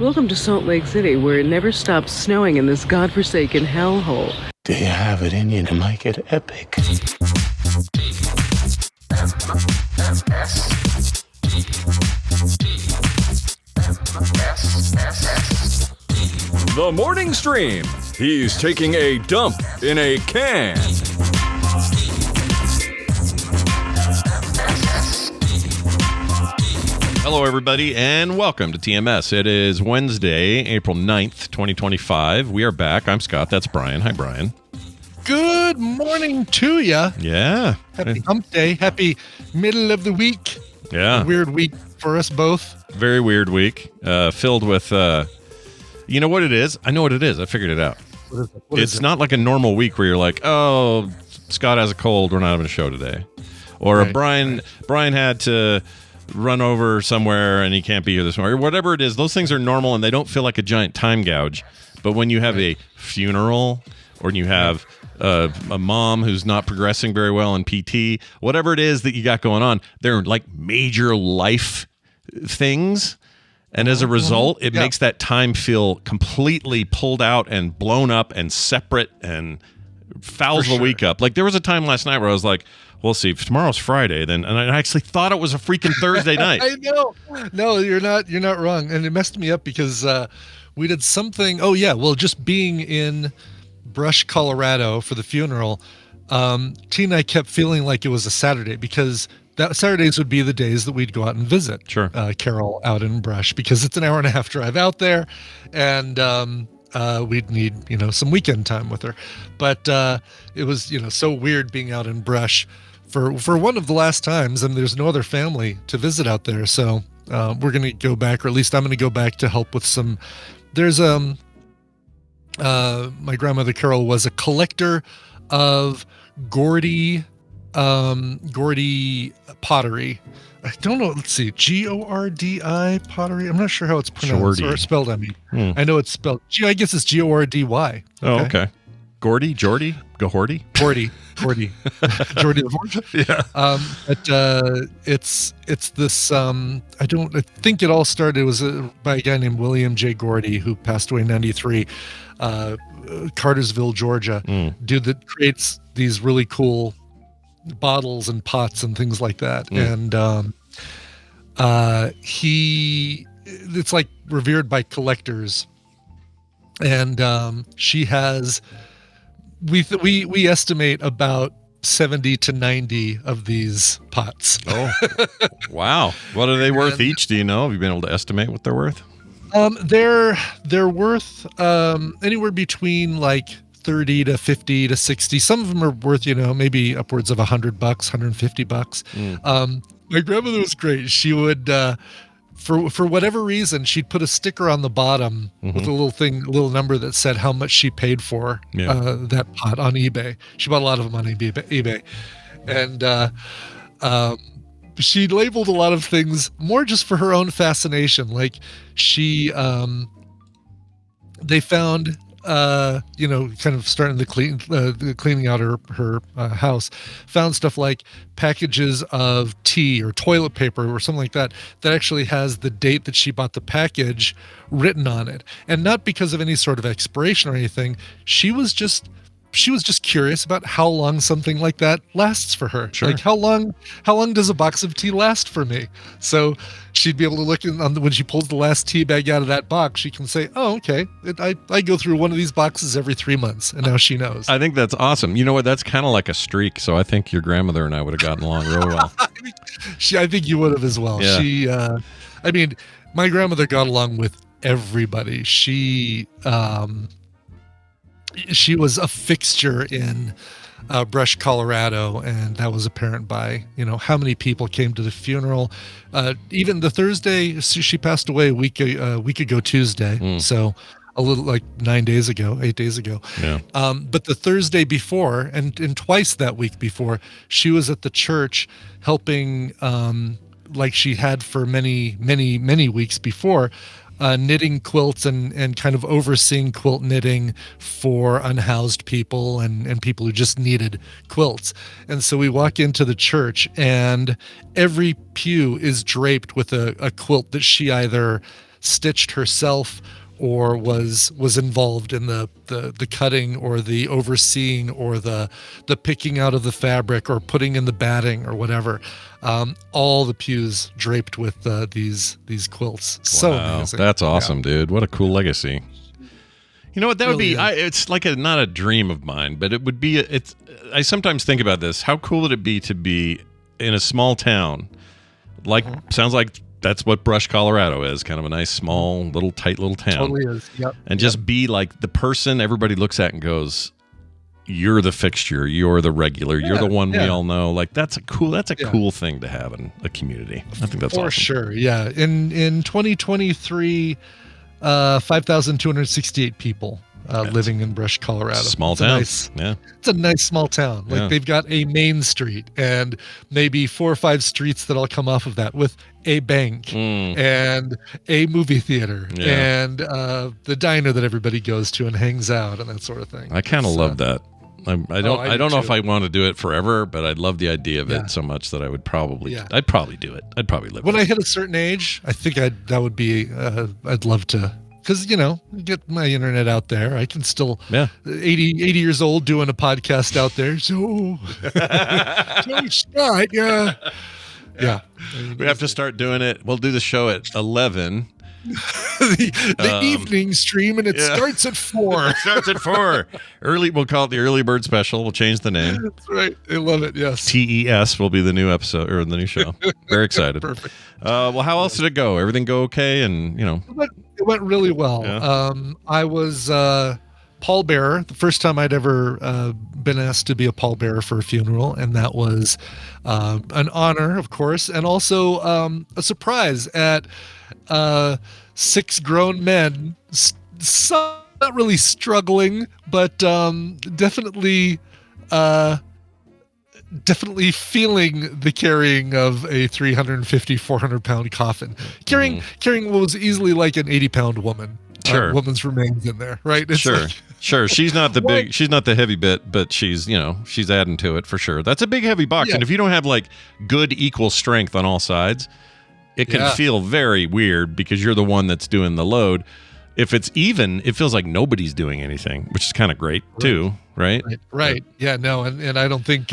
Welcome to Salt Lake City, where it never stops snowing in this godforsaken hellhole. Do you have it in you to make it epic? The morning stream. He's taking a dump in a can. Hello, everybody, and welcome to TMS. It is Wednesday, April 9th, 2025. We are back. I'm Scott. That's Brian. Hi, Brian. Good morning to ya. Yeah. Happy hump day. Happy middle of the week. Yeah. A weird week for us both. Very weird week. Filled with, you know what it is? I know what it is. I figured it out. It's not like a normal week where you're like, oh, Scott has a cold. We're not having a show today. Or Right. Brian had to run over somewhere and he can't be here this morning, or whatever it is. Those things are normal and they don't feel like a giant time gouge. But when you have a funeral, or you have a mom who's not progressing very well in PT, whatever it is that you got going on, they're like major life things. And as a result, it makes that time feel completely pulled out and blown up and separate and fouls the week up. Like there was a time last night where I was like, we'll see, if tomorrow's Friday, then, and I actually thought it was a freaking Thursday night. I know. No, you're not wrong. And it messed me up because we did something. Oh yeah. Well, just being in Brush, Colorado for the funeral, T and I kept feeling like it was a Saturday because that Saturdays would be the days that we'd go out and visit Carol out in Brush, because it's an hour and a half drive out there, and we'd need some weekend time with her. But it was so weird being out in Brush for one of the last times, and there's no other family to visit out there. So we're gonna go back, or at least I'm gonna go back to help with some. There's my grandmother Carol was a collector of Gordy pottery. I don't know. Let's see. Gordi pottery. I'm not sure how it's pronounced or spelled. I mean, I know it's spelled. I guess it's Gordy. Okay. Oh, okay. Jordy the Forge. Yeah. But it's this. I think it all started. It was by a guy named William J. Gordy, who passed away in '93. Cartersville, Georgia. Dude that creates these really cool bottles and pots and things like that. And it's like revered by collectors. And she has, we estimate about 70 to 90 of these pots. Oh, wow. What are they worth each? Do you know? Have you been able to estimate what they're worth? They're worth anywhere between like 30 to 50 to 60. Some of them are worth, maybe upwards of $100, $150. My grandmother was great. She would, for whatever reason, she'd put a sticker on the bottom with a little number that said how much she paid for that pot on eBay. She bought a lot of them on eBay. And she labeled a lot of things more just for her own fascination. Like they found, kind of starting the cleaning out her house, found stuff like packages of tea or toilet paper or something like that actually has the date that she bought the package written on it. And not because of any sort of expiration or anything. She was just curious about how long something like that lasts for her. Sure. Like how long does a box of tea last for me? So she'd be able to look when she pulls the last tea bag out of that box, she can say, oh, okay, I go through one of these boxes every 3 months, and now she knows. I think that's awesome. You know what? That's kind of like a streak. So I think your grandmother and I would have gotten along real well. I think you would have as well. Yeah. My grandmother got along with everybody. She was a fixture in Brush, Colorado, and that was apparent by how many people came to the funeral. Even the Thursday, she passed away a week ago Tuesday, so a little like 8 days ago. Yeah. But the Thursday before, and twice that week before, she was at the church helping, like she had for many weeks before. Knitting quilts and kind of overseeing quilt knitting for unhoused people and people who just needed quilts. And so we walk into the church and every pew is draped with a quilt that she either stitched herself or was involved in the cutting or the overseeing or the picking out of the fabric or putting in the batting or whatever. All the pews draped with these quilts. So amazing. That's awesome, dude. What a cool legacy. You know what? That would be. It's like not a dream of mine, but it would be. I sometimes think about this. How cool would it be to be in a small town? Like, sounds like that's what Brush, Colorado is. Kind of a nice, small, tight little town. Totally is. Yep. And just be like the person everybody looks at and goes, "You're the fixture. You're the regular. You're the one we all know." Like that's a cool thing to have in a community. I think that's for awesome. sure. Yeah. In 2023. 5,268 people living in Brush, Colorado. Small town. It's a nice small town. Like they've got a main street and maybe 4 or 5 streets that all come off of that with a bank and a movie theater and the diner that everybody goes to and hangs out and that sort of thing. I kind of love that. I don't know if I want to do it forever, but I'd love the idea of it so much that I would probably I'd probably do it. I'd probably live when it. I hit a certain age. I think that would be I'd love to, because get my internet out there. I can still 80 years old doing a podcast out there. So start, yeah. We have to start doing it. We'll do the show at 11. the evening stream, and it starts at 4. It starts at 4. Early. We'll call it the early bird special. We'll change the name. That's right. I love it. Yes. TES will be the new episode or the new show. Very excited. Perfect. Well, how else did it go? Everything go okay? And it went really well. Yeah. I was pallbearer, the first time I'd ever been asked to be a pallbearer for a funeral, and that was an honor, of course, and also a surprise at 6 grown men, some not really struggling, but definitely feeling the carrying of a 350, 400-pound coffin, carrying what was easily like an 80-pound woman. Sure. Woman's remains in there, right? It's sure. like, Sure. She's not the she's not the heavy bit, but she's adding to it for sure. That's a big heavy box. Yeah. And if you don't have like good equal strength on all sides, it can feel very weird because you're the one that's doing the load. If it's even, it feels like nobody's doing anything, which is kind of great too, right? Right. Yeah, no. And I don't think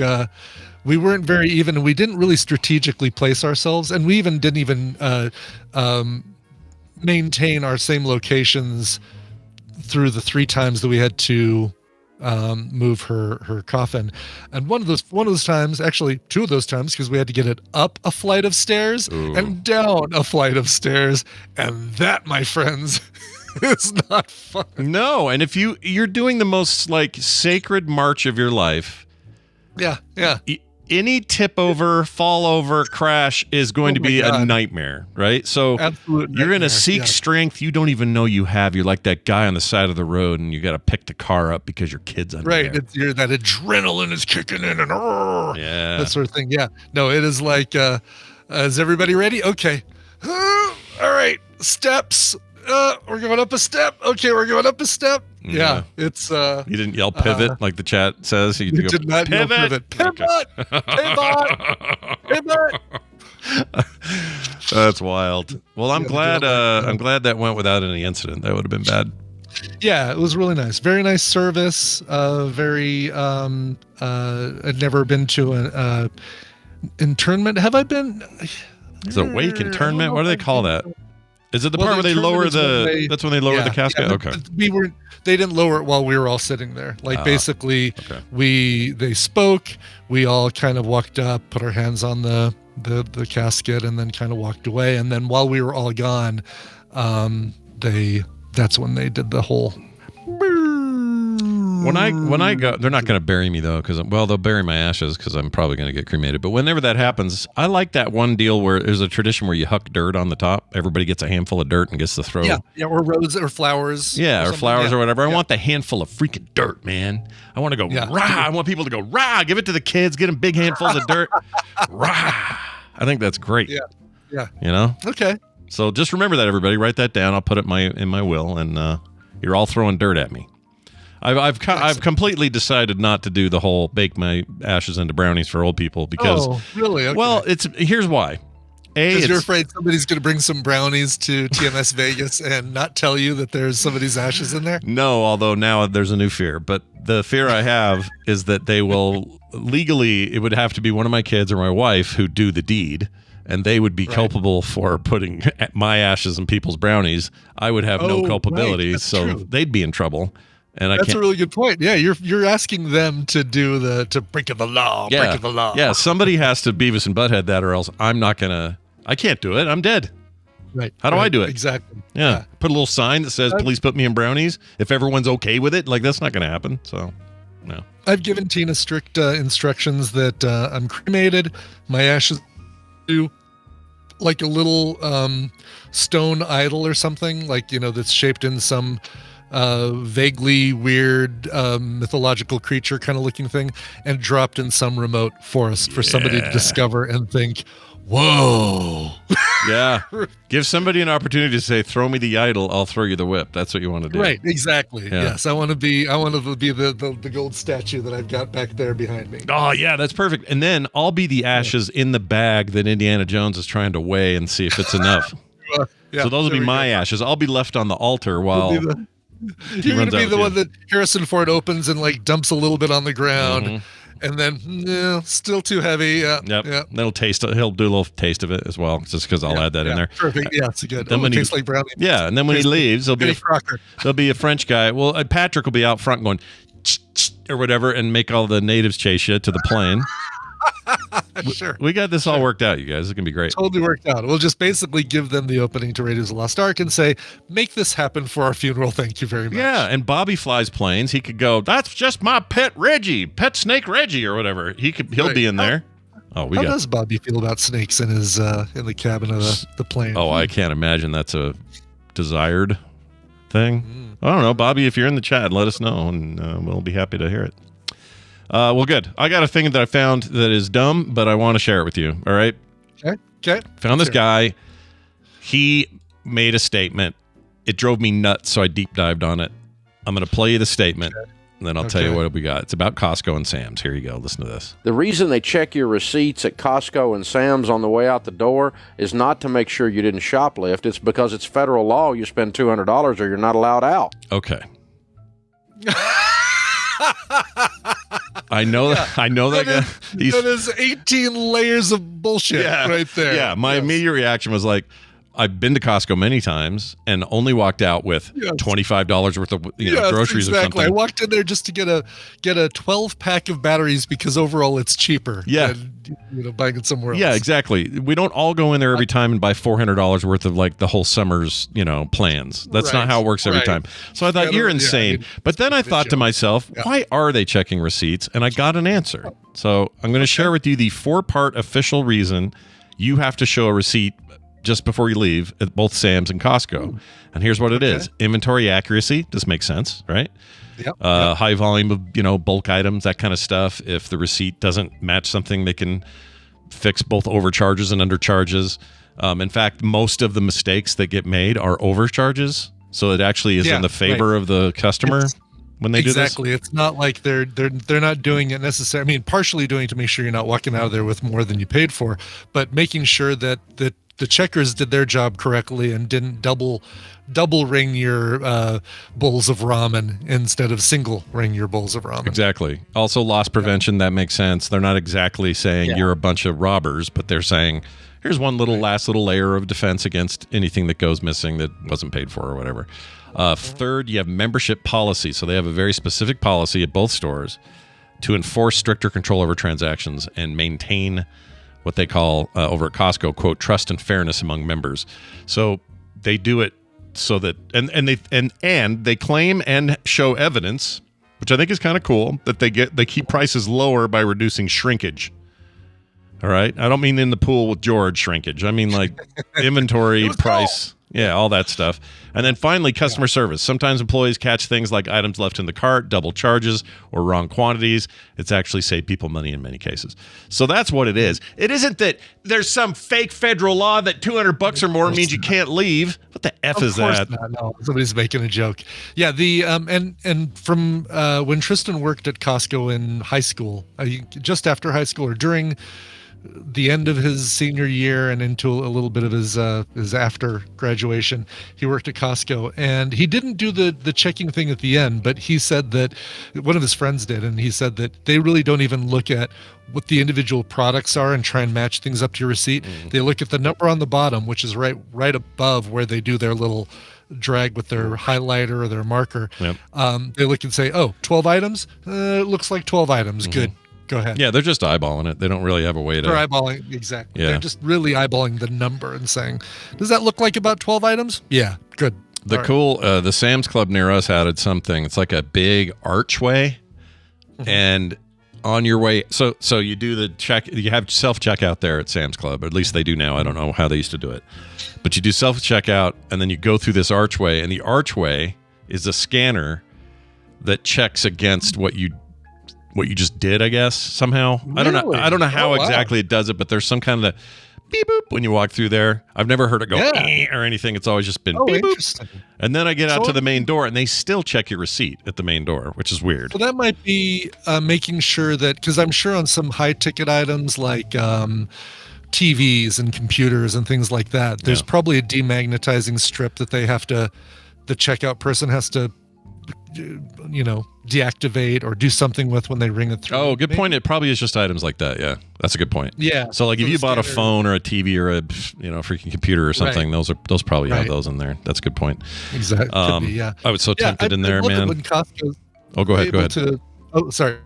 we weren't very even, and we didn't really strategically place ourselves. And we didn't even maintain our same locations through the 3 times that we had to move her coffin. And one of those times, actually 2 of those times, because we had to get it up a flight of stairs and down a flight of stairs, and that, my friends, is not fun. No, and if you're doing the most like sacred march of your life, any tip over, fall over, crash is going to be a nightmare, right? So you're going to seek strength you don't even know you have. You're like that guy on the side of the road, and you got to pick the car up because your kid's under there. Right, you're that adrenaline is kicking in, and that sort of thing. Yeah, no, it is like, is everybody ready? Okay, all right, steps. We're going up a step. Okay, we're going up a step. Yeah, it's you didn't yell pivot like the chat says. You did not yell pivot. Pivot. That's wild. Well, I'm glad that went without any incident. That would have been bad. Yeah, it was really nice. Very nice service. Very I'd never been to an internment. Have I been? Is it a wake internment? What do they call that? Is it the part where they lower that's when they lower the casket? Yeah, okay. They didn't lower it while we were all sitting there. Like basically they spoke, we all kind of walked up, put our hands on the casket, and then kind of walked away. And then while we were all gone, that's when they did the whole When I go, they're not going to bury me though, because they'll bury my ashes because I'm probably going to get cremated. But whenever that happens, I like that one deal where there's a tradition where you huck dirt on the top. Everybody gets a handful of dirt and gets to throw. Yeah, or roses or flowers. Yeah, or flowers or whatever. I want the handful of freaking dirt, man. I want to go rah. I want people to go rah. Give it to the kids. Get them big handfuls of dirt. Rah. I think that's great. Yeah. You know. Okay. So just remember that, everybody. Write that down. I'll put it in my will, and you're all throwing dirt at me. I've completely decided not to do the whole bake my ashes into brownies for old people because really? Okay. Well, here's why. Because you're afraid somebody's going to bring some brownies to TMS Vegas and not tell you that there's somebody's ashes in there? No, although now there's a new fear. But the fear I have is that they will legally, it would have to be one of my kids or my wife who do the deed, and they would be culpable for putting my ashes in people's brownies. I would have no culpability, so they'd be in trouble. And that's a really good point. Yeah, you're asking them to do to break the law. Breaking the law. Yeah, somebody has to Beavis and Butthead that, or else I'm not gonna. I can't do it. I'm dead. Right. How do I do it? Exactly. Yeah. Put a little sign that says, "Please put me in brownies." If everyone's okay with it, like that's not gonna happen. So, no. I've given Tina strict instructions that I'm cremated. My ashes do like a little stone idol or something, like that's shaped in some vaguely weird mythological creature kind of looking thing, and dropped in some remote forest for somebody to discover and think, whoa. Yeah. Give somebody an opportunity to say, throw me the idol, I'll throw you the whip. That's what you want to do. Right, exactly. Yeah. Yes, I want to be the gold statue that I've got back there behind me. Oh yeah, that's perfect. And then I'll be the ashes in the bag that Indiana Jones is trying to weigh and see if it's enough. So those will be my ashes. I'll be left on the altar while you're going to be the one that Harrison Ford opens and like dumps a little bit on the ground, and then still too heavy. Yep. That'll taste. He'll do a little taste of it as well, just because I'll add that in there. Perfect. Yeah, it's good. Then when it tastes like brownie. Yeah, and then when he leaves, there'll be a French guy. Well, Patrick will be out front going or whatever, and make all the natives chase you to the plane. Sure. We got this all worked out, you guys. It's going to be great. Totally worked out. We'll just basically give them the opening to Raiders of the Lost Ark and say, make this happen for our funeral. Thank you very much. Yeah, and Bobby flies planes. He could go, that's just my pet Reggie, pet snake Reggie or whatever. He'll be in there. How does Bobby feel about snakes in his in the cabin of the plane? Oh, I can't imagine that's a desired thing. I don't know. Bobby, if you're in the chat, let us know, and we'll be happy to hear it. Well, good. I got a thing that I found that is dumb, but I want to share it with you. All right? Okay. Found this guy. He made a statement. It drove me nuts, so I deep dived on it. I'm going to play you the statement, and then I'll tell you what we got. It's about Costco and Sam's. Here you go. Listen to this. The reason they check your receipts at Costco and Sam's on the way out the door is not to make sure you didn't shoplift. It's because it's federal law. You spend $200 or you're not allowed out. Okay. I know that guy. That is 18 layers of bullshit right there. Yeah, my immediate reaction was like, I've been to Costco many times and only walked out with $25 worth of groceries or something. I walked in there just to get a 12-pack of batteries because overall it's cheaper than buying it somewhere else. Yeah, exactly. We don't all go in there every time and buy $400 worth of like the whole summer's plans. That's not how it works every time. So I thought, you're insane. But then I thought to myself, why are they checking receipts? And I got an answer. So I'm going to share with you the 4-part official reason you have to show a receipt just before you leave at both Sam's and Costco. And here's what it is. Inventory accuracy. This makes sense, right? Yep. High volume of, bulk items, that kind of stuff. If the receipt doesn't match something, they can fix both overcharges and undercharges. In fact, most of the mistakes that get made are overcharges. So it actually is in the favor of the customer. When they do this. Exactly. It's not like they're not doing it necessarily. I mean, partially doing it to make sure you're not walking out of there with more than you paid for, but making sure that the checkers did their job correctly and didn't double ring your bowls of ramen instead of single ring your bowls of ramen. Exactly. Also, loss prevention, that makes sense. They're not exactly saying you're a bunch of robbers, but they're saying, here's one last little layer of defense against anything that goes missing that wasn't paid for or whatever. Third, you have membership policy. So they have a very specific policy at both stores to enforce stricter control over transactions and maintain what they call over at Costco, quote, trust and fairness among members. So they do it so that and they claim and show evidence, which I think is kind of cool, that they keep prices lower by reducing shrinkage. All right. I don't mean in the pool with George shrinkage. I mean like inventory, price. Yeah, all that stuff. And then finally, customer service. Sometimes employees catch things like items left in the cart, double charges, or wrong quantities. It's actually saved people money in many cases. So that's what it is. It isn't that there's some fake federal law that $200 or more means you can't leave. What the F is that? No, somebody's making a joke. Yeah, the and from when Tristan worked at Costco in high school, just after high school or during the end of his senior year and into a little bit of his after graduation, he worked at Costco, and he didn't do the checking thing at the end, but he said that one of his friends did, and he said that they really don't even look at what the individual products are and try and match things up to your receipt. They look at the number on the bottom, which is right above where they do their little drag with their highlighter or their marker. Yep. They look and say, 12 items? It looks like 12 items. Good. Go ahead. Yeah, they're just eyeballing it. They don't really have a way to... They're eyeballing, exactly. Yeah. They're just really eyeballing the number and saying, does that look like about 12 items? Yeah, good. The Sam's Club near us added something. It's like a big archway, and on your way... So you do the check... You have self-checkout there at Sam's Club, or at least they do now. I don't know how they used to do it. But you do self-checkout, and then you go through this archway, and the archway is a scanner that checks against what you just did, I guess, somehow. Really? I don't know how wow. exactly it does it, but there's some kind of beep boop when you walk through there. I've never heard it go or anything. It's always just been beep boop. And then I get out to the main door, and they still check your receipt at the main door, which is weird. So that might be making sure that, because I'm sure on some high ticket items like TVs and computers and things like that, there's probably a demagnetizing strip that they have to, the checkout person has to, deactivate or do something with when they ring it through. Oh, good point. It probably is just items like that. Yeah, that's a good point. Yeah. So like if you bought a phone or a TV or a freaking computer or something, those probably have those in there. That's a good point. Exactly. Could be, yeah. I was so tempted in there, man. When Costco's go ahead. Sorry.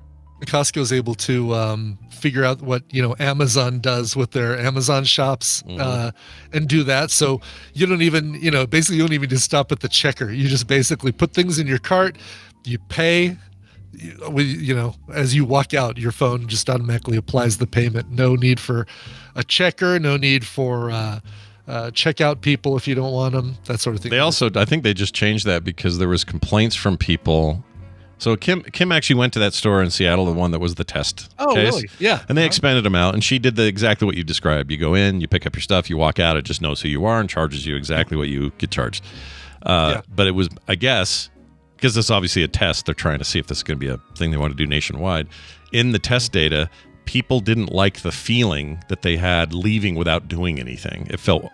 Costco's able to figure out what Amazon does with their Amazon shops and do that. So you don't even basically you don't even just stop at the checker. You just basically put things in your cart, you pay. As you walk out, your phone just automatically applies the payment. No need for a checker. No need for checkout people if you don't want them. That sort of thing. They also, I think they just changed that because there was complaints from people. So Kim actually went to that store in Seattle, the one that was the test case. Really? Yeah. And they expanded them out, and she did exactly what you described. You go in, you pick up your stuff, you walk out, it just knows who you are and charges you exactly what you get charged. But it was, I guess, because this is obviously a test, they're trying to see if this is going to be a thing they want to do nationwide. In the test data, people didn't like the feeling that they had leaving without doing anything. It felt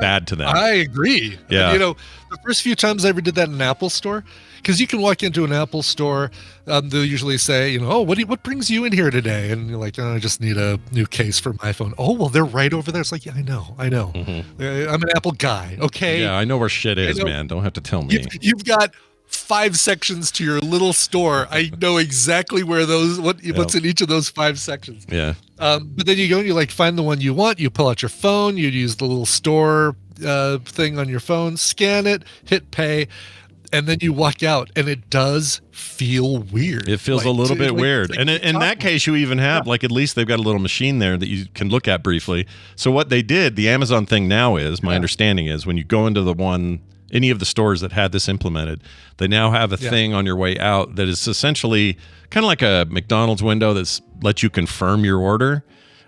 bad to them. I agree. Yeah. The first few times I ever did that in an Apple store, because you can walk into an Apple store, they'll usually say, what brings you in here today? And you're like, I just need a new case for my iPhone. Oh, well, they're right over there. It's like, yeah, I know. Mm-hmm. I'm an Apple guy. Okay. Yeah, I know where shit is, man. Don't have to tell me. You've got 5 sections to your little store. I know exactly where what's in each of those 5 sections. Yeah. But then you go and you find the one you want. You pull out your phone. You use the little store thing on your phone, scan it, hit pay, and then you walk out. And it does feel weird. It feels a little bit weird. And in that case, you even have at least they've got a little machine there that you can look at briefly. So what they did, the Amazon thing now is, my understanding is, when you go into any of the stores that had this implemented, they now have a thing on your way out that is essentially kind of like a McDonald's window that's lets you confirm your order,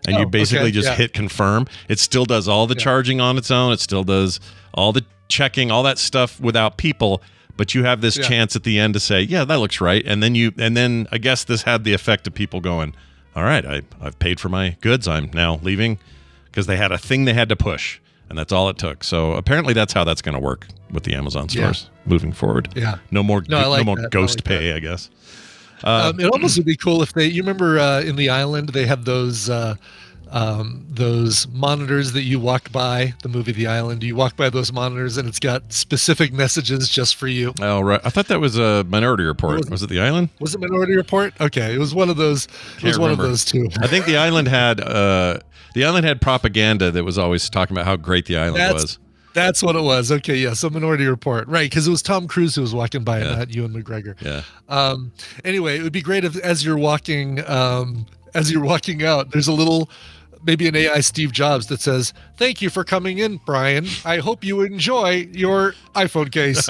and you basically just hit confirm. It still does all the charging on its own. It still does all the checking, all that stuff without people, but you have this chance at the end to say, yeah, that looks right. And then I guess this had the effect of people going, all right, I've paid for my goods. I'm now leaving, because they had a thing they had to push. And that's all it took. So apparently that's how that's going to work with the Amazon stores moving forward. Yeah. No more ghost pay, I guess. It almost would be cool if you remember in the island, they had those monitors that you walk by, the movie The Island. You walk by those monitors and it's got specific messages just for you. Oh, right. I thought that was a Minority Report. Was it The Island? Was it Minority Report? Okay. It was one of those. One of those two. I think The Island had propaganda that was always talking about how great the island was. That's what it was. Okay, yeah. So Minority Report, right? Because it was Tom Cruise who was walking by, and not Ewan McGregor. Yeah. Anyway, it would be great if, as you're walking out, there's a little, maybe an AI Steve Jobs that says, "Thank you for coming in, Brian. I hope you enjoy your iPhone case."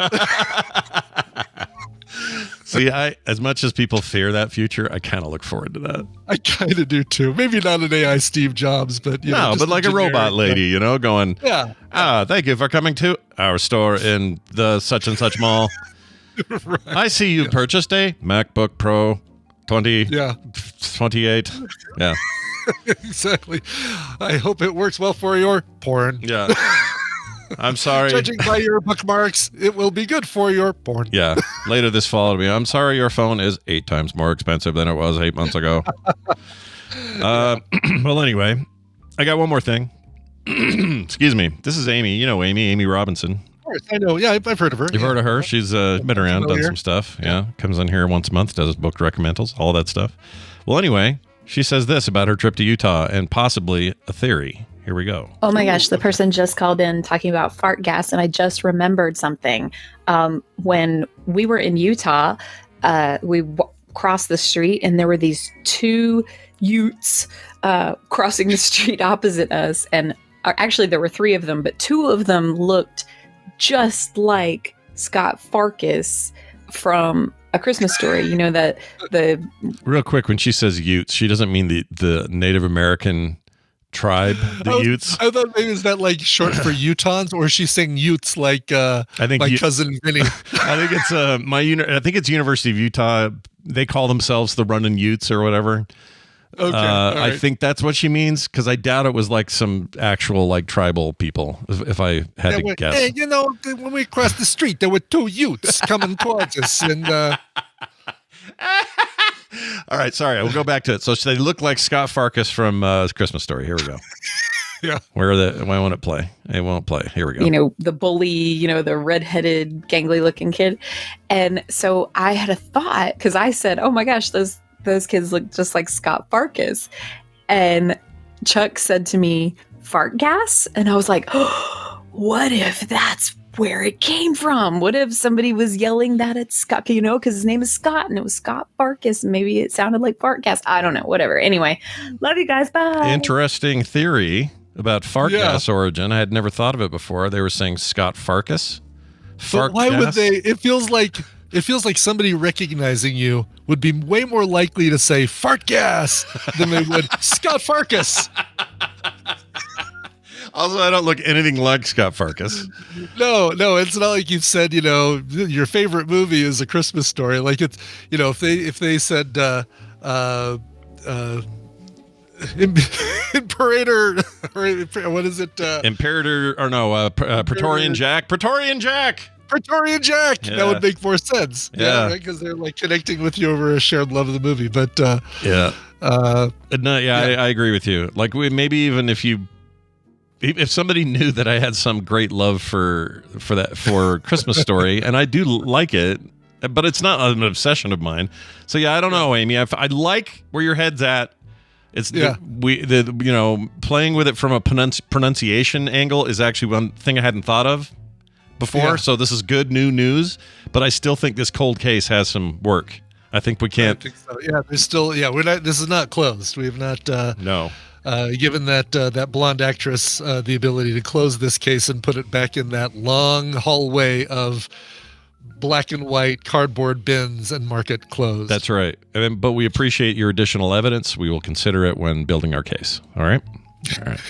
See, as much as people fear that future, I kind of look forward to that. I kind of do too. Maybe not an AI Steve Jobs, but but like a robot lady, going, yeah. Thank you for coming to our store in the such and such mall. Right. I see you purchased a MacBook Pro 28. Yeah. Exactly. I hope it works well for your porn. Yeah. I'm sorry. Judging by your bookmarks, it will be good for your porn. Yeah. Later this fall, it'll be, I'm sorry, your phone is 8 times more expensive than it was 8 months ago. Well, anyway, I got one more thing. Excuse me. This is Amy. You know Amy Robinson. Of course, I know. Yeah, I've heard of her. You've heard of her? She's been around, done some stuff. Yeah. Comes on here once a month, does book recommendals, all that stuff. Well, anyway, she says this about her trip to Utah and possibly a theory. Here we go. Oh my gosh, the person just called in talking about fart gas, and I just remembered something. When we were in Utah, we crossed the street, and there were these 2 Utes crossing the street opposite us. And actually, there were 3 of them, but 2 of them looked just like Scott Farkus from A Christmas Story. You know, that the... Real quick, when she says Utes, she doesn't mean the Native American tribe, the Utes. I thought maybe is that like short for Utahns, or is she saying Utes like I think my cousin Vinny? I think it's I think it's University of Utah. They call themselves the Runnin' Utes or whatever. Okay, all right. I think that's what she means, because I doubt it was like some actual like tribal people. If I had to guess, hey, you know, when we crossed the street, there were 2 Utes coming towards us, and. All right, sorry. We'll go back to it. So they look like Scott Farkus from Christmas Story. Here we go. Yeah. Why won't it play? It won't play. Here we go. You know, the bully, you know, the redheaded, gangly looking kid. And so I had a thought, because I said, oh my gosh, those kids look just like Scott Farkus. And Chuck said to me, fart gas? And I was like, oh, what if that's where it came from? What if somebody was yelling that at Scott, you know, because his name is Scott and it was Scott Farkus, and maybe it sounded like fart gas. I don't know, whatever. Anyway, love you guys. Bye. Interesting theory about fart gas origin. I had never thought of it before. They were saying Scott Farkus. But why would they? It feels like somebody recognizing you would be way more likely to say fart gas than they would Scott Farkus. Also, I don't look anything like Scott Farkus. No, it's not like you've said, you know, your favorite movie is A Christmas Story. Like it's, you know, if they said Imperator, or what is it? Imperator, or no, Praetorian Jack. Praetorian Jack. Yeah. That would make more sense. Yeah, right? Because they're like connecting with you over a shared love of the movie. But I agree with you. Like maybe even if somebody knew that I had some great love for Christmas Story, and I do like it, but it's not an obsession of mine. So yeah, I don't know, Amy. I like where your head's at. It's playing with it from a pronunciation angle is actually one thing I hadn't thought of before. Yeah. So this is good new news, but I still think this cold case has some work. I think we can't. I think so. Yeah, there's still. Yeah, we're not. This is not closed. We have not. No. Given that blonde actress the ability to close this case and put it back in that long hallway of black and white cardboard bins and mark it closed. That's right. But we appreciate your additional evidence. We will consider it when building our case. All right? All right.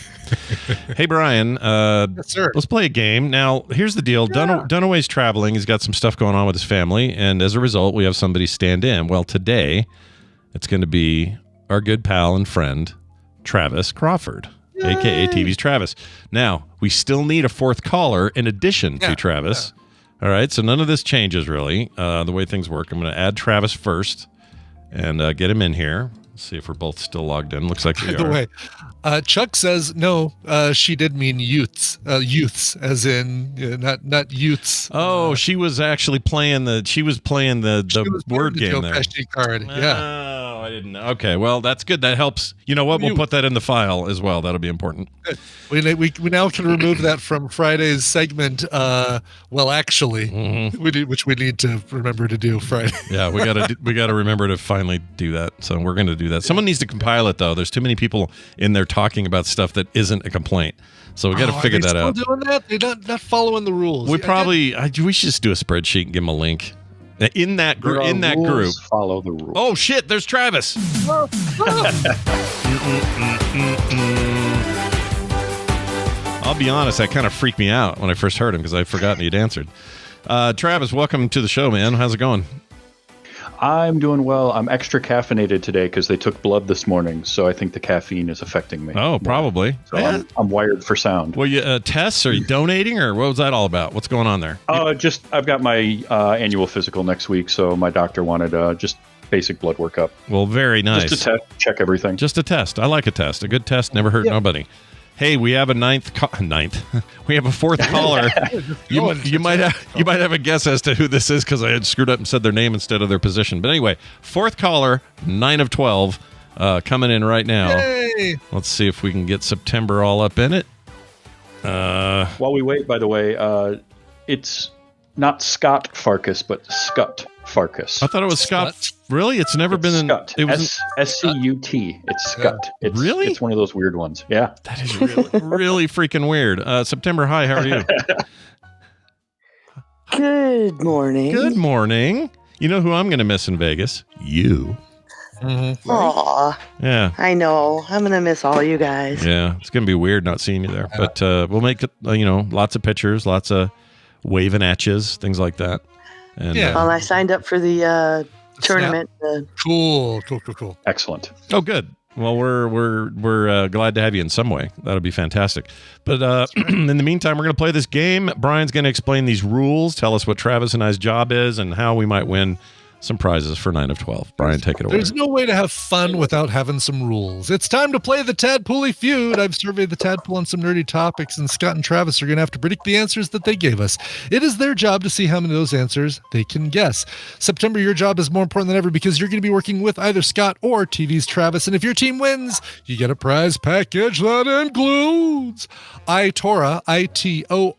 Hey, Brian. Yes, sir. Let's play a game. Now, here's the deal. Yeah. Dunaway's traveling. He's got some stuff going on with his family, and as a result, we have somebody stand in. Well, today, it's going to be our good pal and friend, Travis Crawford, a.k.a. TV's Travis. Now, we still need a 4th caller in addition to Travis. Yeah. All right, so none of this changes, really, the way things work. I'm going to add Travis first and get him in here. Let's see if we're both still logged in. Looks like we are. By the way, Chuck says, no, she did mean youths, as in not youths. Oh, she was actually playing the word game there. Pesci card. Yeah. Oh, I didn't know. Okay, well, that's good. That helps. You know what? We'll put that in the file as well. That'll be important. We now can remove that from Friday's segment. Well, actually, which we need to remember to do Friday. Yeah, we gotta remember to finally do that. So we're going to do that. Someone needs to compile it though. There's too many people in there talking about stuff that isn't a complaint. So we got to figure that out. Still doing that? They're not following the rules. We we should just do a spreadsheet and give them a link. In that group, follow the rules. Oh shit! There's Travis. I'll be honest, that kind of freaked me out when I first heard him because I'd forgotten he'd answered. Travis, welcome to the show, man. How's it going? I'm doing well. I'm extra caffeinated today because they took blood this morning, so I think the caffeine is affecting me. Oh, probably. So I'm wired for sound. Well, you tests? Are you donating, or what was that all about? What's going on there? I've got my annual physical next week, so my doctor wanted just basic blood workup. Well, very nice. Just a test, check everything. Just a test. I like a test. A good test never hurt nobody. Hey, we have a ninth. We have a fourth caller. You might have a guess as to who this is because I had screwed up and said their name instead of their position. But anyway, fourth caller, 9 of 12, coming in right now. Yay! Let's see if we can get September all up in it. While we wait, by the way, it's not Scott Farkus, but Scut Farkus. I thought it was Scott. Really? It's never been Scut. It was S-C-U-T. It's Scut. Really? It's one of those weird ones. Yeah. That is really freaking weird. September, hi. How are you? Good morning. Good morning. You know who I'm going to miss in Vegas? You. Mm-hmm. Aw. Yeah. I know. I'm going to miss all you guys. Yeah. It's going to be weird not seeing you there. But we'll make it, lots of pictures, lots of waving at yous, things like that. And, Well, I signed up for the tournament. Cool. Excellent. Oh, good. Well, we're glad to have you in some way. That'll be fantastic. But in the meantime, we're going to play this game. Brian's going to explain these rules, tell us what Travis and I's job is, and how we might win some prizes for 9 of 12. Brian, take it away. There's no way to have fun without having some rules. It's time to play the Tadpooley Feud. I've surveyed the Tadpole on some nerdy topics, and Scott and Travis are going to have to predict the answers that they gave us. It is their job to see how many of those answers they can guess. September, your job is more important than ever because you're going to be working with either Scott or TV's Travis, and if your team wins, you get a prize package that includes iTorah, I-T-O-R-A-H,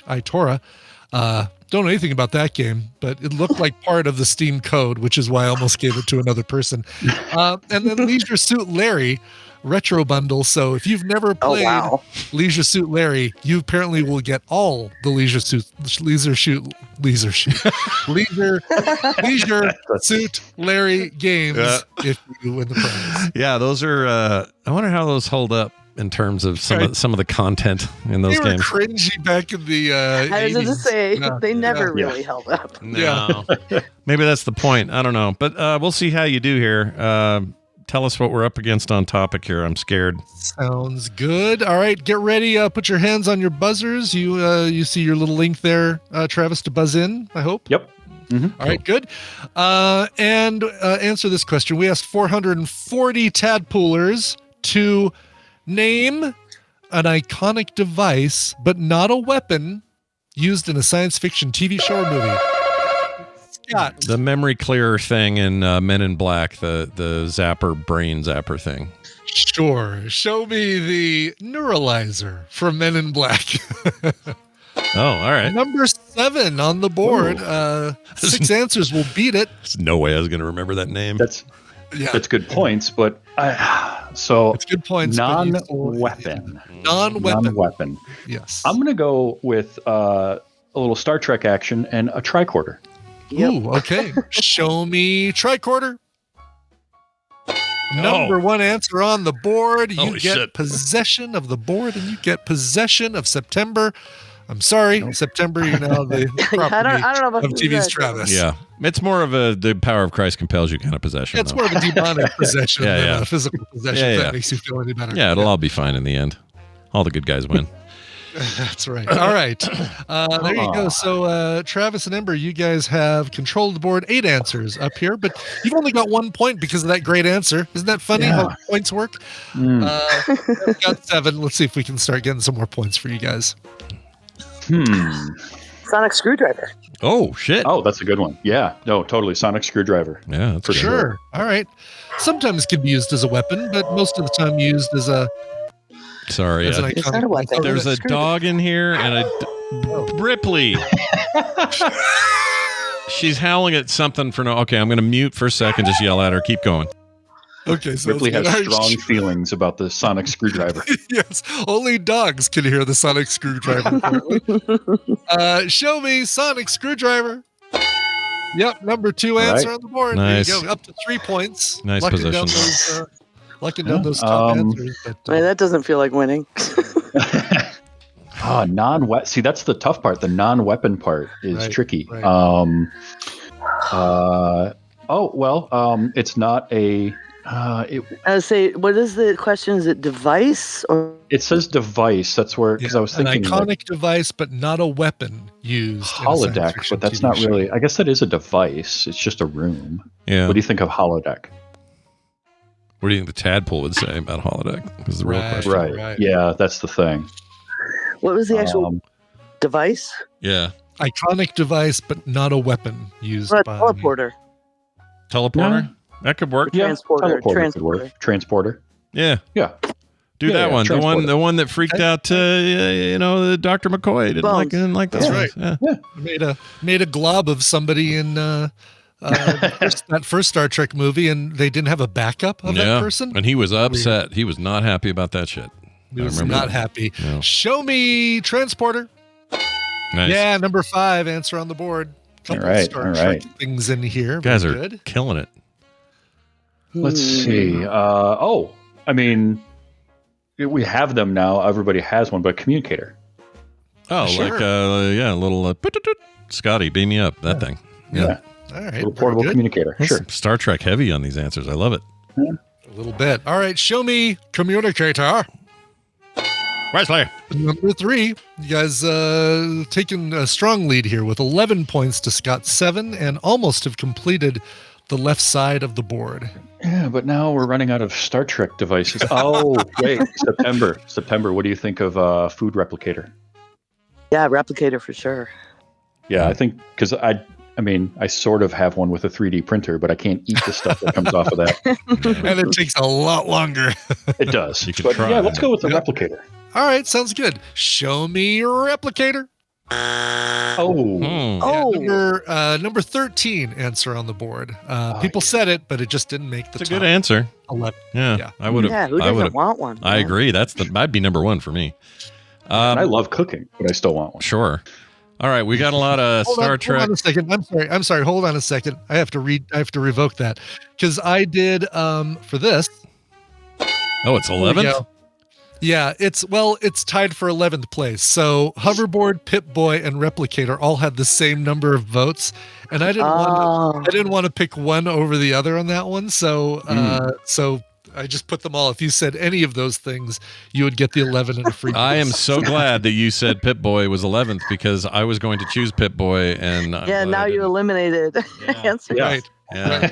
iTorah. Don't know anything about that game, but it looked like part of the Steam code, which is why I almost gave it to another person. And then Leisure Suit Larry retro bundle. So if you've never played Leisure Suit Larry, you apparently will get all the Leisure Suit Larry games if you win the prize. Yeah, those are. I wonder how those hold up in terms of some of the content in those games. They were cringy back in the I was going to say, they never really held up. No. Maybe that's the point. I don't know. But we'll see how you do here. Tell us what we're up against on topic here. I'm scared. Sounds good. All right, get ready. Put your hands on your buzzers. You see your little link there, Travis, to buzz in, I hope? Yep. Mm-hmm. All right, good. And answer this question. We asked 440 Tadpoolers to name an iconic device, but not a weapon, used in a science fiction TV show or movie. Scott. The memory clearer thing in Men in Black, the zapper, brain zapper thing. Sure. Show me the neuralizer from Men in Black. Oh, all right. Number 7 on the board. 6 answers will beat it. There's no way I was going to remember that name. That's good points, but it's good points. Non-weapon. Non-weapon. Yes. I'm going to go with a little Star Trek action and a tricorder. Yep. Ooh, okay. Show me tricorder. Number 1 answer on the board. You get possession of the board, and you get possession of September. I'm sorry, September, you're now the property I don't know about of TV's Travis. Yeah. It's more of the power of Christ compels you kind of possession. It's more of a demonic possession than a physical possession, if that makes you feel any better. Yeah, it'll all be fine in the end. All the good guys win. That's right. All right. There you go. So, Travis and Ember, you guys have controlled the board. 8 answers up here, but you've only got 1 point because of that great answer. Isn't that funny how points work? We've got 7. Let's see if we can start getting some more points for you guys. Sonic screwdriver. Oh, shit. Oh, that's a good one. Yeah. No, totally. Sonic screwdriver. Yeah, that's for sure. All right. Sometimes can be used as a weapon, but most of the time used as a... Sorry. It's not a weapon. There's a dog in here and Ripley. She's howling at something for no... Okay, I'm going to mute for a second. Just yell at her. Keep going. Okay, so Ripley has strong feelings about the sonic screwdriver. Yes, only dogs can hear the sonic screwdriver. Show me sonic screwdriver. Yep, number 2 answer on the board. Nice. There you go, up to 3 points. Nice position. Locking down those top answers. But, that doesn't feel like winning. Non-weapon. See, that's the tough part. The non-weapon part is tricky. Right. It's not a. I would say, what is the question? Is it device or? It says device. That's where, because I was thinking an iconic device, but not a weapon used. Holodeck, but that's not really. I guess that is a device. It's just a room. Yeah. What do you think of holodeck? What do you think the tadpole would say about holodeck? Is the real question. Right. Yeah, that's the thing. What was the actual device? Yeah. Iconic device, but not a weapon used What, by teleporter. Teleporter? No. That could work. Transporter. Transporter. Yeah. Yeah. Do that one. The one that freaked out Dr. McCoy didn't like That's that. right. Yeah. Made a glob of somebody in that first Star Trek movie, and they didn't have a backup of that person. And he was upset. He was not happy about that shit. He was not happy. No. Show me transporter. Nice. Yeah, number 5 answer on the board. Couple of Star Trek things in here. You guys Very are good. killing it. Let's see. We have them now. Everybody has one, but communicator. Oh, Sure. a little Scotty, beam me up. That thing. Yeah. All right. Little portable communicator. That's Sure. Star Trek heavy on these answers. I love it. A little bit. All right. Show me communicator. Wesley. Number 3. You guys taking a strong lead here with 11 points to Scott's 7 and almost have completed the left side of the board. Yeah, but now we're running out of Star Trek devices. Oh, wait. September. What do you think of food replicator? Yeah, replicator for sure. Yeah, I think because I sort of have one with a 3D printer, but I can't eat the stuff that comes off of that. And it takes a lot longer. It does. You can But try. yeah, let's go with the replicator. All right. Sounds good. Show me replicator. Oh. Yeah, number 13 answer on the board. People said it, but it just didn't make the It's a top good answer. 11. Yeah. I would have. Yeah, who doesn't want one? I agree. That'd be number 1 for me. I love cooking, but I still want one. Sure. All right, we got a lot of Star Trek. Hold on a second. I'm sorry. Hold on a second. I have to revoke that because I did for this. Oh, it's 11th? Yeah, it's tied for 11th place. So Hoverboard, Pip-Boy, and Replicator all had the same number of votes, and I didn't want to pick one over the other on that one. So so I just put them all. If you said any of those things, you would get the 11 and a free. I am so glad that you said Pip-Boy was 11th because I was going to choose Pip-Boy, and now you eliminated answer. Right. Yeah.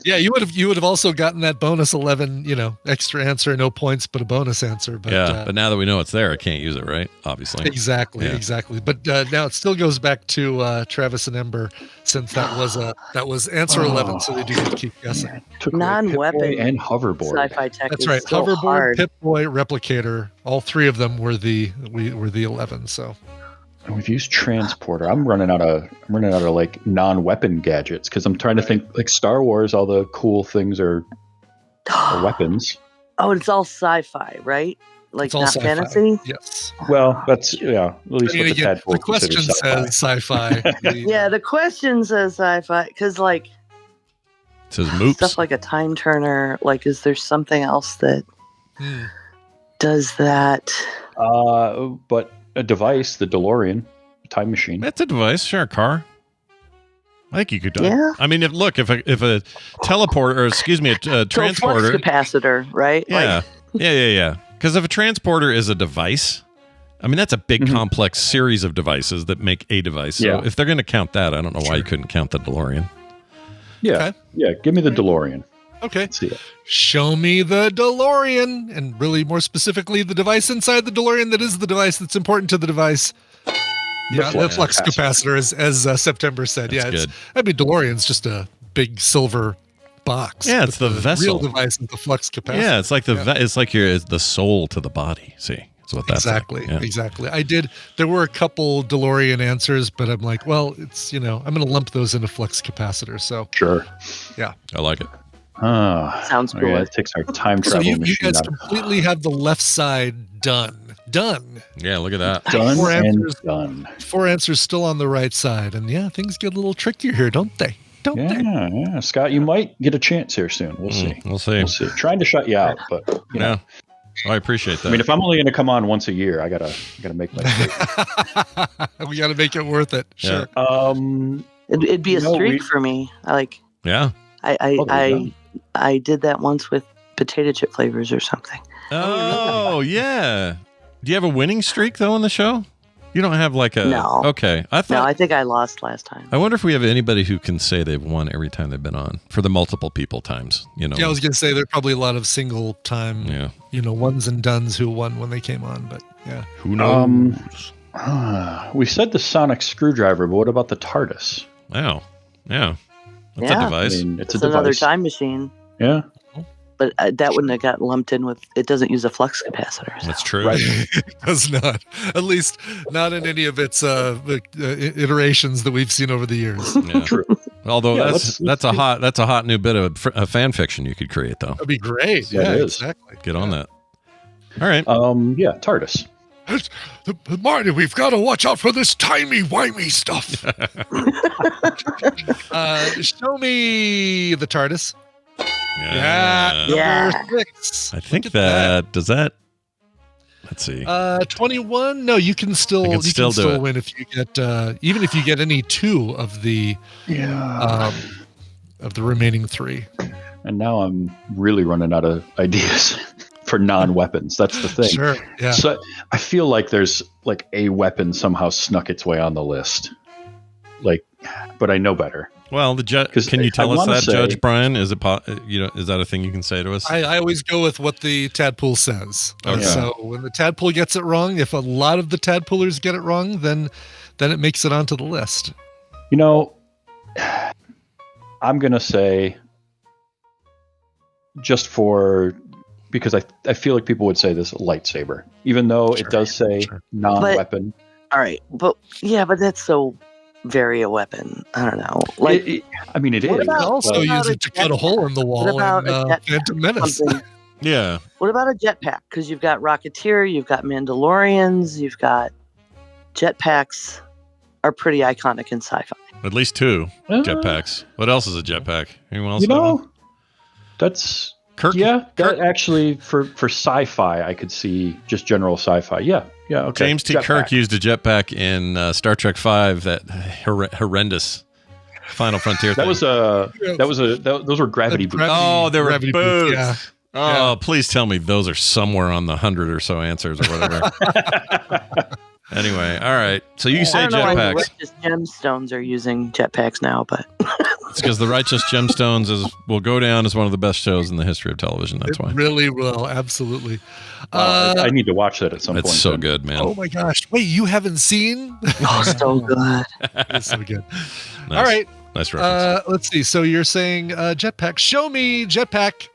Yeah, you would have also gotten that bonus 11, extra answer, no points, but a bonus answer. But, but now that we know it's there, I can't use it, right? Obviously. Exactly. But now it still goes back to Travis and Ember, since that was answer 11, so they do get to keep guessing. Non-weapon and hoverboard. Sci-fi tech. That's is right. still Hoverboard, hard. Pip-Boy, Replicator, all 3 of them were the 11. So. And we've used transporter. I'm running out of like non-weapon gadgets because I'm trying to think like Star Wars. All the cool things are weapons. Oh, it's all sci-fi, right? Like It's all not sci-fi. fantasy. Yes. Well, that's at least what the tadpole the question considers sci-fi. says sci-fi. Yeah, the question says sci-fi because like It says Moops. stuff like a time turner. Like, is there something else that does that? But a device, the DeLorean, a time machine. That's a device, sure, car. I think you could do it. Yeah. I mean, if a teleporter, or excuse me, a transporter. Flux capacitor, right? Yeah. Yeah. Because if a transporter is a device, I mean, that's a big complex series of devices that make a device. So if they're going to count that, I don't know why you couldn't count the DeLorean. Yeah. Okay. Yeah. Give me the DeLorean. Okay. Let's see it. Show me the DeLorean, and really more specifically, the device inside the DeLorean that is the device that's important to the device. Yeah, the flux capacitor, as September said. That's yeah, good. DeLorean's just a big silver box. Yeah, it's but the vessel. Real device is the flux capacitor. Yeah, it's like it's like it's the soul to the body. See, that's what that's exactly. like. Yeah. Exactly. There were a couple DeLorean answers, but I'm like, well, it's I'm going to lump those into flux capacitor. So Sure. yeah, I like it. Sounds cool. It takes our time so travel you machine guys out. completely have the left side done. Yeah, look at that. Done Four and answers. done. 4 answers still on the right side, and things get a little trickier here, don't they? Don't they? Yeah. Scott, you might get a chance here soon. We'll see. We'll see. Trying to shut you out, but you know. Oh, I appreciate that. I mean, if I'm only going to come on once a year, I gotta make my. We got to make it worth it. Sure. It'd be a No, streak we- for me. Yeah. I did that once with potato chip flavors or something. Oh, yeah. Do you have a winning streak though on the show? You don't have like a No. Okay. I No, thought I think I lost last time. I wonder if we have anybody who can say they've won every time they've been on for the multiple people times, you know. Yeah, I was gonna say there are probably a lot of single time, Yeah. ones and dones who won when they came on, but yeah. Who knows? We said the sonic screwdriver, but what about the TARDIS? Wow. Yeah. That's Yeah. a I device. mean, it's It's a another device. time machine, Yeah. but that wouldn't have got lumped in with. It doesn't use a flux capacitor. So. That's true. Right. It does not. At least not in any of its iterations that we've seen over the years. Yeah. True. Although Yeah, that's a hot new bit of fan fiction you could create though. That'd be great. Yeah, Yeah, it is. exactly. Get on that. All right. Yeah, TARDIS. Marty, we've got to watch out for this timey-wimey stuff. Show me the TARDIS. Yeah. Yeah. Number 6. I think Look at that does that. Let's see. 21. No, you can still I can still do it. win if you get even if you get any 2 of the Yeah. of the remaining 3. And now I'm really running out of ideas for non-weapons. That's the thing. Sure. Yeah. So I feel like there's like a weapon somehow snuck its way on the list. But I know better. Well, the judge. 'Cause Can you tell I us wanna that, say- Judge Brian? Is it is that a thing you can say to us? I always go with what the tadpole says. And Okay. so when the tadpole gets it wrong, if a lot of the tadpoolers get it wrong, then it makes it onto the list. You know, I'm gonna say because I feel like people would say this lightsaber, even though it does say non-weapon. All right, but that's so very a weapon. I don't know. Like, I mean, it What is. about- You can also what use about it to cut a hole in the wall what about in a jetpack? Phantom Menace. something. Yeah. What about a jetpack? Because you've got Rocketeer, you've got Mandalorians, you've got jetpacks are pretty iconic in sci-fi. At least 2 Uh, jetpacks. What else is a jetpack? Anyone else? You have one? know, that's Kirk. that Kirk- actually for sci-fi, I could see just general sci-fi. Yeah. Okay. James T. Jetpack. Kirk used a jetpack in Star Trek V. That horrendous Final Frontier. That thing. those were gravity boots. Oh, they were Gravity boots. Yeah. Oh, please tell me those are somewhere on the 100 or so answers or whatever. Anyway, all right. So you I say don't know why the jetpacks. Righteous Gemstones are using jetpacks now, but It's because the Righteous Gemstones will go down as one of the best shows in the history of television. That's It why. really will. Absolutely. I need to watch that at some It's point. so then. good, man. Oh my gosh. Wait, you haven't seen? so good. It's so good. Nice. All right. Nice reference. Let's see. So you're saying jetpack. Show me jetpack.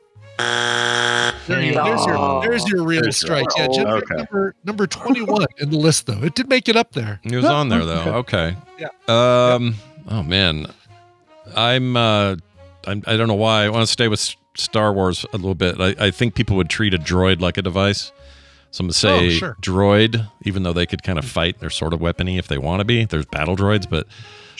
There you go. There's your real There's strike. Yeah, your- jetpack okay. number 21 in the list, though. It did make it up there. He was on there though. Okay. Yeah. Oh man, I don't know why. I want to stay with Star Wars a little bit. I think people would treat a droid like a device. Some would say sure. droid, even though they could kind of fight. They're sort of weapony if they want to be. There's battle droids, but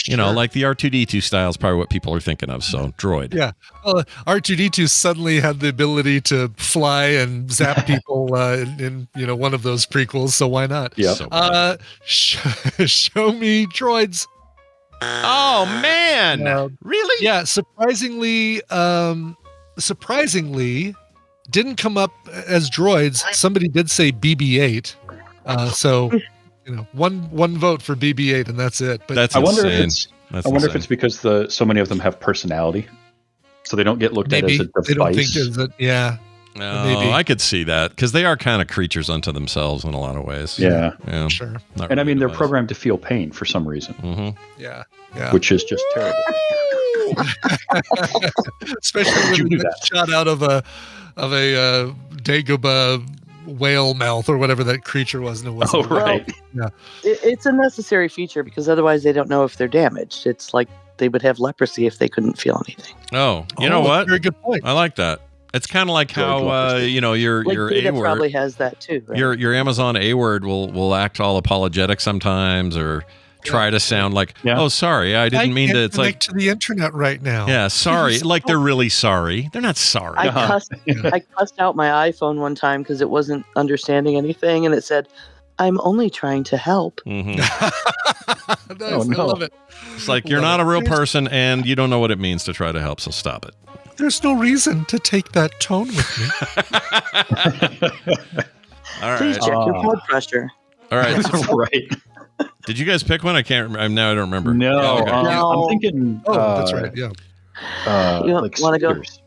you know, Sure. like the R2D2 style is probably what people are thinking of. So droid. Yeah. R2D2 suddenly had the ability to fly and zap people in one of those prequels. So why not? Yeah. So bad. Show me droids. oh man, really? Yeah, surprisingly, didn't come up as droids. Somebody did say BB-8, so one vote for BB-8, and that's it. But That's I wonder insane. if it's. That's I wonder if insane. it's because so many of them have personality, so they don't get looked at maybe as a device. they don't think is it. Yeah, No, maybe. I could see that because they are kind of creatures unto themselves in a lot of ways. Yeah. Yeah. sure. Not And I really mean, they're device. programmed to feel pain for some reason, Mhm. Yeah, yeah. which is just terrible. Especially How'd you when do you that? get shot out of a Dagobah whale mouth or whatever that creature was. And it was Oh, right. It's a necessary feature because otherwise they don't know if they're damaged. It's like they would have leprosy if they couldn't feel anything. Oh, you know what? Very good point. I like that. It's kind of like how leprosy. your Like Peter A probably word, has that too. Right? your Amazon A word will act all apologetic sometimes or try to sound like, Yeah. oh, sorry, I didn't mean can't to. It's like, connect to the internet right now. yeah, sorry, like they're really sorry. They're not sorry. I cussed out my iPhone one time because it wasn't understanding anything, and it said, I'm only trying to help. Mhm. Nice. Oh, no. I love it. It's like you're not a real person and you don't know what it means to try to help, so stop it. There's no reason to take that tone with me. All Please right. check your blood pressure. All right. So, Right. did you guys pick one? I can't remember. Now I don't remember. No, Yeah, okay. No. I'm thinking. Oh, that's right. Yeah. You Like wanna go? speeders.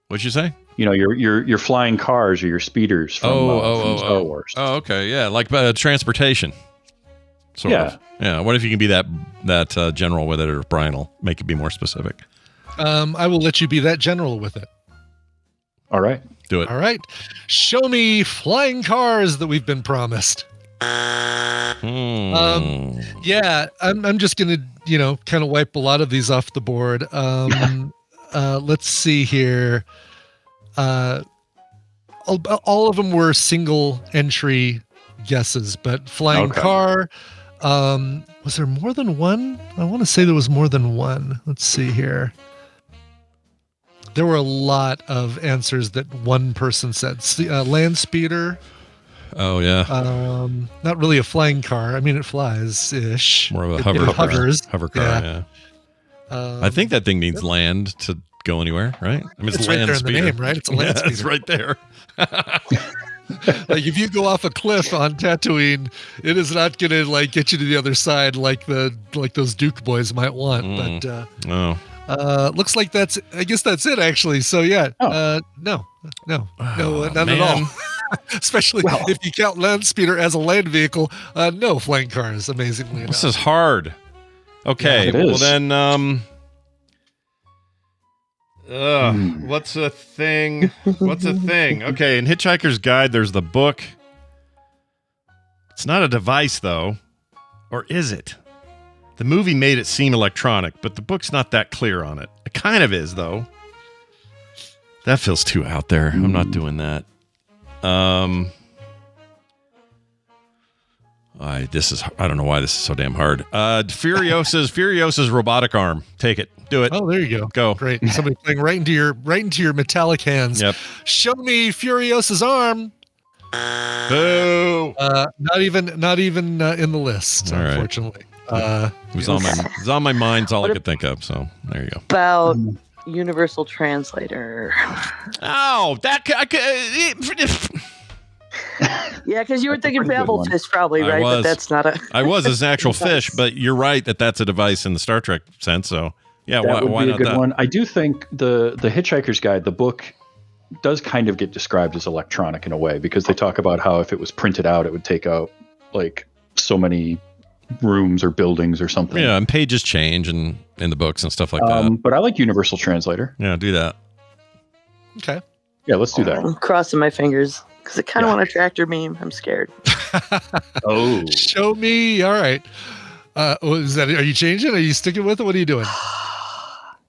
What'd you say? You know, your flying cars or your speeders from, from Star Wars. Oh, okay. Yeah, like transportation. Sort Yeah. of. Yeah. What if you can be that general with it, or Brian will make it be more specific? I will let you be that general with it. All right. Do it. All right. Show me flying cars that we've been promised. Hmm. Yeah, I'm just gonna, kind of wipe a lot of these off the board. Let's see here. All of them were single entry guesses, but flying Okay. car. Was there more than one? I want to say there was more than one. Let's see here. There were a lot of answers that one person said. Land speeder. Oh yeah. Not really a flying car. I mean, it flies ish. More of a It hover hovers. Hover car. Yeah. Yeah. I think that thing needs land to go anywhere, right? I mean, It's right land there in the speeder. name, right? It's a land It's speeder. right there. Like if you go off a cliff on Tatooine, it is not going to get you to the other side like those Duke boys might want. But Oh. looks like I guess that's it actually. So yeah, no, none at man. all. Especially if you count land speeder as a land vehicle. No flying cars, amazingly enough. This is hard. Okay, Yeah, it well is. then, what's a thing? What's a thing? Okay, in Hitchhiker's Guide, there's the book. It's not a device, though. Or is it? The movie made it seem electronic, but the book's not that clear on it. It kind of is, though. That feels too out there. I'm not doing that. I don't know why this is so damn hard. Furiosa's robotic arm. Take it. Do it. Oh, there you go. Go. Great. Somebody playing right into your metallic hands. Yep. Show me Furiosa's arm. Boo. Not even in the list, All right. unfortunately. It was on my mind. It's all I could think of. So there you go. About Universal Translator. Oh, Yeah, because you were thinking pretty good one. Babelfish probably, I right? was. But that's not a... I was as an actual fish, but you're right that's a device in the Star Trek sense. So yeah, That would why be a not good that? one. I do think the Hitchhiker's Guide, the book, does kind of get described as electronic in a way, because they talk about how if it was printed out, it would take out like so many rooms or buildings or something. Yeah, and pages change and in the books and stuff like that. But I like Universal Translator. Yeah, do that. Okay. Yeah, let's do that. I'm crossing my fingers because I kind of want a tractor beam. I'm scared. Oh, Show me. All right. Is that? Are you changing? Are you sticking with it? What are you doing?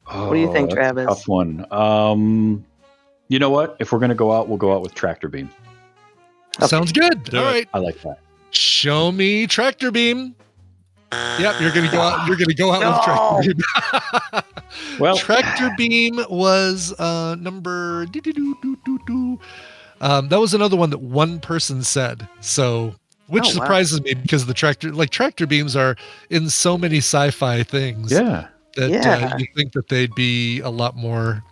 What do you think, that's a Travis? tough one. You know what? If we're gonna go out, we'll go out with tractor beam. Okay. Sounds good. Do All it. right. I like that. Show me tractor beam. Yep, you're gonna go out. You're gonna go out with tractor beam. Well, tractor beam was number. That was another one that one person said. So, which Oh, wow. surprises me because the tractor beams are in so many sci-fi things. yeah. That Yeah. you think that they'd be a lot more.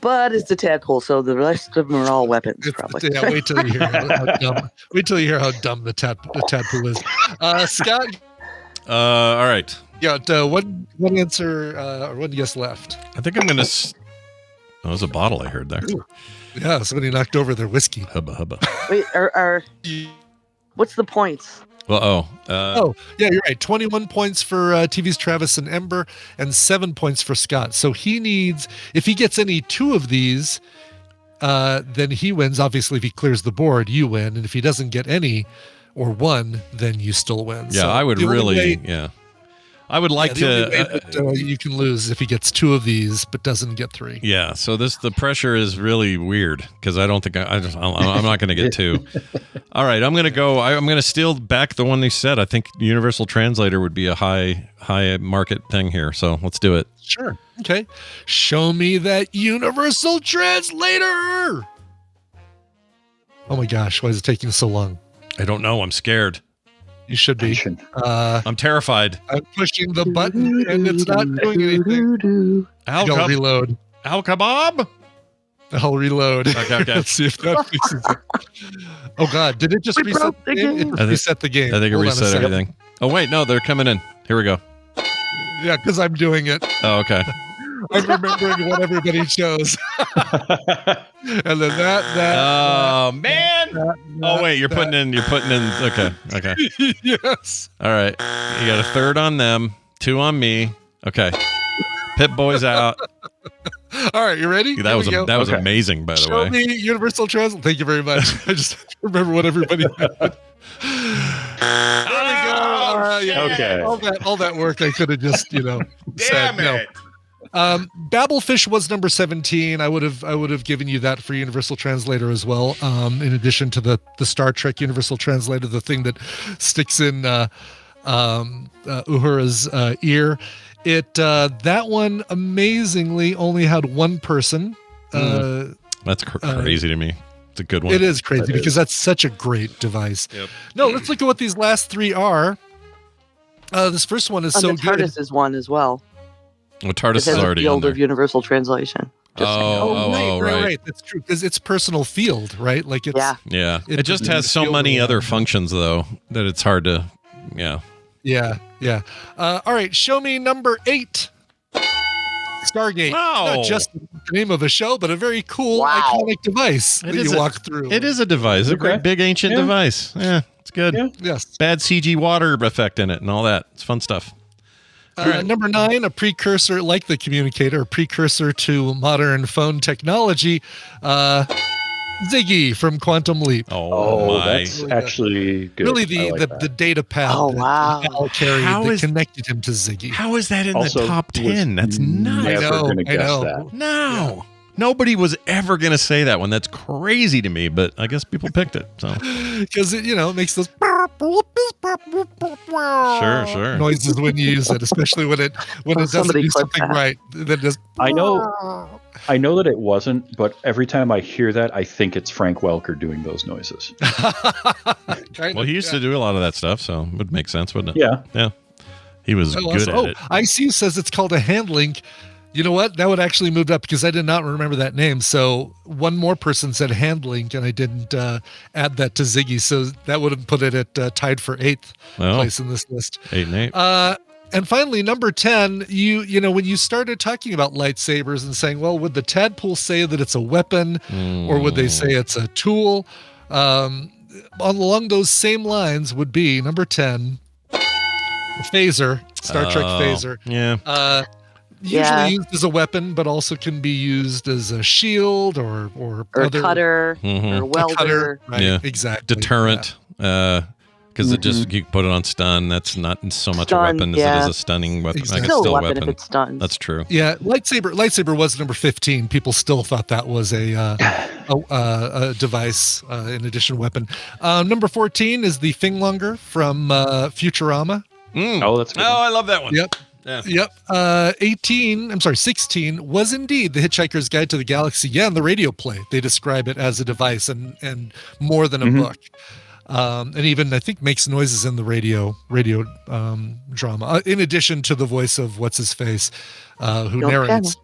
But it's the tadpole, so the rest of them are all weapons, probably. Yeah, wait till you hear how dumb. Wait till you hear how dumb the tadpole is. Scott, All right. yeah, one answer or one guess left. I think I'm gonna. That was a bottle I heard there. Yeah, somebody knocked over their whiskey. Hubba hubba. Wait, what's the points? Well, Oh, yeah, you're right. 21 points for TV's Travis and Ember, and 7 points for Scott. So he needs, if he gets any two of these, then he wins. Obviously, if he clears the board, you win. And if he doesn't get any or one, then you still win. yeah, So I would the only really. way- Yeah, I would like the only way to. that, you can lose if he gets two of these but doesn't get three. Yeah, so the pressure is really weird because I don't think I'm not going to get two. All right, I'm going to go. I'm going to steal back the one they said. I think Universal Translator would be a high market thing here. So let's do it. Sure. Okay. Show me that Universal Translator. Oh my gosh, why is it taking so long? I don't know. I'm scared. You should be. Tension. I'm terrified. I'm pushing the button and it's not doing anything. Al Don't reload. Kebab? I'll reload. Okay. Let's see if that fixes it. Oh God, did it just We reset broke the the game? It game. just reset the game. I think it Hold on a reset second. everything. Oh, wait. No, they're coming in. Here we go. Yeah, because I'm doing it. Oh, okay. I'm remembering what everybody chose. And then that. Oh, man. Oh, wait. You're putting in. Okay. Yes. All right. You got a third on them, 2 on me. Okay. Pip Boy's out. All right, you ready? That was Okay. amazing, by the Show way. me Universal Translate. Thank you very much. I just remember what everybody had. There we go. Yeah. Okay. All that work I could have just, said no. Babelfish was number 17. I would have given you that for Universal Translator as well. In addition to the Star Trek Universal Translator, the thing that sticks in Uhura's ear. That one amazingly only had one person. That's crazy to me. It's a good one. It is crazy because that's such a great device. Yep. No, let's look at what these last 3 are. This first one is And so the good. TARDIS is one as well. Well, TARDIS It is has a already on field there. of universal translation. Just saying. Right. That's true because it's personal field, right? Like it's Yeah. It just has so field many around other it. functions, though, that it's hard to, Yeah. All right, show me number 8. Stargate. Oh. Not just the name of a show, but a very cool, Wow. iconic device that you walk through. It is a device, a great big ancient device. Yeah, it's good. Yeah. Yes. Bad CG water effect in it and all that. It's fun stuff. Number 9, a precursor, like the communicator, a precursor to modern phone technology. Ziggy from Quantum Leap. Oh, my. that's actually good. Really, I like the that. data pad Oh, that wow. Al carried How that is- connected him to Ziggy. How is that in Also the top was 10? That's nuts. Never know, gonna I guess know. that. No. Nobody was ever going to say that one. That's crazy to me, but I guess people picked it. So Because it makes those Sure. noises when you use it, especially when it doesn't somebody do clip something that. right. That just I know that it wasn't, but every time I hear that, I think it's Frank Welker doing those noises. Well, he used to do a lot of that stuff, so it would make sense, wouldn't it? Yeah. He was good at it. ICU says it's called a hand link. You know what? That would actually moved up because I did not remember that name. So one more person said hand link, and I didn't add that to Ziggy. So that would have put it at tied for 8th Well, place in this list. 8 and 8. And finally, number 10, you know, when you started talking about lightsabers and saying, well, would the tadpole say that it's a weapon or would they say it's a tool? Along those same lines would be number 10, phaser, Star Trek phaser. Yeah. Usually used as a weapon, but also can be used as a shield or other cutter Mhm. or welder. cutter. Right, Yeah. exactly. Deterrent. Because it just, you put it on stun. That's not so much Stun, a weapon as it yeah. is a stunning weapon. Exactly. Like, Still it's still a a weapon weapon. if it's stunned. That's true. Yeah, lightsaber was number 15. People still thought that was a device, in addition weapon. Number 14 is the Thinglonger from Futurama. Oh, that's good. Oh, I love that one. Yep. Yeah. Yep. 16 was indeed the Hitchhiker's Guide to the Galaxy. Yeah, and the radio play. They describe it as a device and more than a book. And even I think makes noises in the radio drama. In addition to the voice of what's his face, who Don't narrates.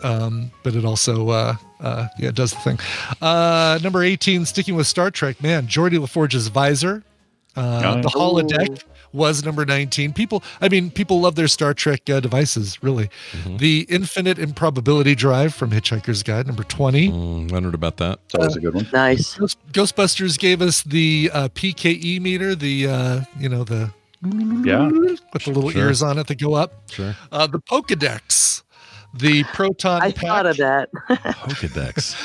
But it also does the thing. Number 18, sticking with Star Trek, man, Geordi LaForge's visor. The holodeck was number 19. People love their Star Trek devices, really. The infinite improbability drive from Hitchhiker's Guide, number 20. Wondered about that. That was a good one. Nice. Ghostbusters gave us the PKE meter, the Yeah. with the little Sure. ears on it that go up. Sure. The Pokedex, the proton I pack, thought of that. Pokedex.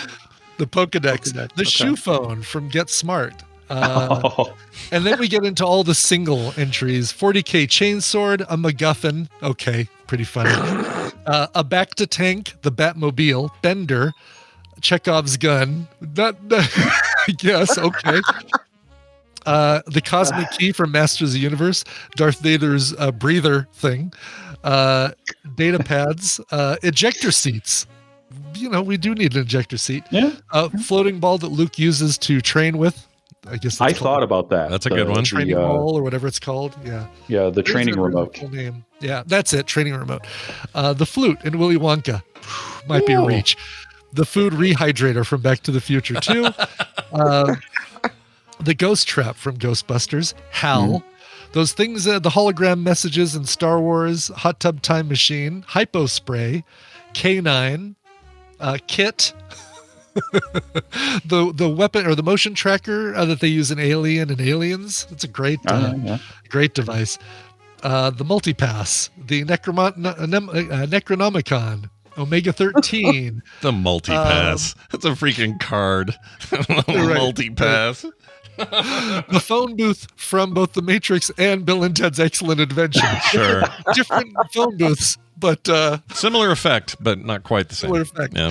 the Pokedex, the shoe phone from Get Smart. And then we get into all the single entries: 40K chainsword, a MacGuffin. Okay, pretty funny. A back to tank, the Batmobile, Bender, Chekhov's gun. I guess. Okay. The cosmic key from Masters of the Universe, Darth Vader's breather thing, data pads, ejector seats. we do need an ejector seat. Yeah. Floating ball that Luke uses to train with. I guess I thought about that. That's a good one. training ball or whatever it's called. Yeah. Yeah, the training remote. Full name. Yeah, that's it. Training remote. The flute in Willy Wonka might be a reach. The food rehydrator from Back to the Future 2. The ghost trap from Ghostbusters. Hal. Those things, the hologram messages in Star Wars, hot tub time machine, hypo spray, K9, kit, the weapon or the motion tracker that they use in Alien and Aliens. It's a great great device. The multipass, the Necronomicon, Omega 13. The multipass. That's a freaking card. Multipass. The phone booth from both The Matrix and Bill and Ted's Excellent Adventure. Sure. Different phone booths, but similar effect, but not quite the same. similar effect. Yeah.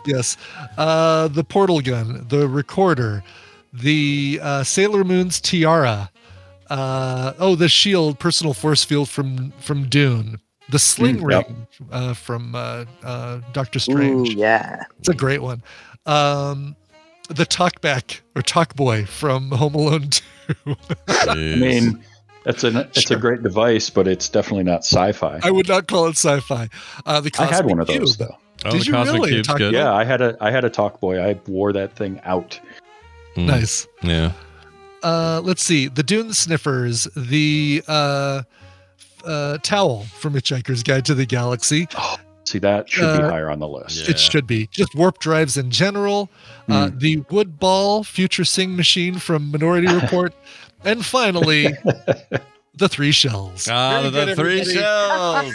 Yes. The portal gun, the recorder, the Sailor Moon's tiara. The shield, personal force field from Dune. The sling ring from Doctor Strange. Ooh, yeah. It's a great one. The talkback or talk boy from Home Alone 2. I mean, it's a great device, but it's definitely not sci-fi. I would not call it sci-fi. The I had one of Cube. those though. Oh, Did the you Cosmic really? Cube's good. Yeah, I had a talk boy. I wore that thing out. Nice. Yeah. Let's see. The Dune Sniffers, the towel from Hitchhiker's Guide to the Galaxy. See, that should be higher on the list. Yeah. It should be. Just warp drives in general. The wood ball future sing machine from Minority Report. And finally, the 3 shells. Ah, Very the good, 3 everybody. shells.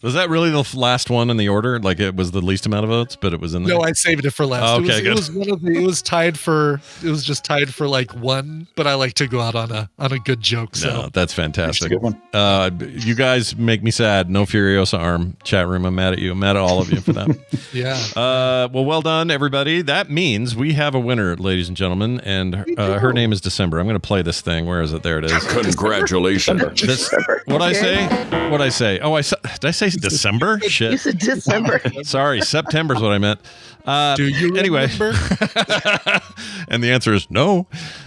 Was that really the last one in the order? Like it was the least amount of votes, but it was in there? No, I saved it for last. Oh, okay, it was one of the. It was just tied for like one. But I like to go out on a good joke. So No, that's fantastic. That's a good one. You guys make me sad. No Furiosa arm. Chat room, I'm mad at you. I'm mad at all of you for that. yeah. Well done, everybody. That means we have a winner, ladies and gentlemen, and her name is December. I'm going to play this thing. Where is it? There it is. Congratulations. What'd I say? What'd I say? Oh, did I say December? You Shit. said December. Sorry, September's what I meant. Do you anyway? remember? And the answer is no.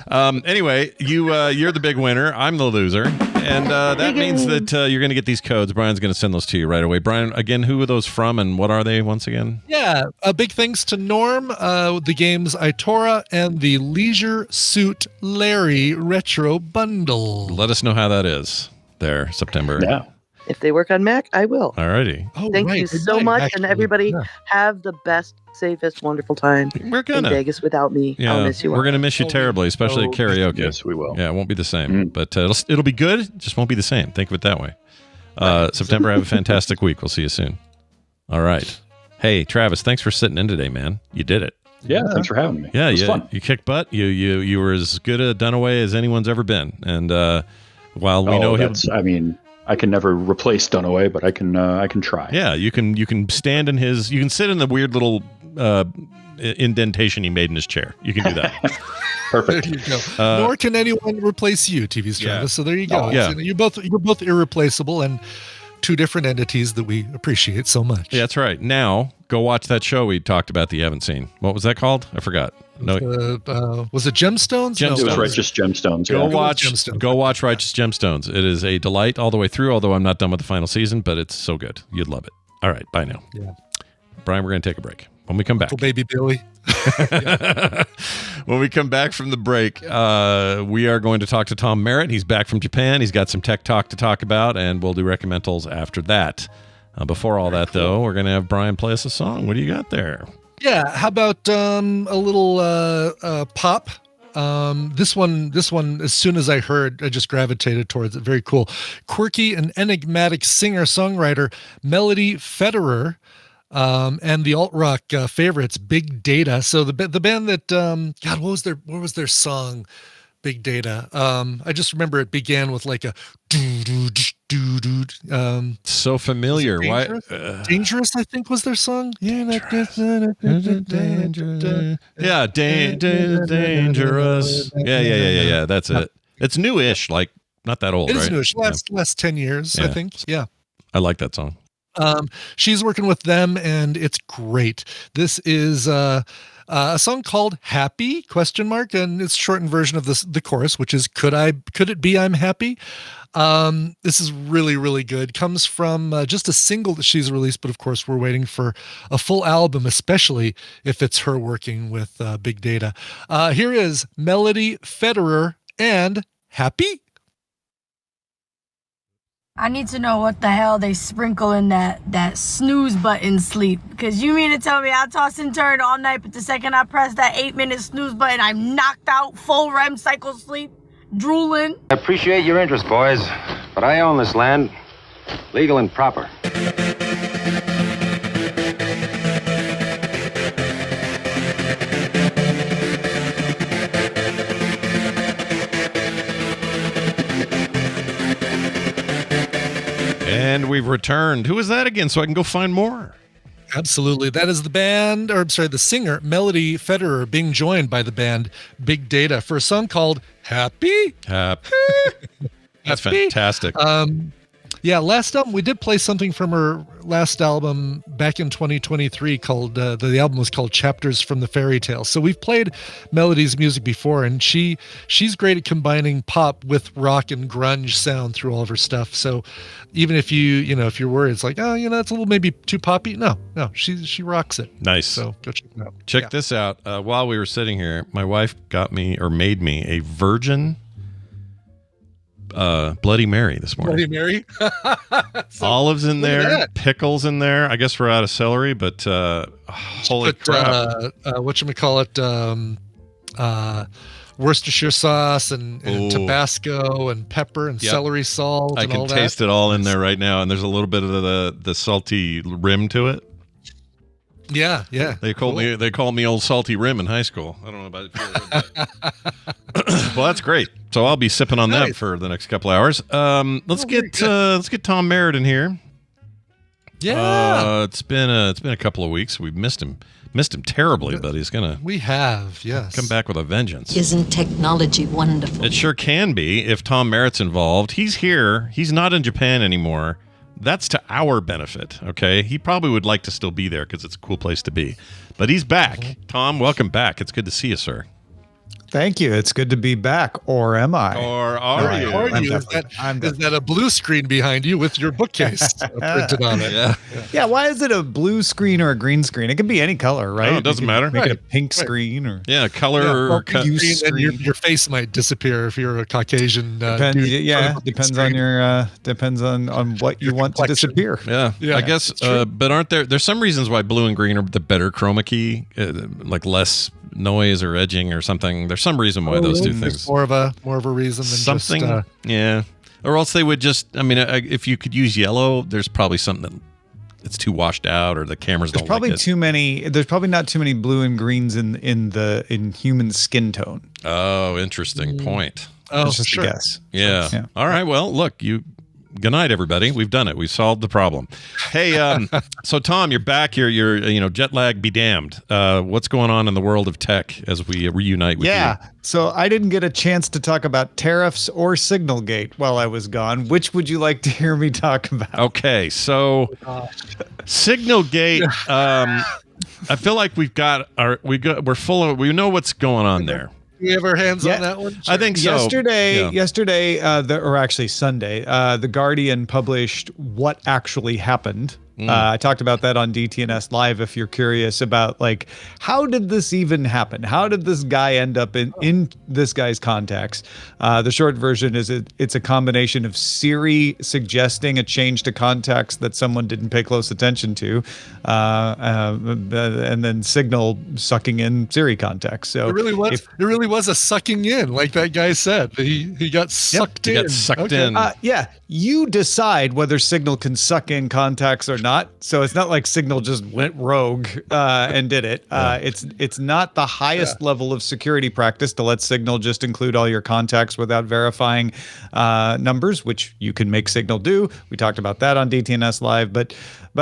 Anyway, you're the big winner. I'm the loser, and that means that you're going to get these codes. Brian's going to send those to you right away. Brian, again, who are those from, and what are they once again? Yeah. Big thanks to Norm, the games Itora, and the Leezershoot Larry Retro Bundle. Let us know how that is. There, September. Yeah. If they work on Mac, I will. Alrighty. Oh, Thank right. you They so might, much, actually. and everybody Yeah. have the best, safest, wonderful time We're in gonna. Vegas without me. Yeah, I'll miss you. we're all. gonna miss you Oh, terribly, especially at oh, karaoke. Yes, we will. Yeah, it won't be the same, but it'll be good. It just won't be the same. Think of it that way. September, have a fantastic week. We'll see you soon. All right. Hey, Travis, thanks for sitting in today, man. You did it. Yeah, thanks for having me. Yeah, it was fun. you kicked butt. You were as good a Dunaway as anyone's ever been. And while we know him, I mean, I can never replace Dunaway, but I can try. yeah, you can stand in his. You can sit in the weird little indentation he made in his chair. You can do that. There Perfect. you go. Nor can anyone replace you, TV's Yeah. Travis. So there you go. Oh, yeah. You're both irreplaceable and two different entities that we appreciate so much. Yeah, that's right. Now go watch that show we talked about that you haven't seen. What was that called? I forgot. No, Was it Gemstones? Gemstones. It was No, Righteous Gemstones. Go Yeah. watch Gemstones. Go watch Righteous Gemstones. It is a delight all the way through, although I'm not done with the final season, but it's so good. You'd love it. All right, bye now. Yeah. Brian, we're going to take a break. When we come back. Little baby Billy. When we come back from the break, we are going to talk to Tom Merritt. He's back from Japan. He's got some tech talk to talk about, and we'll do recommendals after that. Before all that, though, we're going to have Brian play us a song. What do you got there? Yeah. How about a little pop? This one, as soon as I heard, I just gravitated towards it. Very cool. Quirky and enigmatic singer-songwriter Melody Federer. And the alt rock favorites, Big Data. So the band that God, what was their song, Big Data? I just remember it began with like a So familiar. Why? Dangerous, I think, was their song. Yeah, Yeah, dangerous. Yeah. That's it. It's new-ish, like not that old, it right? is newish. Yeah. Last 10 years, I Yeah. think. Yeah. I like that song. She's working with them, and it's great. This is a song called "Happy?" ? And it's shortened version of the chorus, which is "Could it be I'm happy?" This is really, really good. Comes from just a single that she's released, but of course we're waiting for a full album, especially if it's her working with big data. Here is Melody Federer and "Happy?" I need to know what the hell they sprinkle in that snooze button sleep. Because you mean to tell me I toss and turn all night, but the second I press that 8-minute snooze button, I'm knocked out, full REM cycle sleep, drooling. I appreciate your interest, boys, but I own this land, legal and proper. And we've returned. Who is that again? So I can go find more. Absolutely. That is the singer, Melody Federer, being joined by the band Big Data for a song called Happy? Happy. That's Happy? fantastic. Yeah, last album, we did play something from her last album back in 2023 called, the album was called Chapters from the Fairy Tale. So we've played Melody's music before, and she's great at combining pop with rock and grunge sound through all of her stuff. So even if if you're worried, it's like, oh, it's a little maybe too poppy. No, she rocks it. Nice. So go check it out. Check this out. While we were sitting here, my wife made me a virgin Bloody Mary this morning. Bloody Mary? Olives in there, that. Pickles in there. I guess we're out of celery, but holy crap. Whatchamacallit, Worcestershire sauce and Tabasco and pepper and celery salt I and all can that. taste it all in there right now, and there's a little bit of the salty rim to it. Yeah. They called me Old Salty Rim in high school. I don't know about it. Well, that's great. So I'll be sipping on that for the next couple hours. Let's get Tom Merritt in here. Yeah. It's been a couple of weeks. We've missed him terribly, but he's gonna. We have, yes. Come back with a vengeance. Isn't technology wonderful? It sure can be if Tom Merritt's involved. He's here. He's not in Japan anymore. That's to our benefit, okay? He probably would like to still be there because it's a cool place to be. But he's back. Tom, welcome back. It's good to see you, sir. Thank you. It's good to be back. Or am I? Or are you? Is that a blue screen behind you with your bookcase printed on it? Yeah. Why is it a blue screen or a green screen? It can be any color, right? No, it doesn't matter. Make it a pink screen or color or and your face might disappear if you're a Caucasian. Depends on what you want to disappear. Yeah. I guess. But aren't there's some reasons why blue and green are the better chroma key, like less noise or edging or something. There's some reason why those two things. More of a reason than something. Just, yeah. Or else they would just. I mean, if you could use yellow, there's probably something that it's too washed out, or the cameras don't. There's probably not too many blue and greens in human skin tone. Oh, interesting point. Oh, it's just sure. a guess. Yeah. All right. Well, look, good night, everybody. We've done it. We solved the problem. Hey, so Tom, you're back. You're jet lag be damned. What's going on in the world of tech as we reunite with you? Yeah. So I didn't get a chance to talk about tariffs or Signalgate while I was gone. Which would you like to hear me talk about? Okay. So Signalgate, I feel like we know what's going on there. We have our hands on that one? Sure. I think so. Yesterday, or actually Sunday, The Guardian published what actually happened. I talked about that on DTNS Live if you're curious about, like, how did this even happen? How did this guy end up in this guy's contacts? The short version is it's a combination of Siri suggesting a change to contacts that someone didn't pay close attention to, and then Signal sucking in Siri contacts. So it really was a sucking in, like that guy said. He got sucked in. He got sucked in. Yeah. You decide whether Signal can suck in contacts or not. So it's not like Signal just went rogue and did it. It's not the highest level of security practice to let Signal just include all your contacts without verifying numbers, which you can make Signal do. We talked about that on DTNS Live, but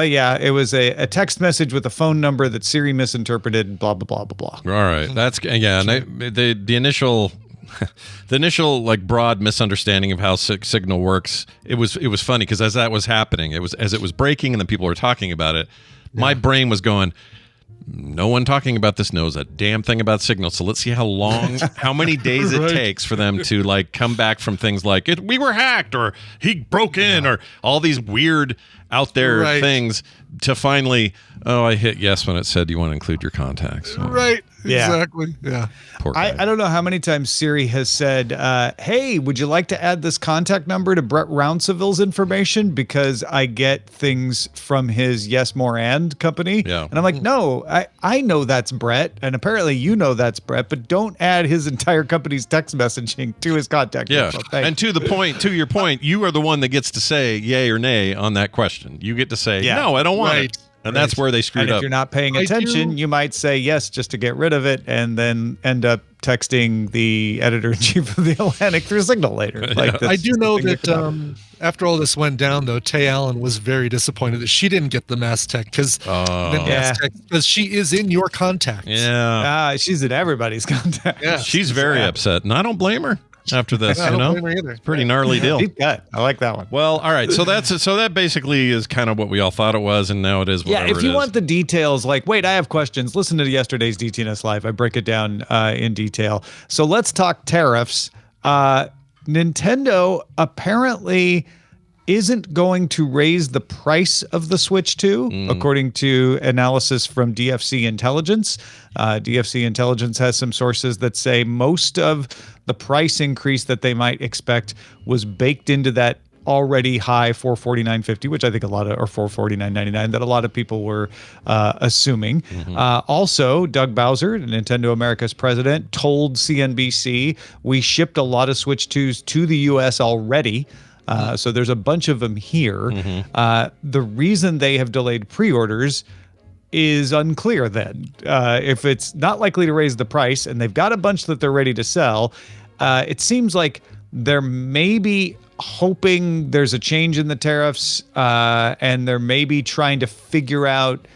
yeah, it was a text message with a phone number that Siri misinterpreted. Blah blah blah blah blah. All right, that's And the initial the initial like broad misunderstanding of how Signal works. It was funny because as that was happening, as it was breaking, and then people were talking about it. Yeah. My brain was going, no one talking about this knows a damn thing about Signal. So let's see how many days it takes for them to like come back from things like we were hacked or he broke in or all these weird out there things to finally, I hit yes when it said you want to include your contacts. So, right. Exactly. Yeah. Poor guy. I don't know how many times Siri has said, hey, would you like to add this contact number to Brett Rounceville's information? Because I get things from his Yes More And company. Yeah. And I'm like, no, I know that's Brett. And apparently you know that's Brett, but don't add his entire company's text messaging to his contact info. And to your point, you are the one that gets to say yay or nay on that question. You get to say, no, I don't want it. And that's where they screwed up. And if up. you're not paying attention, you might say yes just to get rid of it and then end up texting the editor-in-chief of the Atlantic through Signal later. Like I do know that after all this went down, though, Tay Allen was very disappointed that she didn't get the mass tech because she is in your contacts. Yeah. She's in everybody's contacts. Yeah, she's very upset, and I don't blame her. After this, I don't blame her either. It's a pretty gnarly deal. Deep cut. I like that one. Well, all right. So that basically is kind of what we all thought it was, and now it is. Yeah. If you want the details, like, wait, I have questions. Listen to yesterday's DTNS Live. I break it down in detail. So let's talk tariffs. Nintendo apparently isn't going to raise the price of the Switch 2, according to analysis from DFC Intelligence. DFC Intelligence has some sources that say most of the price increase that they might expect was baked into that already high $449.50, which I think or $449.99 that a lot of people were assuming. Also, Doug Bowser, Nintendo America's president, told CNBC, we shipped a lot of Switch 2s to the U.S. already. So there's a bunch of them here. The reason they have delayed pre-orders is unclear then. If it's not likely to raise the price and they've got a bunch that they're ready to sell, it seems like they're maybe hoping there's a change in the tariffs and they're maybe trying to figure out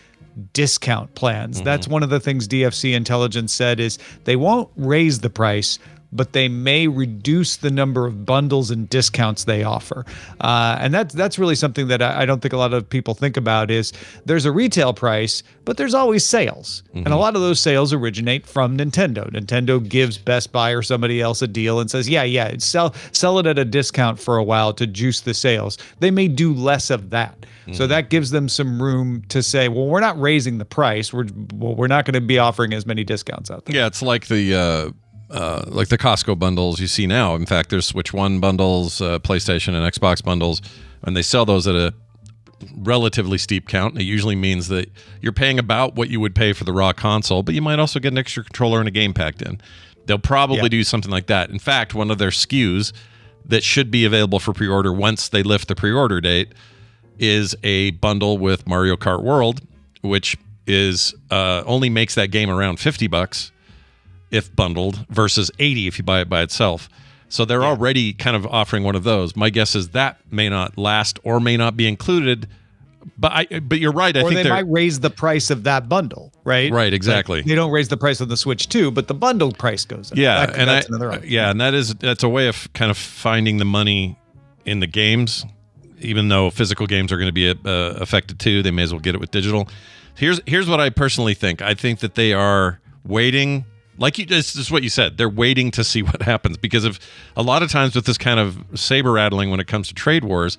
discount plans. That's one of the things DFC Intelligence said is they won't raise the price, but they may reduce the number of bundles and discounts they offer. And that's really something that I don't think a lot of people think about is there's a retail price, but there's always sales. And a lot of those sales originate from Nintendo. Nintendo gives Best Buy or somebody else a deal and says, sell it at a discount for a while to juice the sales. They may do less of that. So that gives them some room to say, well, we're not raising the price. We're not going to be offering as many discounts out there. Yeah, it's like the Costco bundles you see now. In fact, there's Switch 1 bundles, PlayStation and Xbox bundles, and they sell those at a relatively steep count. It usually means that you're paying about what you would pay for the raw console, but you might also get an extra controller and a game packed in. They'll probably do something like that. In fact, one of their SKUs that should be available for pre-order once they lift the pre-order date is a bundle with Mario Kart World, which is only makes that game around $50 if bundled versus $80 if you buy it by itself. So they're already kind of offering one of those. My guess is that may not last or may not be included. But you're right. I think they might raise the price of that bundle, right? Right, exactly. Like, they don't raise the price of the Switch 2, but the bundle price goes up. Yeah, that's another option. Yeah, and that's a way of kind of finding the money in the games, even though physical games are going to be affected too. They may as well get it with digital. Here's what I personally think. I think that they are waiting. This is what you said. They're waiting to see what happens because of a lot of times with this kind of saber rattling when it comes to trade wars,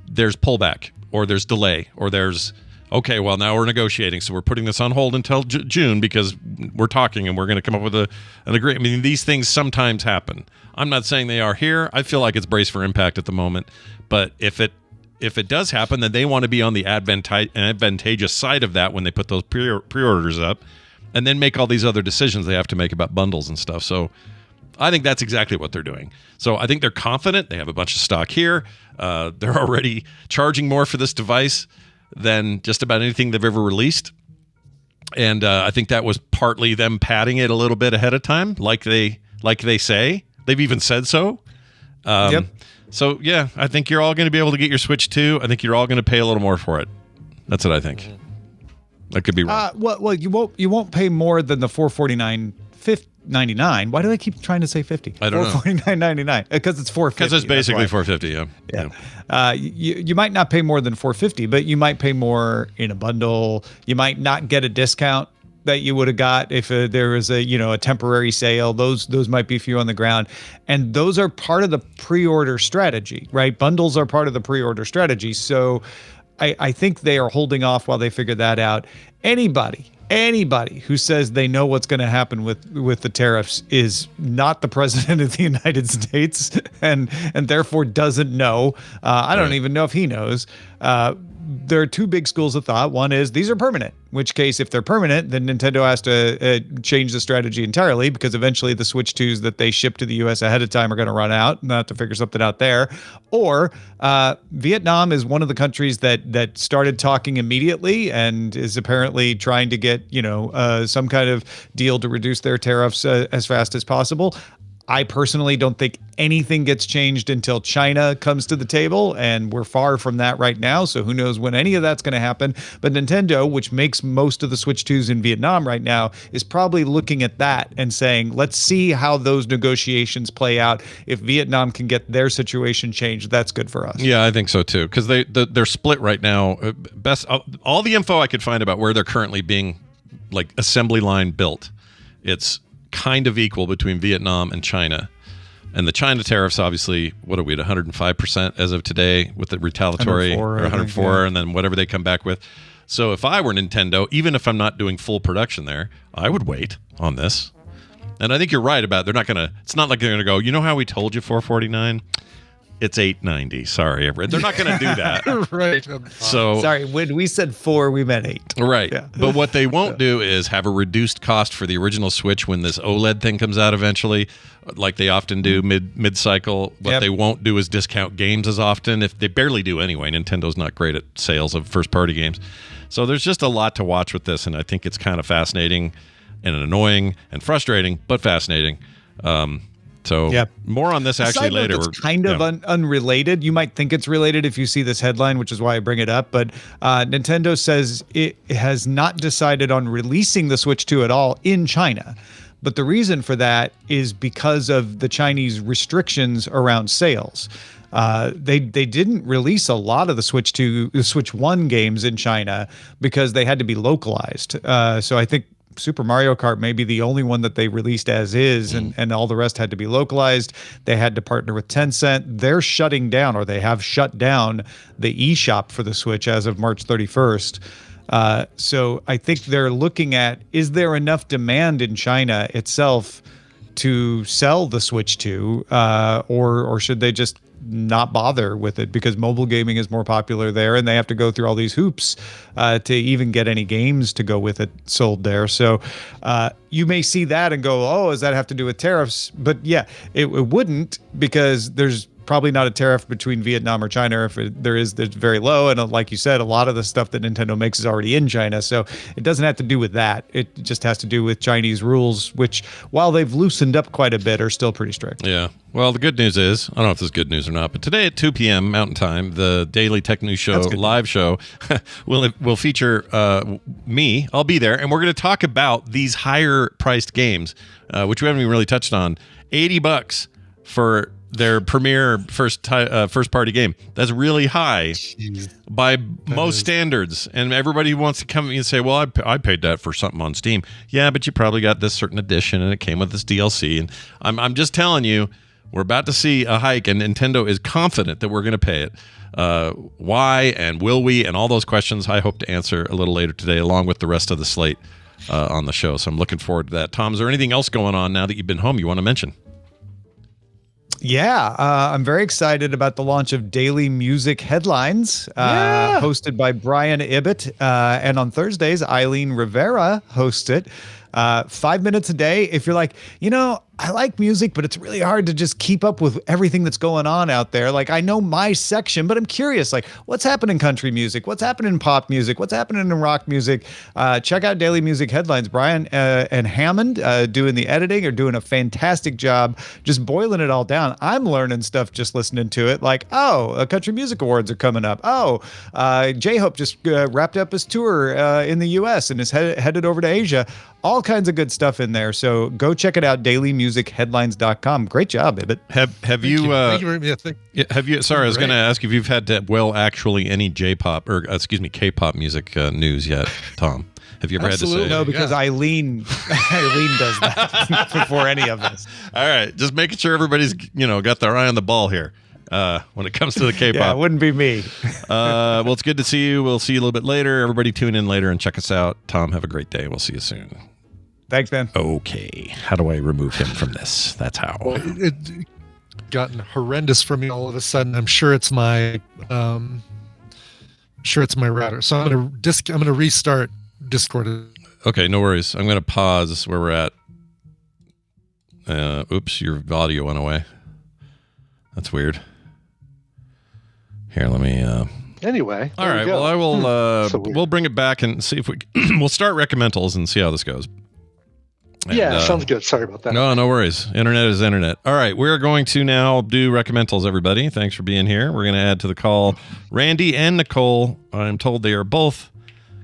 there's pullback or there's delay or there's okay. Well, now we're negotiating, so we're putting this on hold until June because we're talking and we're going to come up with an agreement. I mean, these things sometimes happen. I'm not saying they are here. I feel like it's brace for impact at the moment, but if it does happen, then they want to be on the advantageous side of that when they put those pre-orders up. And then make all these other decisions they have to make about bundles and stuff. So I think that's exactly what they're doing. So I think they're confident. They have a bunch of stock here. They're already charging more for this device than just about anything they've ever released. And I think that was partly them padding it a little bit ahead of time, like they say. They've even said so. Yep. So, yeah, I think you're all going to be able to get your Switch 2. I think you're all going to pay a little more for it. That's what I think. I could be wrong. Well, you won't pay more than the $449.50 $499. Why do I keep trying to say 50? I don't know. $449.99 because it's $450. Because it's basically $450. Yeah. You might not pay more than $450, but you might pay more in a bundle. You might not get a discount that you would have got if there was a temporary sale. Those might be few on the ground, and those are part of the pre-order strategy, right? Bundles are part of the pre-order strategy. So I think they are holding off while they figure that out. Anybody who says they know what's going to happen with the tariffs is not the president of the United States, and therefore doesn't know. I don't even know if he knows. There are two big schools of thought. One is these are permanent, in which case, if they're permanent, then Nintendo has to change the strategy entirely, because eventually the Switch 2s that they ship to the U.S. ahead of time are going to run out, and they'll have to figure something out there. Or Vietnam is one of the countries that started talking immediately and is apparently trying to get some kind of deal to reduce their tariffs as fast as possible. I personally don't think anything gets changed until China comes to the table, and we're far from that right now, so who knows when any of that's going to happen. But Nintendo, which makes most of the Switch 2s in Vietnam right now, is probably looking at that and saying, let's see how those negotiations play out. If Vietnam can get their situation changed, that's good for us. Yeah, I think so too, because they're split right now. All the info I could find about where they're currently being like assembly line built, it's kind of equal between Vietnam and China. And the China tariffs, obviously, what are we at 105% as of today with the retaliatory, 104, and then whatever they come back with. So if I were Nintendo, even if I'm not doing full production there, I would wait on this. And I think you're right about it's not like they're going to go, you know how we told you 449? It's 890. Sorry, they're not going to do that. Right. So sorry, when we said 4, we meant 8. Right. Yeah. But what they won't do is have a reduced cost for the original Switch when this OLED thing comes out eventually, like they often do mid cycle. What they won't do is discount games as often. If they barely do anyway. Nintendo's not great at sales of first party games. So there's just a lot to watch with this, and I think it's kind of fascinating and annoying and frustrating, but fascinating. So more on this actually later. It's kind of unrelated. You might think it's related if you see this headline, which is why I bring it up. But Nintendo says it has not decided on releasing the Switch 2 at all in China. But the reason for that is because of the Chinese restrictions around sales. They didn't release a lot of the Switch 1 games in China because they had to be localized. So I think Super Mario Kart may be the only one that they released as is, and all the rest had to be localized. They had to partner with Tencent. They're shutting down, or they have shut down, the eShop for the Switch as of March 31st. So I think they're looking at, is there enough demand in China itself to sell the Switch 2, or should they just not bother with it because mobile gaming is more popular there and they have to go through all these hoops to even get any games to go with it sold there. So you may see that and go, oh, does that have to do with tariffs? But yeah, it wouldn't, because there's probably not a tariff between Vietnam or China. If there is, it's very low. And like you said, a lot of the stuff that Nintendo makes is already in China. So it doesn't have to do with that. It just has to do with Chinese rules, which, while they've loosened up quite a bit, are still pretty strict. Yeah. Well, the good news is, I don't know if this is good news or not, but today at 2 p.m. Mountain Time, the Daily Tech News Show live show will feature me. I'll be there, and we're going to talk about these higher priced games, which we haven't even really touched on. $80 for their premier first party game. That's really high by most standards. And everybody wants to come and say, well, I paid that for something on Steam. Yeah, but you probably got this certain edition and it came with this DLC. And I'm just telling you, we're about to see a hike, and Nintendo is confident that we're going to pay it. Why and will we, and all those questions I hope to answer a little later today, along with the rest of the slate on the show. So I'm looking forward to that. Tom, is there anything else going on now that you've been home you want to mention? Yeah, I'm very excited about the launch of Daily Music Headlines, hosted by Brian Ibbett. And on Thursdays, Eileen Rivera hosts it. 5 minutes a day. If you're like, I like music, but it's really hard to just keep up with everything that's going on out there. Like, I know my section, but I'm curious, like, what's happening in country music? What's happening in pop music? What's happening in rock music? Check out Daily Music Headlines. Brian and Hammond doing the editing are doing a fantastic job just boiling it all down. I'm learning stuff just listening to it. Like, Country Music Awards are coming up. J-Hope just wrapped up his tour in the U.S. and is headed over to Asia. All all kinds of good stuff in there. So go check it out, dailymusicheadlines.com. Great job, Ibbot. Thank you very much. Have you? Sorry, I was going to ask if you've had actually any J-pop or K-pop music news yet, Tom. Have you ever Absolutely. had to say? No, because Eileen does that before any of us. All right, just making sure everybody's got their eye on the ball here when it comes to the K-pop. Yeah, it wouldn't be me. Well, it's good to see you. We'll see you a little bit later. Everybody tune in later and check us out. Tom, have a great day. We'll see you soon. Thanks, man. Okay, how do I remove him from this? That's how. Well, it gotten horrendous for me all of a sudden. I'm sure it's my router. So I'm gonna restart Discord. Okay, no worries. I'm going to pause where we're at. Oops, your audio went away. That's weird. Here, let me. Anyway. All right. Well, I will. We'll bring it back and see if we. We'll start recommendals and see how this goes. And, yeah, sounds good. Sorry about that. No worries. Internet is internet. All right, we're going to now do recommendals. Everybody, thanks for being here. We're going to add to the call Randy and Nicole. I'm told they are both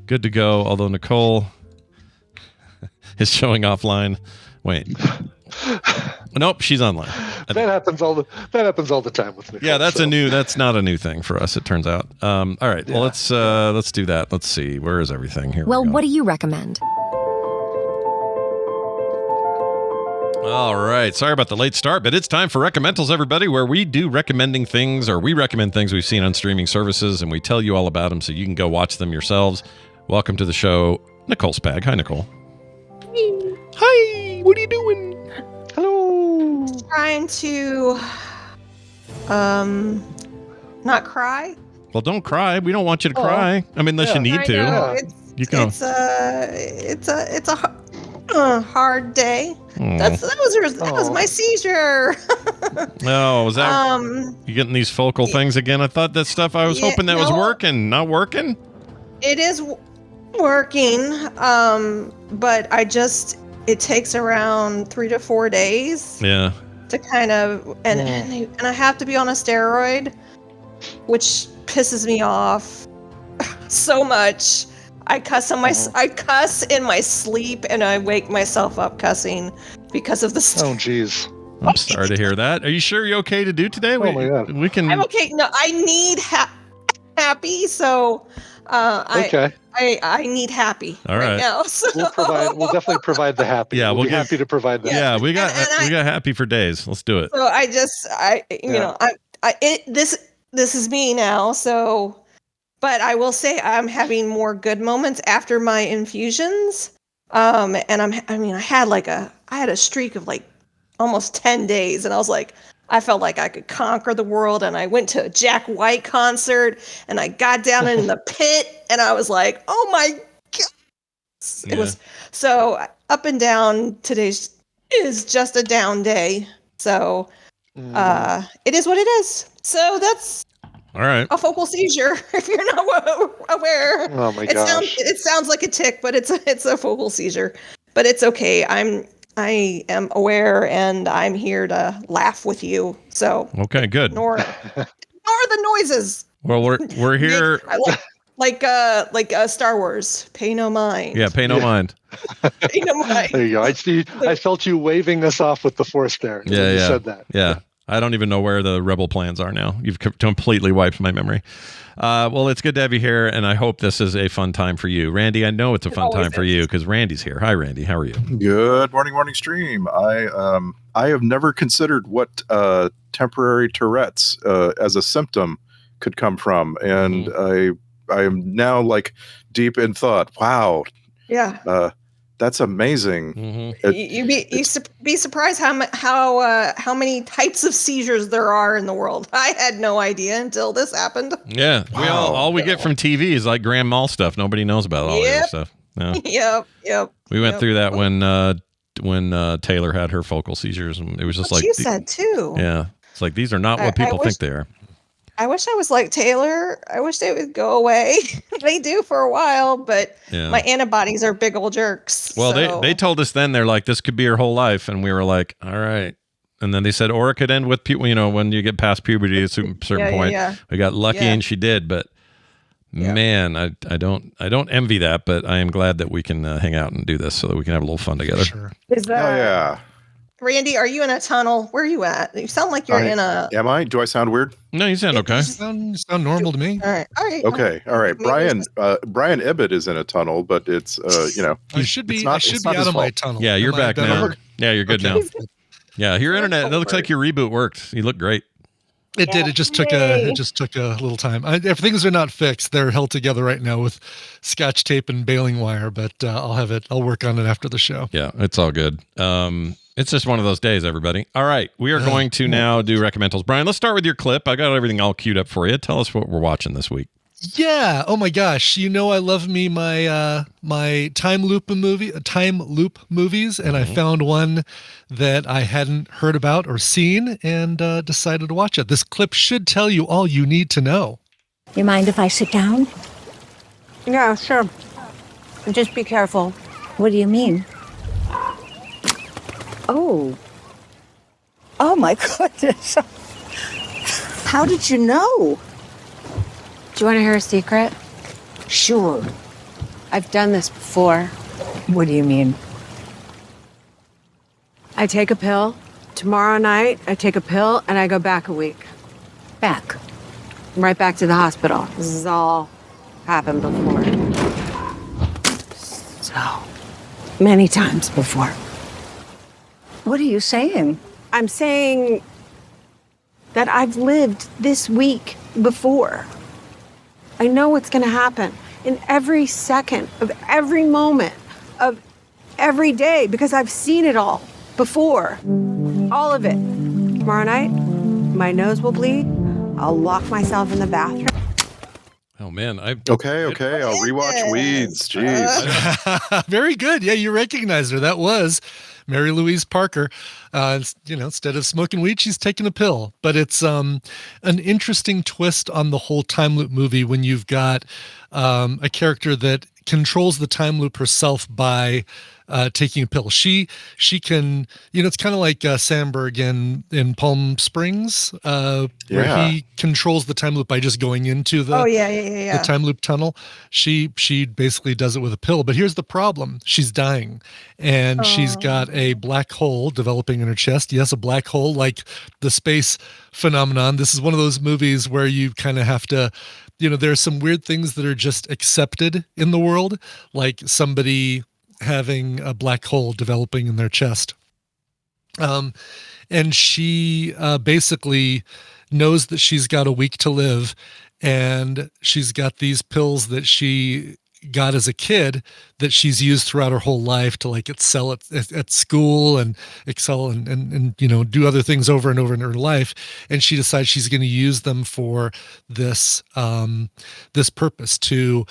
good to go. Although Nicole is showing offline. Wait. Nope, she's online. That happens all the time with Nicole. Yeah, that's not a new thing for us, it turns out. All right, well let's do that. Let's see. Where is everything here? Well, what do you recommend? All right. Sorry about the late start, but it's time for Recommendals, everybody, where we do recommending things, or we recommend things we've seen on streaming services, and we tell you all about them so you can go watch them yourselves. Welcome to the show, Nicole Spag. Hi, Nicole. Hi, what are you doing? Hello. Trying to not cry. Well, don't cry. We don't want you to cry. I mean, unless you need to. Know. You can. It's a hard day. That was my seizure. Oh, was that you getting these focal things again? I thought that stuff. I was hoping that was working. Not working. It is working, but it takes around 3 to 4 days. Yeah. To kind of and I have to be on a steroid, which pisses me off so much. I cuss in my sleep, and I wake myself up cussing because of the Oh, jeez. I'm sorry to hear that. Are you sure you're okay to do today? Oh my God. We can. I'm okay. No, I need happy. So, okay. I need happy right now. So. We'll definitely provide the happy. Yeah, we'll be happy to provide that. Yeah, we got happy for days. Let's do it. So this is me now. So. But I will say I'm having more good moments after my infusions. And I had a streak of like almost 10 days, and I was like, I felt like I could conquer the world. And I went to a Jack White concert, and I got down in the pit, and I was like, oh my God. It was so up and down. Today is just a down day. So it is what it is. So that's all right. A focal seizure, if you're not aware. Oh my gosh. It sounds like a tick, but it's a focal seizure. But it's okay. I am aware, and I'm here to laugh with you. So okay, good. Ignore the noises. Well, we're here. like Star Wars. Pay no mind. Yeah, pay no mind. Pay no mind. There you go. I felt you waving us off with the Force there. Yeah, you said that. Yeah. I don't even know where the rebel plans are now. You've completely wiped my memory. Well, it's good to have you here, and I hope this is a fun time for you. Randy, I know it's a fun time for you because Randy's here. Hi, Randy. How are you? Good morning stream. I have never considered what temporary Tourette's as a symptom could come from, and I am now like deep in thought. Wow. Yeah. That's amazing. Mm-hmm. You'd be surprised how many types of seizures there are in the world. I had no idea until this happened. Yeah, all we get from TV is like Grand Mal stuff. Nobody knows about all that stuff. Yeah. Yep. We went through that when Taylor had her focal seizures, and it was just like you said too. Yeah, it's like these are not what people think they are. I wish I was like Taylor. I wish they would go away. They do for a while, but my antibodies are big old jerks. Well, they told us then, they're like, this could be your whole life. And we were like, all right. And then they said, or it could end with, when you get past puberty at a certain point. Yeah. We got lucky and she did. But Man, I don't envy that, but I am glad that we can hang out and do this so that we can have a little fun together. Sure. Is that, Oh yeah. Randy, are you in a tunnel? Where are you at? You sound like you're in a. Am I? Do I sound weird? No, you sound okay. You sound normal to me. All right. Okay. All right. Brian Ibbett is in a tunnel, but it's I should be not out of my tunnel. Yeah, you're back now. Yeah, you're good now. Yeah, your internet. It looks over. like your reboot worked. You look great. It did. It just took a little time. If things are not fixed, they're held together right now with Scotch tape and baling wire. But I'll work on it after the show. Yeah, it's all good. It's just one of those days, everybody. All right, we are going to now do recommendals. Brian, let's start with your clip. I got everything all queued up for you. Tell us what we're watching this week. Yeah. Oh my gosh. I love me my time loop movies, and I found one that I hadn't heard about or seen, and decided to watch it. This clip should tell you all you need to know. You mind if I sit down? Yeah, sure. Just be careful. What do you mean? Oh my goodness. How did you know? Do you want to hear a secret? Sure. I've done this before. What do you mean? I take a pill. Tomorrow night, I take a pill and I go back a week. Back? Right back to the hospital. This has all happened before. So many times before. What are you saying? I'm saying that I've lived this week before. I know what's going to happen in every second of every moment of every day because I've seen it all before. All of it. Tomorrow night, my nose will bleed. I'll lock myself in the bathroom. Oh man, Okay, I'll rewatch Weeds. Jeez. Very good. Yeah, you recognized her. That was Mary Louise Parker. Instead of smoking weed, she's taking a pill. But it's an interesting twist on the whole time loop movie when you've got a character that controls the time loop herself by taking a pill. She can, it's kind of like Sandberg in Palm Springs, where he controls the time loop by just going into the the time loop tunnel. She basically does it with a pill. But here's the problem: she's dying, and she's got a black hole developing in her chest. Yes, a black hole, like the space phenomenon. This is one of those movies where you kind of have to. There's some weird things that are just accepted in the world, like somebody having a black hole developing in their chest. And she basically knows that she's got a week to live, and she's got these pills that she got as a kid that she's used throughout her whole life to excel at school and excel and do other things over and over in her life. And she decides she's going to use them for this this purpose to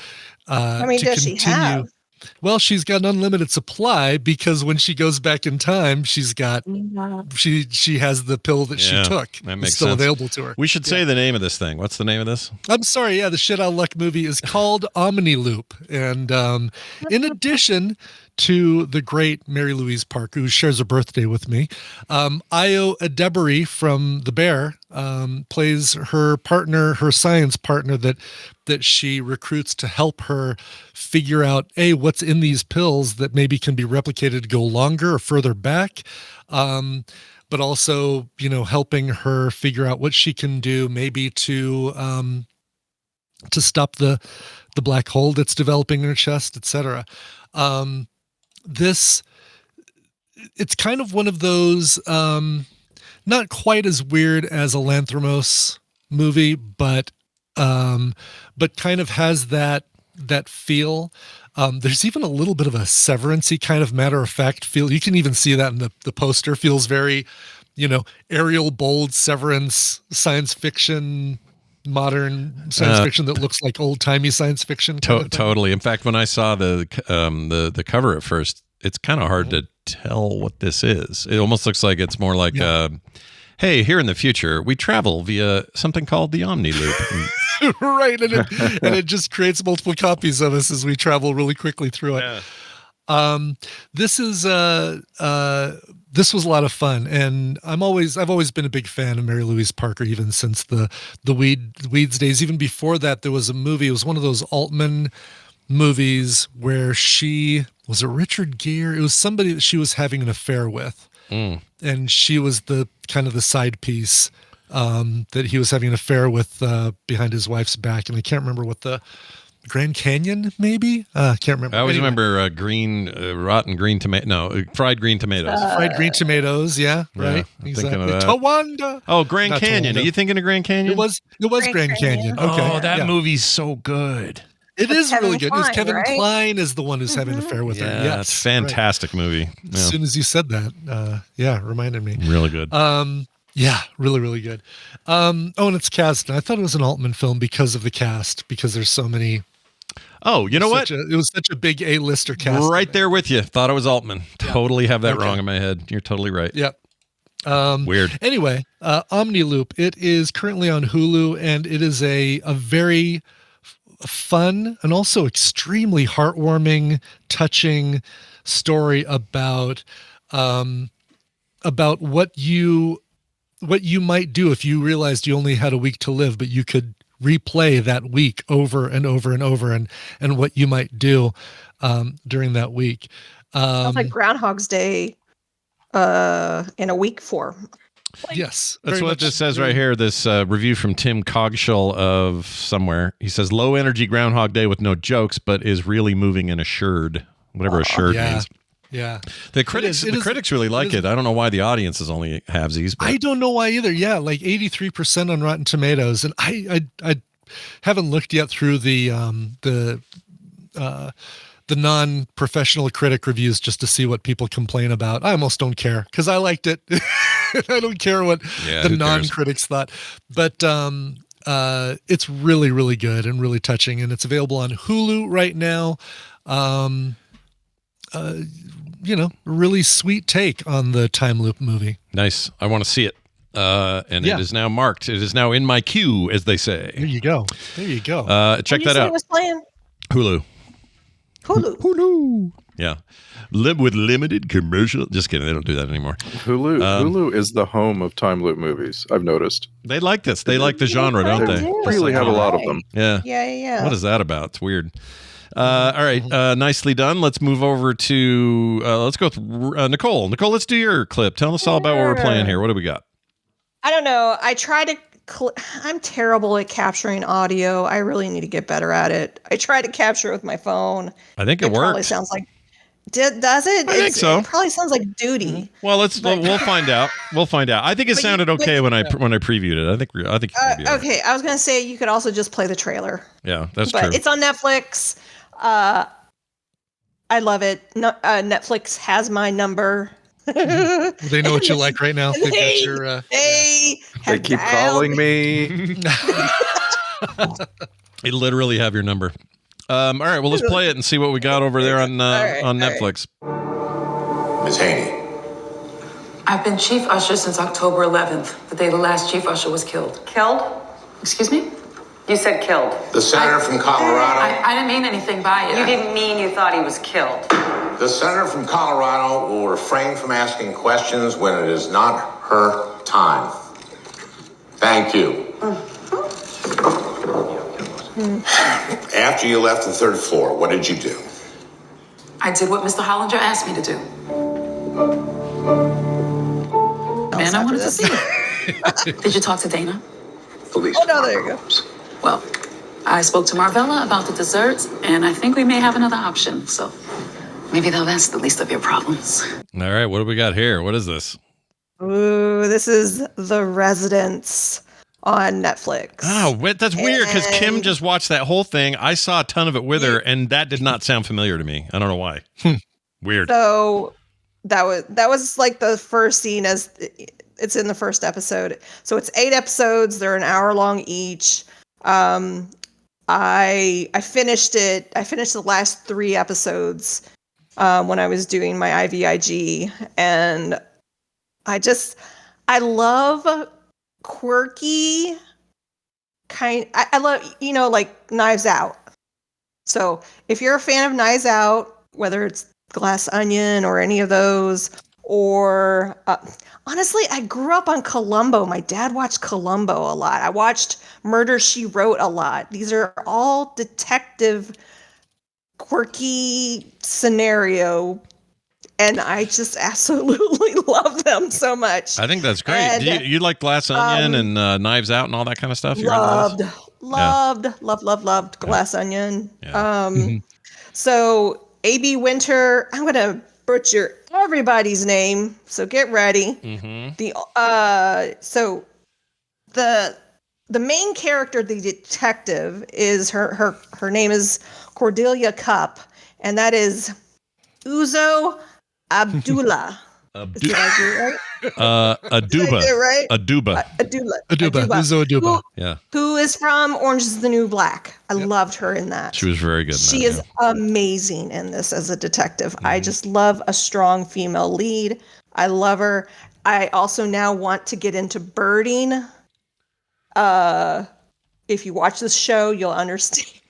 How many does she have? Well, she's got an unlimited supply because when she goes back in time, she's got she has the pill that she took. That makes still sense. Available to her. We should say the name of this thing. What's the name of this? I'm sorry. Yeah, the Shit Out of Luck movie is called Omni Loop, and in addition to the great Mary Louise Parker, who shares a birthday with me, Io Adebari from The Bear plays her partner, her science partner that she recruits to help her figure out what's in these pills that maybe can be replicated to go longer or further back, but also helping her figure out what she can do maybe to stop the black hole that's developing in her chest, etc. It's kind of one of those not quite as weird as a Lanthimos movie, but kind of has that feel. There's even a little bit of a Severance-y kind of matter-of-fact feel. You can even see that in the poster. Feels very, Ariel bold Severance science fiction, modern science fiction that looks like old-timey science fiction. Totally. In fact, when I saw the cover at first, it's kind of hard to tell what this is. It almost looks like it's more like hey, here in the future, we travel via something called the Omni Loop. Right, and it just creates multiple copies of us as we travel really quickly through it. This is this was a lot of fun, and I've always been a big fan of Mary Louise Parker, even since the Weeds days. Even before that, there was a movie. It was one of those Altman movies where was it Richard Gere? It was somebody that she was having an affair with, and she was the kind of the side piece that he was having an affair with behind his wife's back, and I can't remember what the Grand Canyon, maybe? I can't remember. I always remember rotten green tomato. No, fried green tomatoes. Fried green tomatoes, yeah, right. I'm Exactly. thinking of that. Tawanda. Oh, Grand Canyon. Tawanda. Are you thinking of Grand Canyon? It was Grand Canyon. Okay. Oh, that yeah. movie's so good. It is Kevin really good. It was Kline, Kevin right? Kline is the one who's having an affair with her. Yeah, Yes, it's a fantastic movie. right. Yeah. As soon as you said that, reminded me. Really good. Yeah, really, really good. And it's cast. And I thought it was an Altman film because of the cast, because there's so many. Oh, you know what? It was such a big A-lister cast. Right there with you. Thought it was Altman. Yeah. Totally have that wrong in my head. You're totally right. Yep. Weird. Anyway, Omniloop. It is currently on Hulu, and it is a very fun and also extremely heartwarming, touching story about what you might do if you realized you only had a week to live, but you could replay that week over and over and over, and what you might do during that week. Sounds like Groundhog's Day in a week form. Yes. That's what this says right here. This review from Tim Cogshall of somewhere. He says, low energy Groundhog Day with no jokes, but is really moving and assured. Whatever assured means. Yeah. The critics really like it. I don't know why the audience is only halvesies. But. I don't know why either. Yeah, like 83% on Rotten Tomatoes, and I haven't looked yet through the non-professional critic reviews just to see what people complain about. I almost don't care because I liked it. I don't care what the non-critics thought, but it's really, really good and really touching, and it's available on Hulu right now. Really sweet take on the time loop movie. Nice. I want to see it. It is now marked. It is now in my queue, as they say. There you go. Check that out. It was playing? Hulu. Hulu. Yeah. Live with limited commercial. Just kidding. They don't do that anymore. Hulu is the home of time loop movies. I've noticed. They like this. They like the genre, don't they? They really have a lot of them. Yeah. Yeah. What is that about? It's weird. All right. Nicely done. Let's move over to, let's go with Nicole. Nicole, let's do your clip. Tell us all about what we're playing here. What do we got? I don't know. I try to. I'm terrible at capturing audio. I really need to get better at it. I try to capture it with my phone. I think it works. Probably sounds like. Does it? I think so. It probably sounds like duty. Well, we'll find out. We'll find out. I think it sounded okay when I previewed it. I think okay. I was gonna say you could also just play the trailer. Yeah, that's true. But it's on Netflix. I love it. No, Netflix has my number. They know what you like right now. They've got your. They keep calling me. They literally have your number. All right, well, let's play it and see what we got over there on Netflix. Ms. Haney. I've been chief usher since October 11th, the day the last chief usher was killed. Killed? Excuse me? You said killed. The senator from Colorado. I didn't mean anything by it. You didn't mean you thought he was killed. The senator from Colorado will refrain from asking questions when it is not her time. Thank you. After you left the third floor, what did you do? I did what Mr. Hollinger asked me to do. Man, I wanted to see. Did you talk to Dana? Police. Oh, no, there you go. Well, I spoke to Marvella about the desserts, and I think we may have another option. So maybe that's the least of your problems. All right, what do we got here? What is this? Ooh, this is The Residence on Netflix. Oh, that's weird because Kim just watched that whole thing. I saw a ton of it with her, and that did not sound familiar to me. I don't know why. Weird. So that was like the first scene, as it's in the first episode. So it's 8 episodes. They're an hour long each. I finished it. I finished the last 3 episodes when I was doing my IVIG, and I love quirky I love, like Knives Out. So if you're a fan of Knives Out, whether it's Glass Onion or any of those. Or honestly, I grew up on Columbo. My dad watched Columbo a lot. I watched Murder, She Wrote a lot. These are all detective, quirky scenario, and I just absolutely love them so much. I think that's great. And, Do you like Glass Onion and Knives Out and all that kind of stuff? You're into those? Loved Glass Onion. So A.B. Winter, I'm gonna butcher everybody's name, so get ready. So the main character, the detective, is her name is Cordelia Cup, and that is Uzo Abdullah. Did I do it right? Aduba. Right? Aduba. Uzo Aduba. Who is from Orange is the New Black. I loved her in that. She was very good in She that, is amazing in this as a detective. I just love a strong female lead. I love her. I also now want to get into birding. If you watch this show, you'll understand.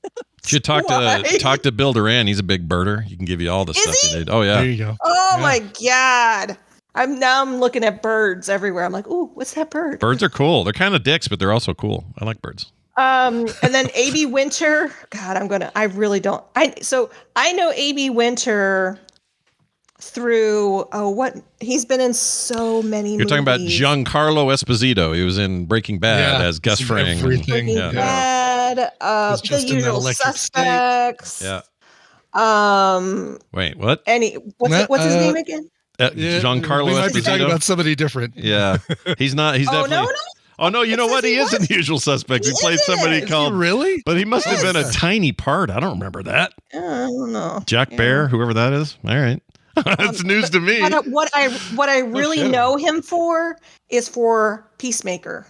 You should talk to Bill Duran. He's a big birder. He can give you all the stuff you need. Oh yeah. There you go. Oh my God. I'm looking at birds everywhere. I'm like, ooh, what's that bird? Birds are cool. They're kind of dicks, but they're also cool. I like birds. And then A.B. Winter. God, I really don't. I know A.B. Winter through he's been in so many You're movies. talking about Giancarlo Esposito. He was in Breaking Bad as Gus Fring. Breaking Bad, The Usual Suspects. Yeah. Wait, what? What's his name again? Giancarlo we might Esposito. be talking about somebody different. Yeah, he's not. He's definitely. Oh no! You know what? He is in The Usual Suspects. He played somebody called. Really? But he must have been a tiny part. I don't remember that. I don't know. Jack Bear, whoever that is. All right, that's news to me. What I really know him for is for Peacemaker,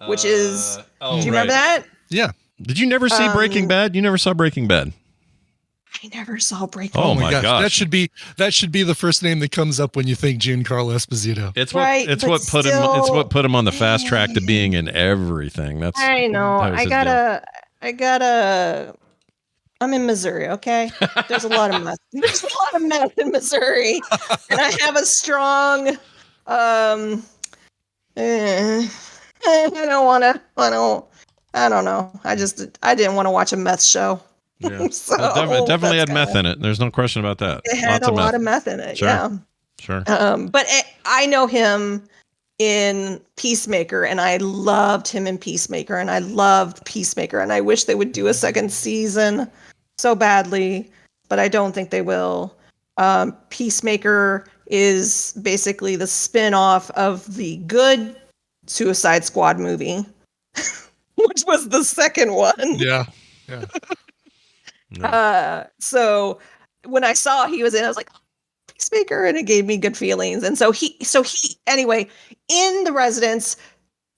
which is. Do you remember that? Yeah. Did you never see Breaking Bad? You never saw Breaking Bad. I never saw Breaking Bad. Oh my gosh. That should be the first name that comes up when you think Giancarlo Esposito. It's what put him on the fast track to being in everything. I know. I'm in Missouri, okay? There's a lot of meth. There's a lot of meth in Missouri. And I have a strong I don't know. I didn't want to watch a meth show. Yeah. It definitely had meth in it. There's no question about that. It had a lot of meth in it. Sure. Yeah. Sure. But I know him in Peacemaker, and I loved him in Peacemaker, and I loved Peacemaker, and I wish they would do a second season so badly, but I don't think they will. Peacemaker is basically the spin-off of the good Suicide Squad movie, which was the second one. Yeah. So when I saw he was in, I was like, Peacemaker, and it gave me good feelings. And so he anyway, in the residence,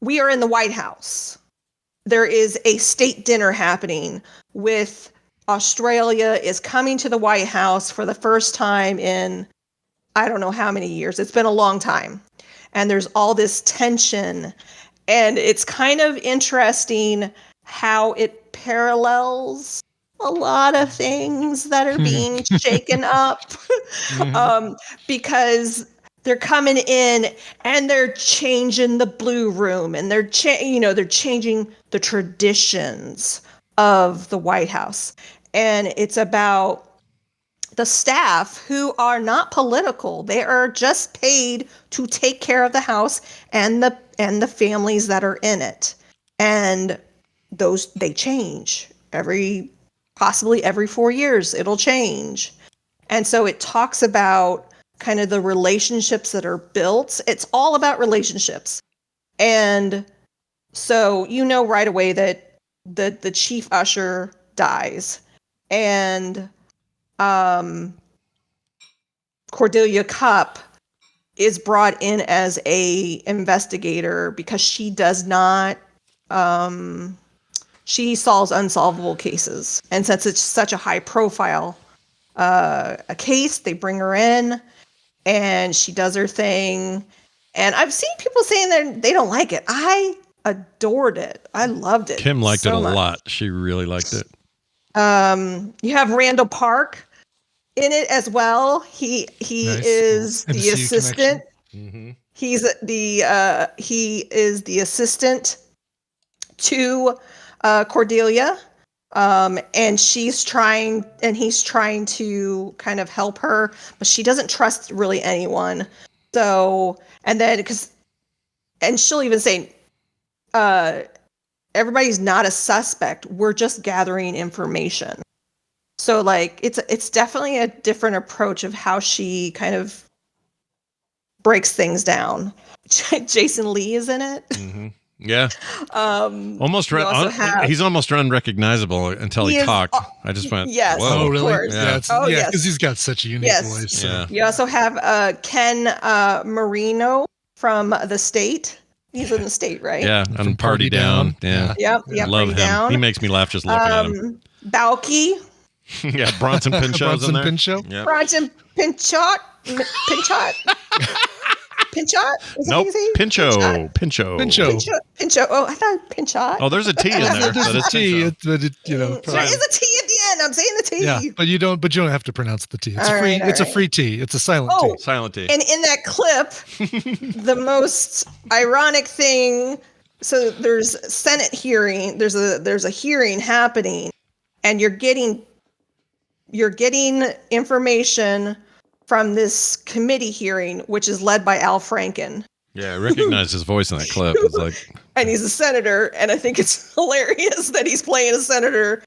we are in the White House. There is a state dinner happening with Australia is coming to the White House for the first time in I don't know how many years. It's been a long time. And there's all this tension, and it's kind of interesting how it parallels a lot of things that are being shaken up because they're coming in and they're changing the blue room, and they're changing the traditions of the White House. And it's about the staff who are not political. They are just paid to take care of the house and the families that are in it. And they change possibly every 4 years, it'll change. And so it talks about kind of the relationships that are built. It's all about relationships. And so right away that the chief usher dies. And Cordelia Cup is brought in as a investigator because she does not she solves unsolvable cases. And since it's such a high profile a case, they bring her in and she does her thing. And I've seen people saying that they don't like it. I adored it. I loved it. Kim liked it a much. lot. She really liked it. You have Randall Park, in it as well. He Nice. is the MCU assistant. Mhm. He is the assistant to Cordelia. And he's trying to kind of help her, but she doesn't trust really anyone. So, and she'll even say, everybody's not a suspect. We're just gathering information. So like, it's definitely a different approach of how she kind of breaks things down. Jason Lee is in it. Mm-hmm. Yeah. Have, he's almost unrecognizable until he talked. I just went, yes. whoa. Oh, really? course. Yeah. Oh, Yeah, yes. because he's got such a unique voice. So. Yeah. You also have Ken Marino from The State. He's in The State, right? Yeah, and Party Down. Yeah. Yep. Love Party him. Down. He makes me laugh just looking at him. Balky. Yeah, Bronson Pinchot's in there. Pinchot? Yep. Bronson Pinchot. Pinchot? Is that Nope. how you say it? Pincho. Oh, I thought Pinchot. Oh, there's a T in there. There's but a it's T. Pincho. There is a T at the end. I'm saying the T. Yeah, but you don't have to pronounce the T. It's All free. right, It's all a free T. It's a silent T. Silent T. And in that clip, the most ironic thing. So there's Senate hearing. There's a hearing happening, and you're getting information from this committee hearing, which is led by Al Franken. Yeah, I recognize his voice in that clip. It's like, And he's a senator, and I think it's hilarious that he's playing a senator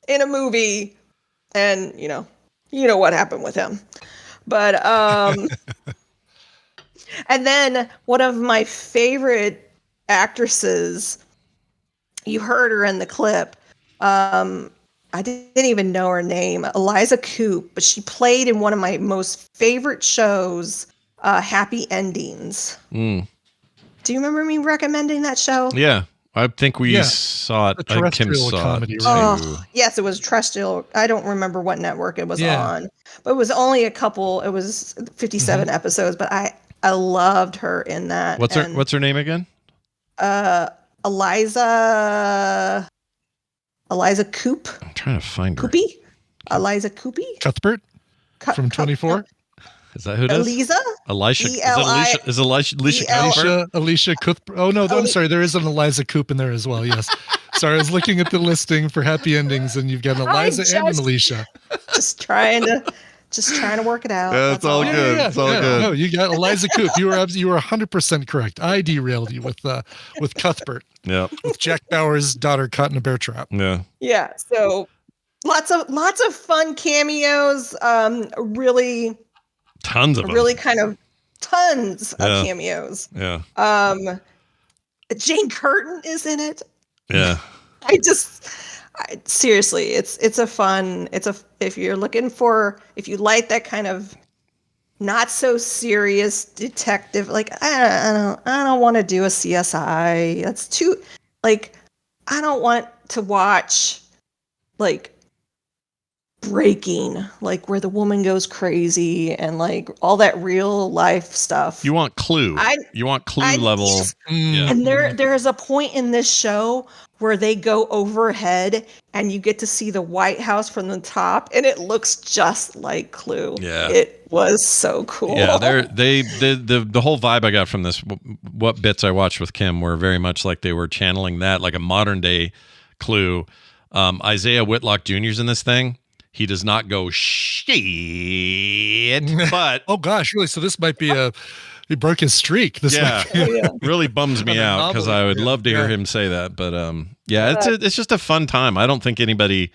in a movie, and you know what happened with him. But and then one of my favorite actresses, you heard her in the clip. I didn't even know her name, Eliza Coupe, but she played in one of my most favorite shows, Happy Endings. mm. Do you remember me recommending that show? Yeah, I think we saw it. A I think Kim terrestrial saw comedy, it. right? too. Yes, it was terrestrial. I don't remember what network it was Yeah. on, but it was only it was 57 episodes, but I loved her in that. What's her name again? Eliza Coupe. I'm trying to find her. Coopy? Eliza Coopy? Cuthbert from 24. Is that who it is? Eliza? Elisha. E-L-I- Is Alicia Cuthbert? Alicia Cuthbert. Oh no, I'm sorry. There is an Eliza Coupe in there as well. Yes. Sorry, I was looking at the listing for Happy Endings, and you've got an Eliza and an Alicia. Just trying to work it out. Yeah, it's all good. It's all good. No, you got Eliza Coupe. You were 100% correct. I derailed you with Cuthbert. Yeah. With Jack Bauer's daughter caught in a bear trap. Yeah. Yeah. So lots of fun cameos. Really. Tons of them. Really kind of tons Yeah. of cameos. Yeah. Jane Curtin is in it. Yeah. Seriously, if you're looking if you like that kind of not so serious detective, like I don't want to do a CSI. That's too, like, I don't want to watch like Breaking, like where the woman goes crazy and like all that real life stuff. You want Clue. You want Clue level. Yeah. And there is a point in this show where they go overhead and you get to see the White House from the top, and it looks just like Clue. Yeah. It was so cool. Yeah, the whole vibe I got from this, what bits I watched with Kim were very much like they were channeling that, like a modern day Clue. Isaiah Whitlock Jr.'s in this thing. He does not go shit, but oh gosh, really? So this might be he broke his streak. This really bums me out because I would love to hear him say that. But it's just a fun time. I don't think anybody,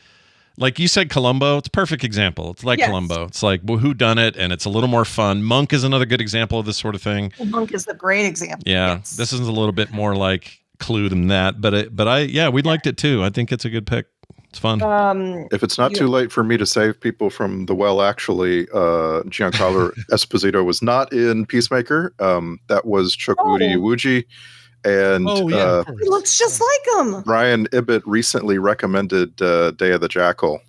like you said, Columbo. It's a perfect example. It's like Columbo. It's like who done it, and it's a little more fun. Monk is another good example of this sort of thing. Monk is a great example. Yeah, this is a little bit more like Clue than that. But we liked it too. I think it's a good pick. It's fun. If it's not too late for me to save people from the well, actually, Giancarlo Esposito was not in Peacemaker. That was Chukwudi Iwuji. And he looks just like him. Ryan Ibbett recently recommended Day of the Jackal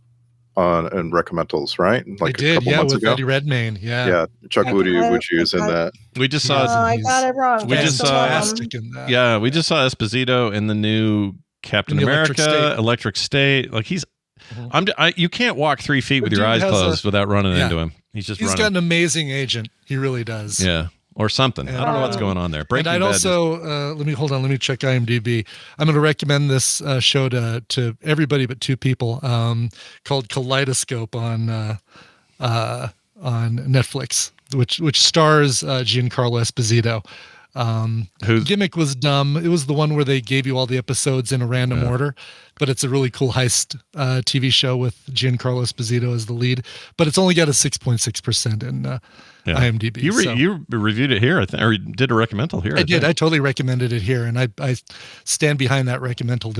on recommendals, right? Like a couple months with ago. Eddie Redmayne. Yeah. Yeah, Chukwudi Iwuji is in that. We just saw. I got it wrong. We just saw. In Yeah, we just saw Esposito in the new Captain In the America, Electric State. Like he's You can't walk 3 feet with The your dude eyes has closed without running yeah. into him. He's got an amazing agent. He really does. Yeah. Or something. I don't know what's going on there. Breaking and I'd Bad also let me check IMDb. I'm going to recommend this show to everybody but 2 people. Called Kaleidoscope on Netflix, which stars Giancarlo Esposito. Whose gimmick was dumb. It was the one where they gave you all the episodes in a random order, but it's a really cool heist TV show with Giancarlo Esposito as the lead. But it's only got a 6.6% in IMDb. You reviewed it here, or did a recommendal here. I did. I totally recommended it here, and I stand behind that recommendal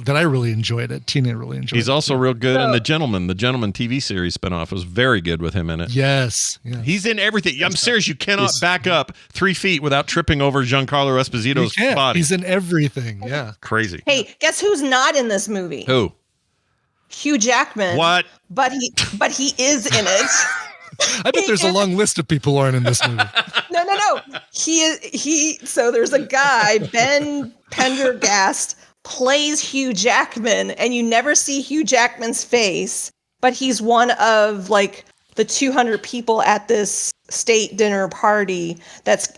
that I really enjoyed it. Tina really enjoyed it. He's also real good in The Gentleman. The Gentleman TV series spinoff was very good with him in it. Yes. He's in everything. I'm serious. You cannot back up 3 feet without tripping over Giancarlo Esposito's body. He's in everything. Yeah. Crazy. Hey, guess who's not in this movie? Who? Hugh Jackman. What? But he is in it. I bet there's a long list of people who aren't in this movie. No. So there's a guy, Ben Pendergast, plays Hugh Jackman, and you never see Hugh Jackman's face, but he's one of like the 200 people at this state dinner party.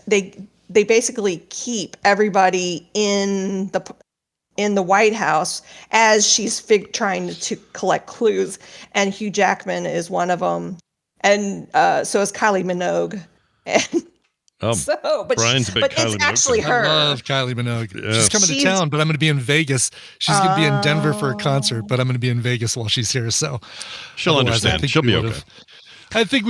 They basically keep everybody in the White House as she's trying to collect clues, and Hugh Jackman is one of them. And so is Kylie Minogue. And Brian's a big Kylie Minogue it's actually fan. her. I love Kylie Minogue. Yes. She's coming to town, but I'm going to be in Vegas. She's going to be in Denver for a concert, but I'm going to be in Vegas while she's here. So she'll understand. She'll be okay. I think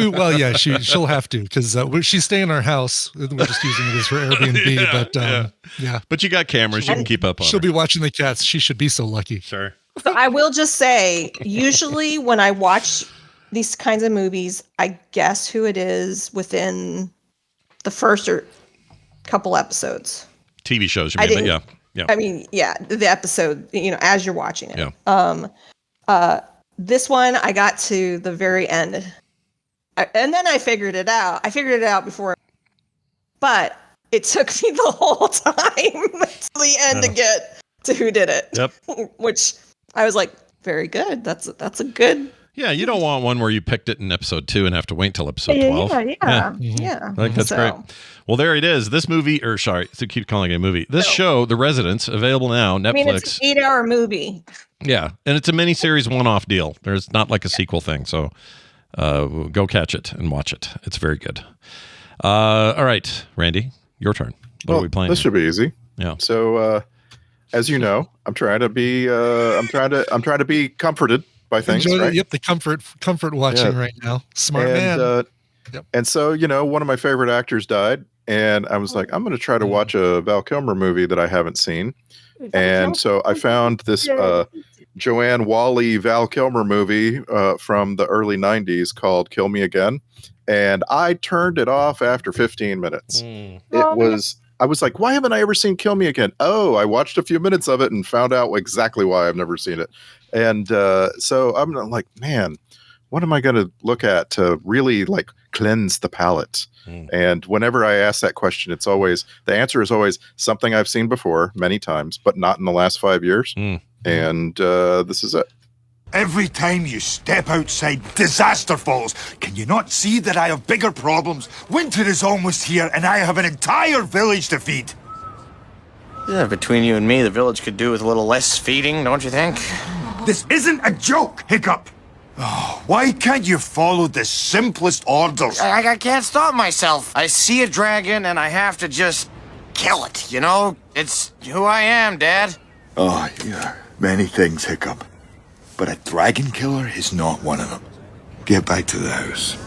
she'll have to, because she's staying in our house. We're just using it as her Airbnb. But you got cameras. You can keep up on She'll her. be watching the cats. She should be so lucky. Sure. So I will just say, usually when I watch these kinds of movies, I guess who it is within the first or couple episodes. TV shows, you mean? Yeah. I mean, the episode, as you're watching it. Yeah. This one, I got to the very end. And then I figured it out. I figured it out before. But it took me the whole time to the end to get to who did it. Yep. Which I was like, very good. That's a good. Yeah, you don't want one where you picked it in episode 2 and have to wait till episode 12. Yeah. Like, that's great. Well, there it is. This movie, I keep calling it a movie. This show, The Residents, available now, Netflix. I mean, it's an 8-hour movie. Yeah, and it's a miniseries one-off deal. There's not like a sequel thing, so go catch it and watch it. It's very good. All right, Randy, your turn. What are we playing? This should be easy. Yeah. So, as you know, I'm trying to be comforted by things. Right? Yep, the comfort watching right now. Smart man. And so, one of my favorite actors died, and I was like, I'm going to try to watch a Val Kilmer movie that I haven't seen. And so I found this Joanne Whalley Val Kilmer movie from the early 90s called Kill Me Again. And I turned it off after 15 minutes. I was like, why haven't I ever seen Kill Me Again? Oh, I watched a few minutes of it and found out exactly why I've never seen it. And so I'm like, man, what am I going to look at to really like cleanse the palate? And whenever I ask that question, the answer is always something I've seen before many times, but not in the last 5 years. And this is it. Every time you step outside, disaster falls. Can you not see that I have bigger problems? Winter is almost here, and I have an entire village to feed. Yeah, between you and me, the village could do with a little less feeding, don't you think? This isn't a joke, Hiccup. Oh, why can't you follow the simplest orders? I can't stop myself. I see a dragon, and I have to just kill it, It's who I am, Dad. Oh, yeah, many things, Hiccup. But a dragon killer is not one of them. Get back to the house.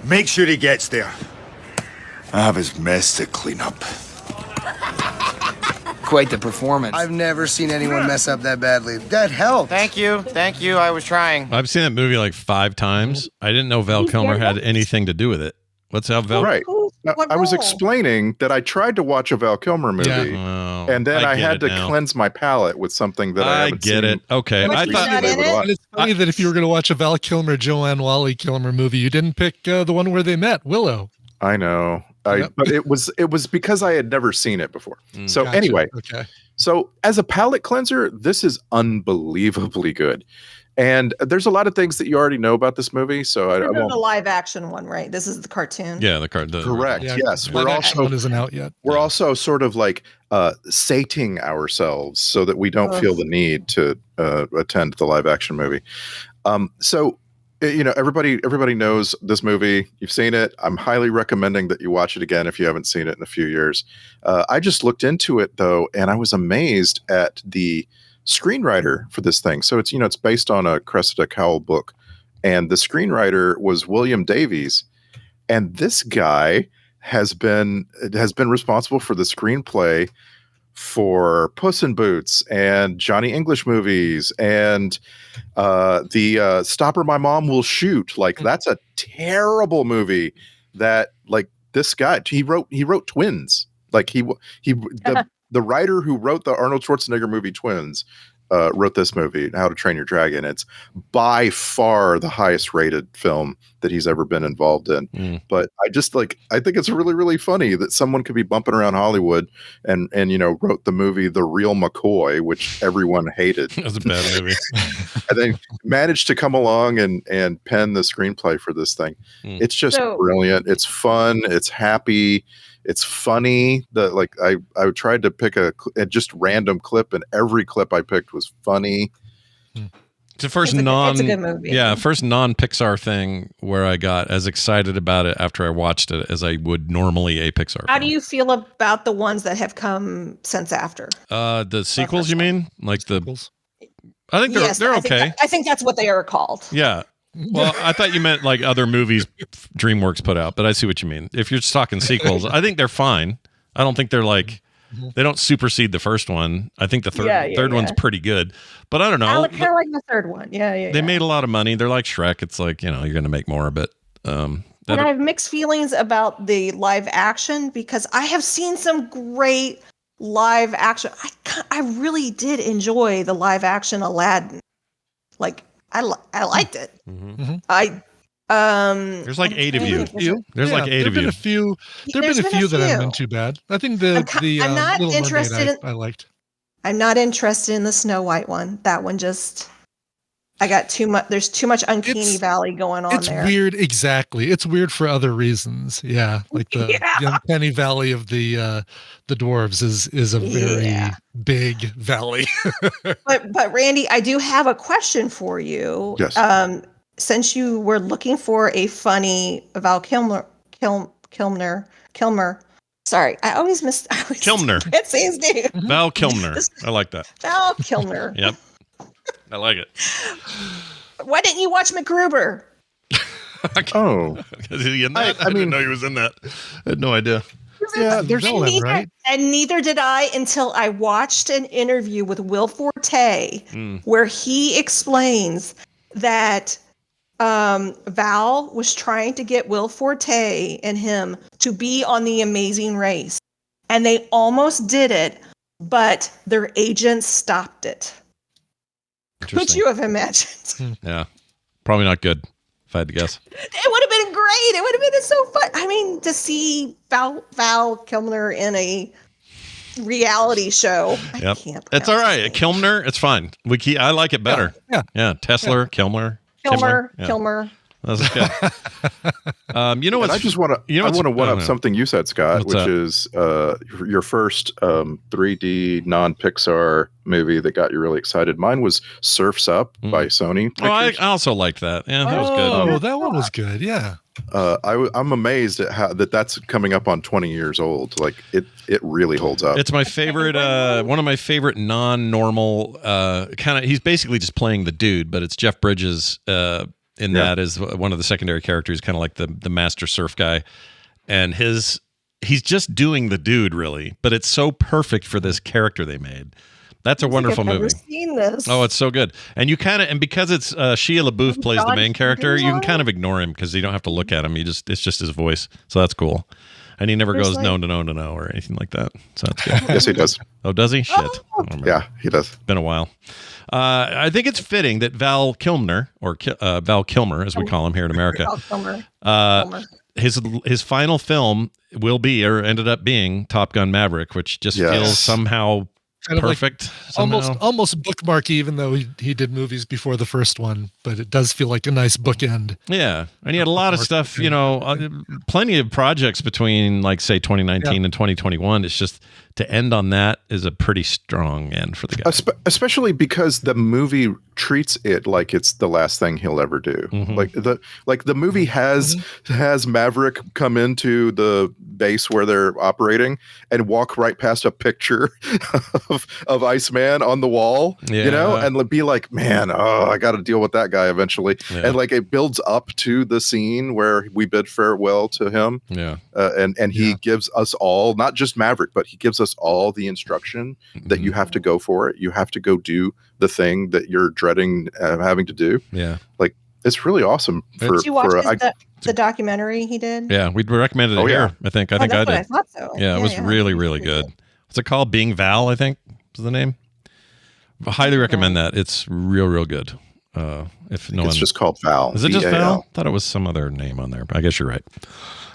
Make sure he gets there. I have his mess to clean up. Quite the performance. I've never seen anyone mess up that badly. That helped. Thank you. I was trying. I've seen that movie like 5 times. I didn't know Val Kilmer had anything to do with it. What's how Val? Right. Now, I was explaining that I tried to watch a Val Kilmer movie, and then I had to cleanse my palate with something that I haven't seen. It. Okay. I thought it's funny that if you were going to watch a Val Kilmer, Joanne Whalley Kilmer movie, you didn't pick the one where they met, Willow. I know. But it was because I had never seen it before. So anyway, so as a palate cleanser, this is unbelievably good. And there's a lot of things that you already know about this movie, so I This is won't. the live action one, right? This is the cartoon. Yeah, the cartoon. Correct. Yeah, Yes, live action one isn't out yet. We're also sort of like sating ourselves so that we don't feel the need to attend the live action movie. So, everybody knows this movie. You've seen it. I'm highly recommending that you watch it again if you haven't seen it in a few years. I just looked into it though, and I was amazed at the screenwriter for this thing. So it's based on a Cressida Cowell book, and the screenwriter was William Davies, and this guy has been responsible for the screenplay for Puss in Boots and Johnny English movies and the Stop or My Mom Will Shoot. Like, that's a terrible movie that, like, this guy, he wrote Twins. Like, the writer who wrote the Arnold Schwarzenegger movie Twins wrote this movie, How to Train Your Dragon. It's by far the highest rated film that he's ever been involved in. But I think it's really, really funny that someone could be bumping around Hollywood and wrote the movie The Real McCoy, which everyone hated. That was a bad movie. And then managed to come along and pen the screenplay for this thing. It's just brilliant. It's fun. It's happy. It's funny. I tried to pick a just random clip, and every clip I picked was funny. It's the first it's a good movie. Yeah, first non-Pixar thing where I got as excited about it after I watched it as I would normally a Pixar How film. do you feel about the ones that have come since after? The sequels, you mean? Like the sequels? I think they're okay. I think that's what they are called. Yeah. Well, I thought you meant like other movies DreamWorks put out, but I see what you mean. If you're just talking sequels, I think they're fine. I don't think they're like, they don't supersede the first one. I think the third one's pretty good, but I don't know. I kind of like the third one. Yeah. They made a lot of money. They're like Shrek. It's like, you're going to make more, but and I have mixed feelings about the live action because I have seen some great live action. I really did enjoy the live action Aladdin. Like, I liked it. There's like 8 of you. There's like 8 of you. There've been a few that haven't been too bad. I think I'm not Little interested Mermaid I liked. I'm not interested in the Snow White one. That one just, I got too much. There's too much Uncanny Valley going on there. It's weird. Exactly. It's weird for other reasons. Yeah. Like the Uncanny Valley of the dwarves is a very big valley. but Randy, I do have a question for you. Yes. Since you were looking for a funny Val Kilmer. Sorry, I always Kilmer. Can't say his name. Val Kilmer. I like that. Val Kilmer. Yep. I like it. Why didn't you watch MacGruber? Is he in that? I didn't know he was in that. I had no idea. Yeah, there's villain, right? And neither did I until I watched an interview with Will Forte where he explains that Val was trying to get Will Forte and him to be on The Amazing Race. And they almost did it, but their agents stopped it. Could you have imagined? Yeah. Probably not good, if I had to guess. It would have been great. It would have been so fun. I mean, to see Val Kilmer in a reality show. Yep. It's all right. Kilmer, it's fine. I like it better. Yeah. Tesla, Kilmer. Kilmer. That's good. You know what? I just want to. I want to one up something you said, Scott, which is your first 3D non-Pixar movie that got you really excited. Mine was Surf's Up by Sony. Oh, I also liked that. Yeah, that was good. Oh, that one was good. Yeah. I'm amazed at how that's coming up on 20 years old. Like it really holds up. It's my favorite. One of my favorite non-normal kind of. He's basically just playing the dude, but it's Jeff Bridges. That is one of the secondary characters, kind of like the master surf guy, and he's just doing the dude really, but it's so perfect for this character they made. That's a wonderful movie. I've never seen this. Oh, it's so good, and you kind of because it's Shia LaBeouf plays the main character, you can kind of ignore him because you don't have to look at him. It's just his voice, so that's cool. And he never goes no or anything like that. So that's good. Yes, he does. Oh, does he? Shit. Yeah, he does. Been a while. I think it's fitting that Val Kilmer, or Val Kilmer, as we call him here in America, his final film will be, or ended up being, Top Gun Maverick, which just feels somehow kind of perfect. Like almost bookmarky, even though he did movies before the first one, but it does feel like a nice bookend. Yeah, and he had a lot of stuff, plenty of projects between, like, say, 2019 and 2021. It's just to end on that is a pretty strong end for the guy. Especially because the movie treats it like it's the last thing he'll ever do. Like the movie has Maverick come into the base where they're operating and walk right past a picture of Iceman on the wall, and be like, man, I got to deal with that guy eventually. And like it builds up to the scene where we bid farewell to him. And he gives us all, not just Maverick, but he gives us all the instruction that you have to go for it. You have to go do the thing that you're dreading having to do. Like it's really awesome. Did you watch the documentary he did? Yeah, we recommended it here. I think I did. I thought so. Yeah, it was really, really good. What's it called? Being Val, I think is the name. I highly recommend that. It's real good. It's just called Val. Is it just Val? I thought it was some other name on there, but I guess you're right.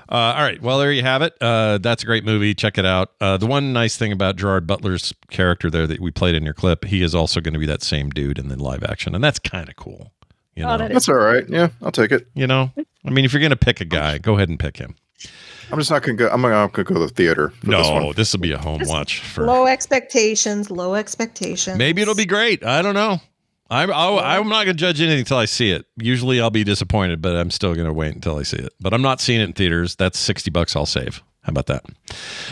All right. Well, there you have it. That's a great movie. Check it out. The one nice thing about Gerard Butler's character there that we played in your clip, he is also going to be that same dude in the live action. And that's kind of cool. That's all right. Yeah, I'll take it. I mean, if you're going to pick a guy, go ahead and pick him. I'm just not going to go. I'm not going to go to the theater. No, this will be a home watch. Low expectations. Maybe it'll be great. I don't know. I'm not going to judge anything until I see it. Usually I'll be disappointed, but I'm still going to wait until I see it. But I'm not seeing it in theaters. That's $60 I'll save. How about that?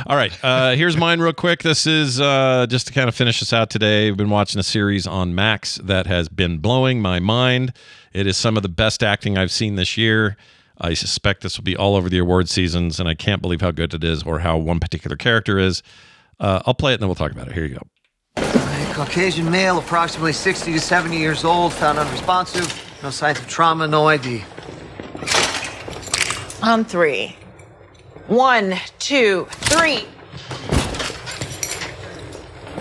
All right. Here's mine real quick. This is just to kind of finish us out today. We've been watching a series on Max that has been blowing my mind. It is some of the best acting I've seen this year. I suspect this will be all over the award seasons, and I can't believe how good it is or how one particular character is. I'll play it, and then we'll talk about it. Here you go. Caucasian male, approximately 60 to 70 years old, found unresponsive. No signs of trauma, no ID. On 3. 1, 2, 3.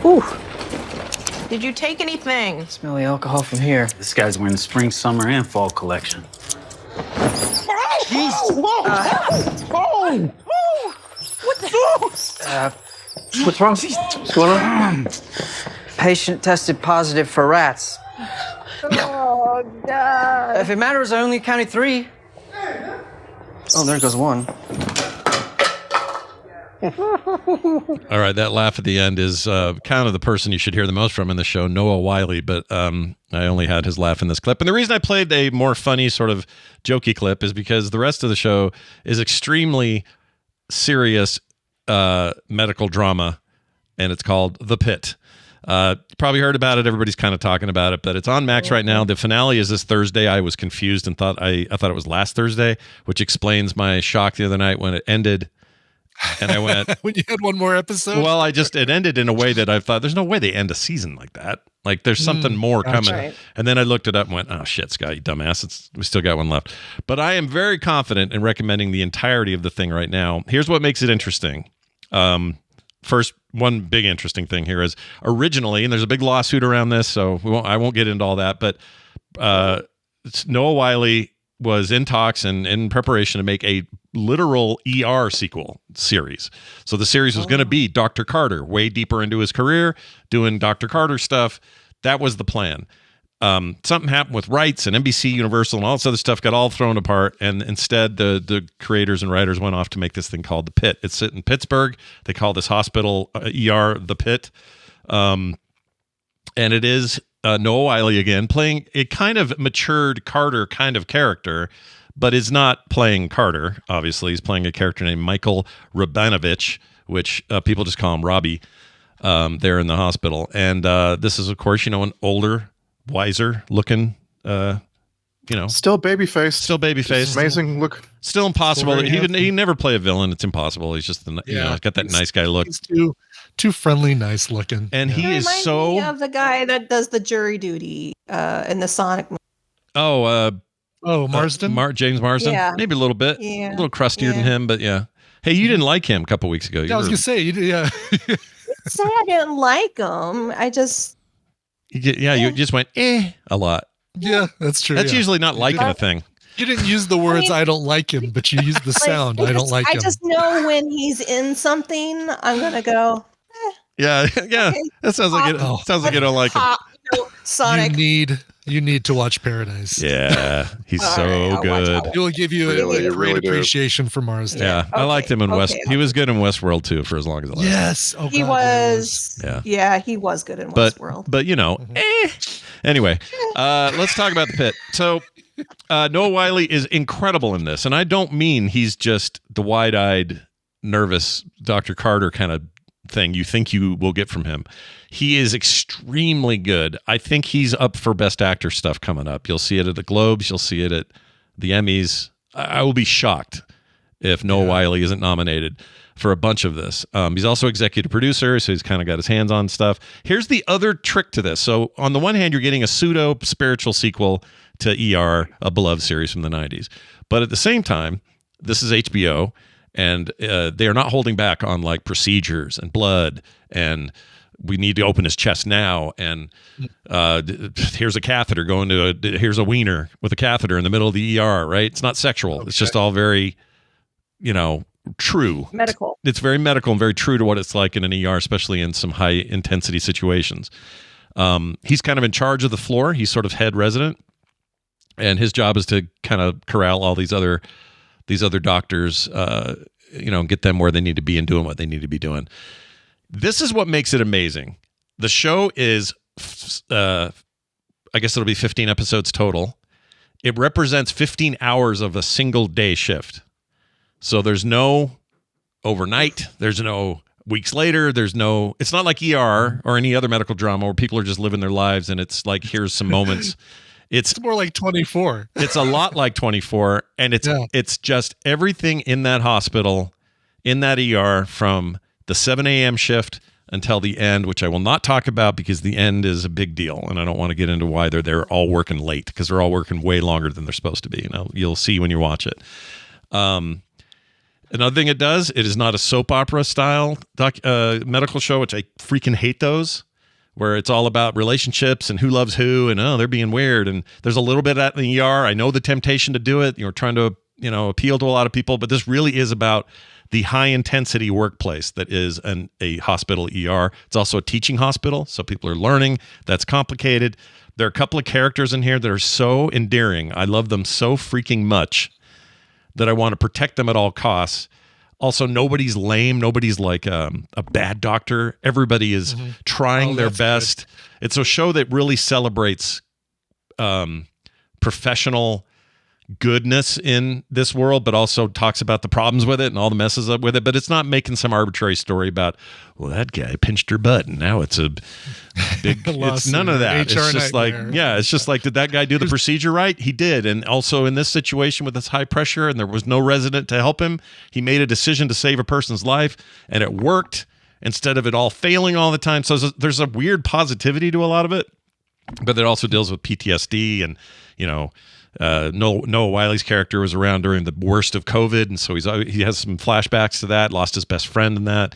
Ooh. Did you take anything? Smell the alcohol from here. This guy's wearing the spring, summer, and fall collection. Jeez. Whoa! What the? What's wrong? What's going on? Patient tested positive for rats. Oh, God. If it matters, I only counted 3. Oh, there goes 1. All right, that laugh at the end is kind of the person you should hear the most from in the show, Noah Wiley, but I only had his laugh in this clip. And the reason I played a more funny, sort of jokey clip is because the rest of the show is extremely serious medical drama, and it's called The Pit. Probably heard about it. Everybody's kind of talking about it, but it's on Max right now. The finale is this Thursday. I was confused and thought I thought it was last Thursday, which explains my shock the other night when it ended. And I went, when you had one more episode. Well, it ended in a way that I thought there's no way they end a season like that. Like there's something more coming. Right. And then I looked it up and went, oh shit, Scott, you dumbass. We still got one left. But I am very confident in recommending the entirety of the thing right now. Here's what makes it interesting. First, one big interesting thing here is originally, and there's a big lawsuit around this, so I won't get into all that, but Noah Wiley was in talks and in preparation to make a literal ER sequel series. So the series was going to be Dr. Carter, way deeper into his career, doing Dr. Carter stuff. That was the plan. Something happened with rights and NBC, Universal, and all this other stuff got all thrown apart. And instead, the creators and writers went off to make this thing called The Pit. It's set in Pittsburgh. They call this hospital ER The Pit. And it is Noah Wiley again, playing a kind of matured Carter kind of character, but is not playing Carter, obviously. He's playing a character named Michael Rabinovich, which people just call him Robbie, there in the hospital. And this is, of course, an older, wiser looking, still babyface, amazing look, still impossible. He never play a villain. It's impossible. He's just he's got that nice guy look. He's too friendly, nice looking, and he is so. Me of the guy that does the jury duty in the Sonic movie. Marsden, James Marsden, maybe a little bit, a little crustier than him, but yeah. Hey, you didn't like him a couple weeks ago. I was gonna say, yeah. Say I didn't like him. I just. You just went a lot. Yeah, that's true. That's usually not liking a thing. You didn't use the words I don't like him, but you used the sound I don't like him. I just know when he's in something, I'm gonna go. Yeah, yeah. Okay. That sounds like it. Sounds like you don't like him. Sonic. You need to watch Paradise. Yeah, he's so good. It will give you a great appreciation for Marsden. Yeah, I liked him in West. He was good in Westworld too for as long as I liked him. Yes. Oh, He God, was. Yeah. Yeah, he was good in But Westworld. but you know, Anyway, let's talk about the pit. So Noah Wyle is incredible in this, and I don't mean he's just the wide-eyed, nervous Dr. Carter kind of thing you think you will get from him. He is extremely good. I think he's up for Best Actor stuff coming up. You'll see it at the Globes. You'll see it at the Emmys. I will be shocked if Noah Wyle isn't nominated for a bunch of this. He's also executive producer, so he's kind of got his hands on stuff. Here's the other trick to this. So on the one hand, you're getting a pseudo-spiritual sequel to ER, a beloved series from the 90s. But at the same time, this is HBO, and they are not holding back on like procedures and blood, and we need to open his chest now, and here's a catheter going to here's a wiener with a catheter in the middle of the ER, right? It's not sexual. Okay. It's just all very, true. Medical. It's very medical and very true to what it's like in an ER, especially in some high intensity situations. He's kind of in charge of the floor. He's sort of head resident, and his job is to kind of corral all these other doctors, get them where they need to be and doing what they need to be doing. This is what makes it amazing. The show is, I guess it'll be 15 episodes total. It represents 15 hours of a single day shift. So there's no overnight. There's no weeks later. It's not like ER or any other medical drama where people are just living their lives and it's like, here's some moments. It's more like 24. It's a lot like 24. And it's just everything in that hospital, in that ER from the 7 a.m. shift until the end, which I will not talk about because the end is a big deal. And I don't want to get into why they're all working late, because they're all working way longer than they're supposed to be. You'll see when you watch it. Another thing it does, it is not a soap opera style medical show, which I freaking hate those, where it's all about relationships and who loves who and, they're being weird. And there's a little bit of that in the ER. I know the temptation to do it. You're trying to, appeal to a lot of people, but this really is about the high intensity workplace that is a hospital ER. It's also a teaching hospital, so people are learning. That's complicated. There are a couple of characters in here that are so endearing. I love them so freaking much that I want to protect them at all costs. Also, nobody's lame. Nobody's like a bad doctor. Everybody is trying their best. Good. It's a show that really celebrates professional goodness in this world, but also talks about the problems with it and all the messes up with it. But it's not making some arbitrary story about, well, that guy pinched her butt and now it's a big it's none of that. It's just nightmare. It's just like, did that guy do the procedure right? He did. And also in this situation with this high pressure and there was no resident to help him, he made a decision to save a person's life and it worked instead of it all failing all the time. So there's a weird positivity to a lot of it, but it also deals with PTSD and, Noah Wile's character was around during the worst of COVID, and so he has some flashbacks to that. Lost his best friend in that.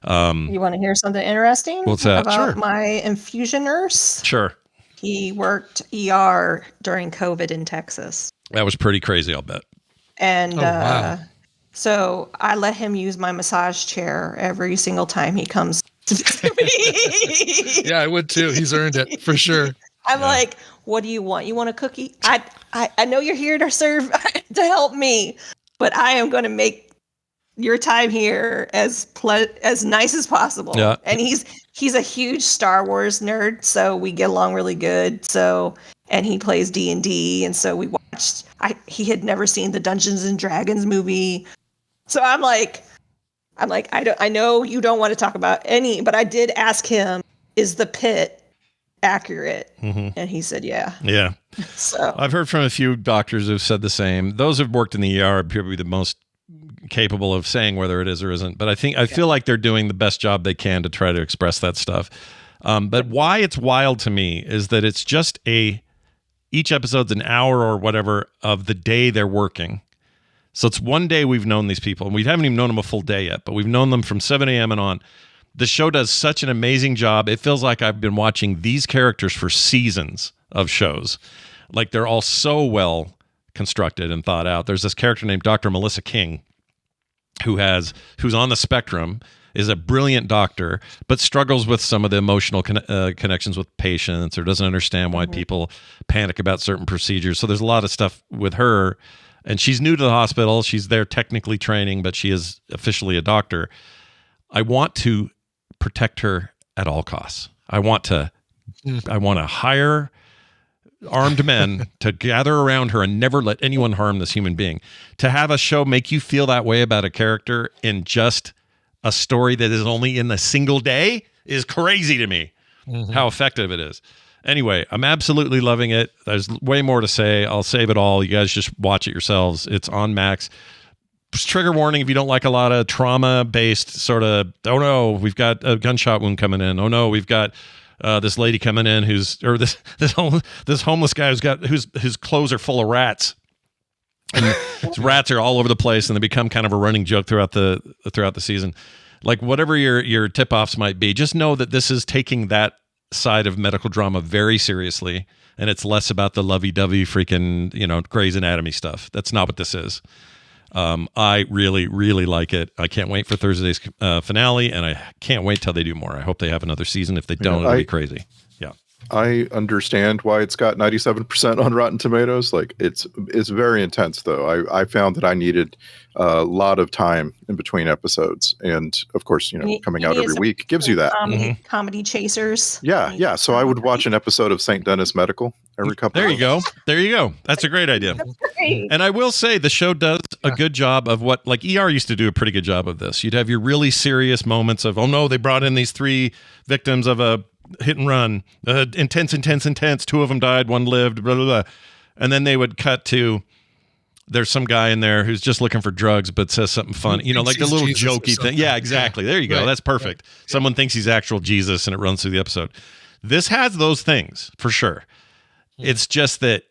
You want to hear something interesting? What's that? About my infusion nurse? Sure. He worked ER during COVID in Texas. That was pretty crazy, I'll bet. And wow. So I let him use my massage chair every single time he comes to me. Yeah, I would too. He's earned it for sure. I'm like, what do you want? You want a cookie? I know you're here to serve, to help me, but I am going to make your time here as nice as possible. Yeah. And he's a huge Star Wars nerd, so we get along really good. So, and he plays D&D, and so we watched. He had never seen the Dungeons and Dragons movie, so I'm like, I know you don't want to talk about any, but I did ask him, is the pit accurate? And he said yeah. So I've heard from a few doctors who've said the same. Those who've worked in the ER are probably the most capable of saying whether it is or isn't, but I feel like they're doing the best job they can to try to express that stuff. But why it's wild to me is that it's just each episode's an hour or whatever of the day they're working. So it's one day we've known these people, and we haven't even known them a full day yet, but we've known them from 7 a.m. and on. The show does such an amazing job. It feels like I've been watching these characters for seasons of shows. Like they're all so well constructed and thought out. There's this character named Dr. Melissa King who's on the spectrum, is a brilliant doctor, but struggles with some of the emotional connections with patients, or doesn't understand why people panic about certain procedures. So there's a lot of stuff with her, and she's new to the hospital. She's there technically training, but she is officially a doctor. I want to protect her at all costs. I want to hire armed men to gather around her and never let anyone harm this human being. To have a show make you feel that way about a character in just a story that is only in a single day is crazy to me. How effective it is. Anyway, I'm absolutely loving it. There's way more to say. I'll save it all. You guys just watch it yourselves. It's on Max. Trigger warning if you don't like a lot of trauma-based sort of, oh no, we've got a gunshot wound coming in. Oh no, we've got this lady coming in this homeless guy whose clothes are full of rats, and rats are all over the place, and they become kind of a running joke throughout the season. Like, whatever your tip-offs might be, just know that this is taking that side of medical drama very seriously, and it's less about the lovey-dovey freaking Grey's Anatomy stuff. That's not what this is. I really, really like it. I can't wait for Thursday's finale, and I can't wait till they do more. I hope they have another season. If they don't, it'll be crazy. Yeah. I understand why it's got 97% on Rotten Tomatoes. Like, it's very intense, though. I found that I needed a lot of time in between episodes, and of course, coming out every week gives you that. Comedy chasers. Yeah. So I would watch an episode of St. Dennis Medical every couple. There you go. That's a great idea. And I will say the show does a good job of what, like, ER used to do a pretty good job of this. You'd have your really serious moments of, oh no, they brought in these 3 victims of a hit and run, intense. 2 of them died, 1 lived, blah, blah, blah. And then they would cut to, there's some guy in there who's just looking for drugs, but says something fun, like the little jokey thing. Yeah, exactly. There you go. Right. That's perfect. Right. Someone thinks he's actual Jesus, and it runs through the episode. This has those things for sure. It's just that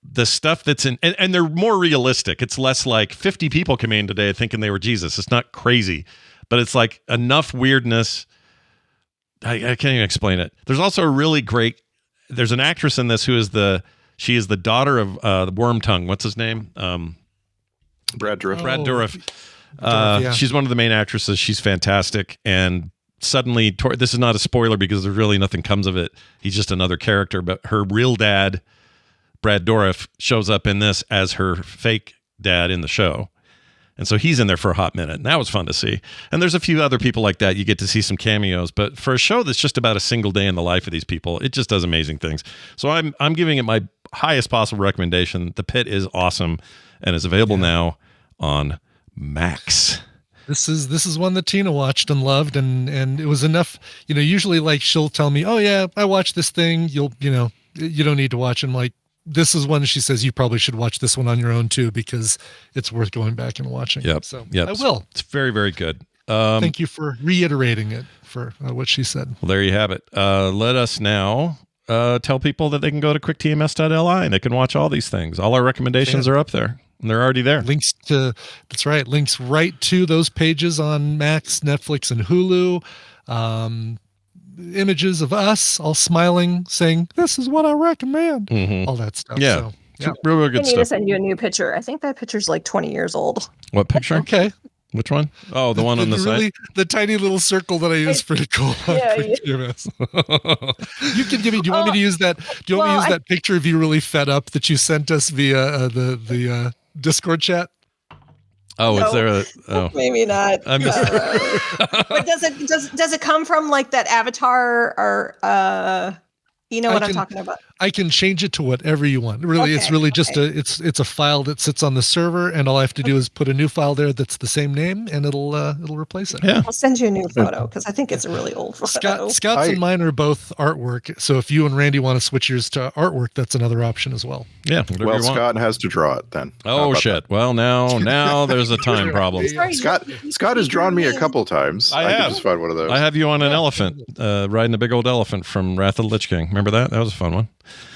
the stuff that's in, and they're more realistic. It's less like 50 people came in today thinking they were Jesus. It's not crazy, but it's like enough weirdness. I can't even explain it. There's also a really great, there's an actress in this who is she is the daughter of the Worm Tongue. What's his name? Brad Dourif. Brad Dourif. She's one of the main actresses. She's fantastic. And suddenly, this is not a spoiler because there's really nothing comes of it. He's just another character, but her real dad, Brad Dourif, shows up in this as her fake dad in the show. And so he's in there for a hot minute, and that was fun to see. And there's a few other people like that. You get to see some cameos, but for a show that's just about a single day in the life of these people, it just does amazing things. So I'm giving it my highest possible recommendation. The Pit is awesome and is available now on Max. This is one that Tina watched and loved, and it was enough. Usually, like, she'll tell me, "Oh yeah, I watched this thing. You don't need to watch." And like, this is one she says you probably should watch this one on your own too, because it's worth going back and watching. Yep. So yep. I will. It's very, very good. Thank you for reiterating it for what she said. Well, there you have it. Let us now tell people that they can go to quicktms.li and they can watch all these things. All our recommendations are up there. And they're already there. Links right to those pages on Max, Netflix, and Hulu. Images of us all smiling, saying, "This is what I recommend." All that stuff. Yeah. So, real good I need stuff. to send you a new picture. I think that picture's like 20 years old. What picture? Okay. Which one? Oh, the one on the side? The tiny little circle that I use for Nicole. TMS. You can give me. Do you want me to use that? Do you want me to use that picture of you really fed up that you sent us via the Discord chat? Oh, No. is there a? Oh, Maybe not. I missed But does it come from like that avatar or what I'm talking about? I can change it to whatever you want. Really, it's really just it's a file that sits on the server, and all I have to do is put a new file there that's the same name, and it'll replace it. Yeah. I'll send you a new photo because I think it's a really old photo. Scott's and mine are both artwork, so if you and Randy want to switch yours to artwork, that's another option as well. Yeah. Well, Scott has to draw it then. Oh shit! Well, now there's a time problem. Scott has drawn me a couple times. I can just find one of those. I have you on an elephant, riding a big old elephant from Wrath of the Lich King. Remember that? That was a fun one.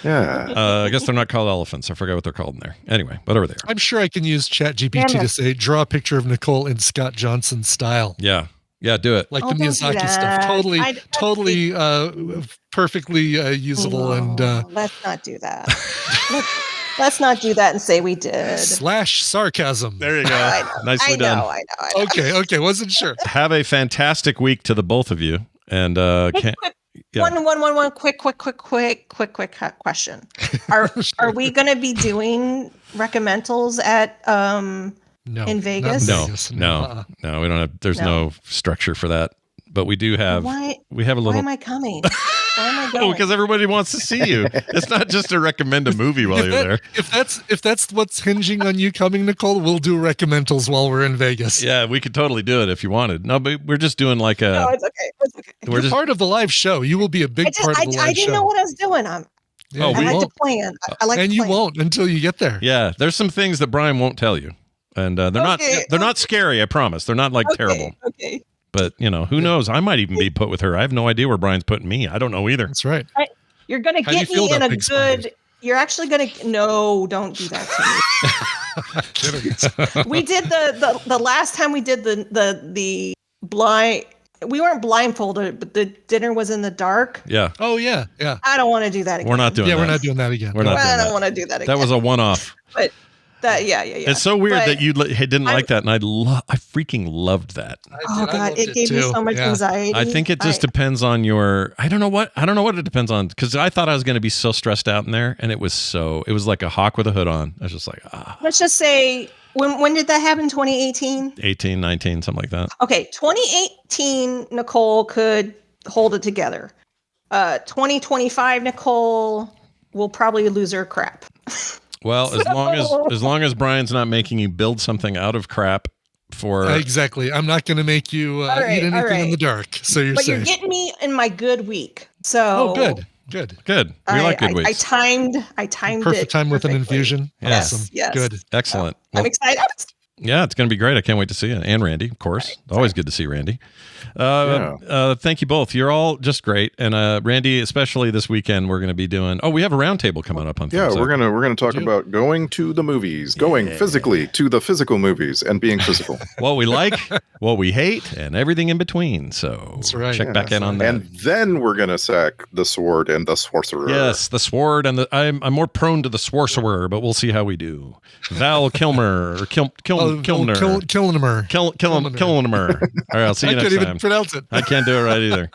Yeah. I guess they're not called elephants. I forgot what they're called in there. Anyway, whatever they are. I'm sure I can use ChatGPT to say, draw a picture of Nicole in Scott Johnson style. Yeah. Yeah, do it. Like the Miyazaki stuff. Totally perfectly usable. No, and let's not do that. Let's not do that and say we did. Slash sarcasm. There you go. Nicely done. I know. Okay. Wasn't sure. Have a fantastic week to the both of you. And One quick question. Are we going to be doing recommendals at in Vegas? No, we don't have. There's no structure for that. But we do have. We have a little. Why am I coming? Why am I going? Because everybody wants to see you. It's not just to recommend a movie while you're there. If that's what's hinging on you coming, Nicole, we'll do recommendals while we're in Vegas. Yeah, we could totally do it if you wanted. No, but we're just doing like a. No, it's okay. It's okay. We're just part of the live show. You will be a big part of the live show. I didn't know what I was doing. I like to plan. I like and to you plan. won't until you get there. Yeah, there's some things that Brian won't tell you, and they're not scary. I promise. They're not like terrible. Okay. But who knows? I might even be put with her. I have no idea where Brian's putting me. I don't know either. That's right. You're gonna get me in a good. Spiders? You're actually gonna. No, don't do that to me. We did the last time we did the blind. We weren't blindfolded, but the dinner was in the dark. Yeah. Oh yeah. I don't want to do that again. We're not doing. Yeah, we're not doing that again. I don't want to do that again. That was a one-off. But that, yeah. It's so weird that you didn't like that, and I freaking loved that. Oh God, it gave me so much anxiety. I think it just depends on your. I don't know what it depends on, because I thought I was going to be so stressed out in there, and it was like a hawk with a hood on. I was just like, Let's just say, when did that happen? 2018, 18, 19, something like that. Okay, 2018, Nicole could hold it together. 2025, Nicole will probably lose her crap. Well, as long as Brian's not making you build something out of crap for exactly. I'm not going to make you eat anything in the dark. So you're safe. You're getting me in my good week. So good. We like good weeks. I timed perfect it time with an perfectly. infusion. Yes, Awesome. yes. Good. Excellent. I'm excited. Yeah, it's going to be great. I can't wait to see you. And Randy, of course. Always good to see Randy. Thank you both. You're all just great. And Randy, especially this weekend, we're going to be doing. Oh, we have a roundtable coming up on Thursday. Yeah, we're gonna talk about going to the movies, going physically to the physical movies, and being physical. What we like, what we hate, and everything in between. So that's right. Check back in on that. And then we're gonna sack the sword and the sorcerer. Yes, the sword and I'm more prone to the sorcerer, but we'll see how we do. Val Kilmer or Kilner. Kilner. All right, I'll see you next time. I couldn't even pronounce it. I can't do it right either.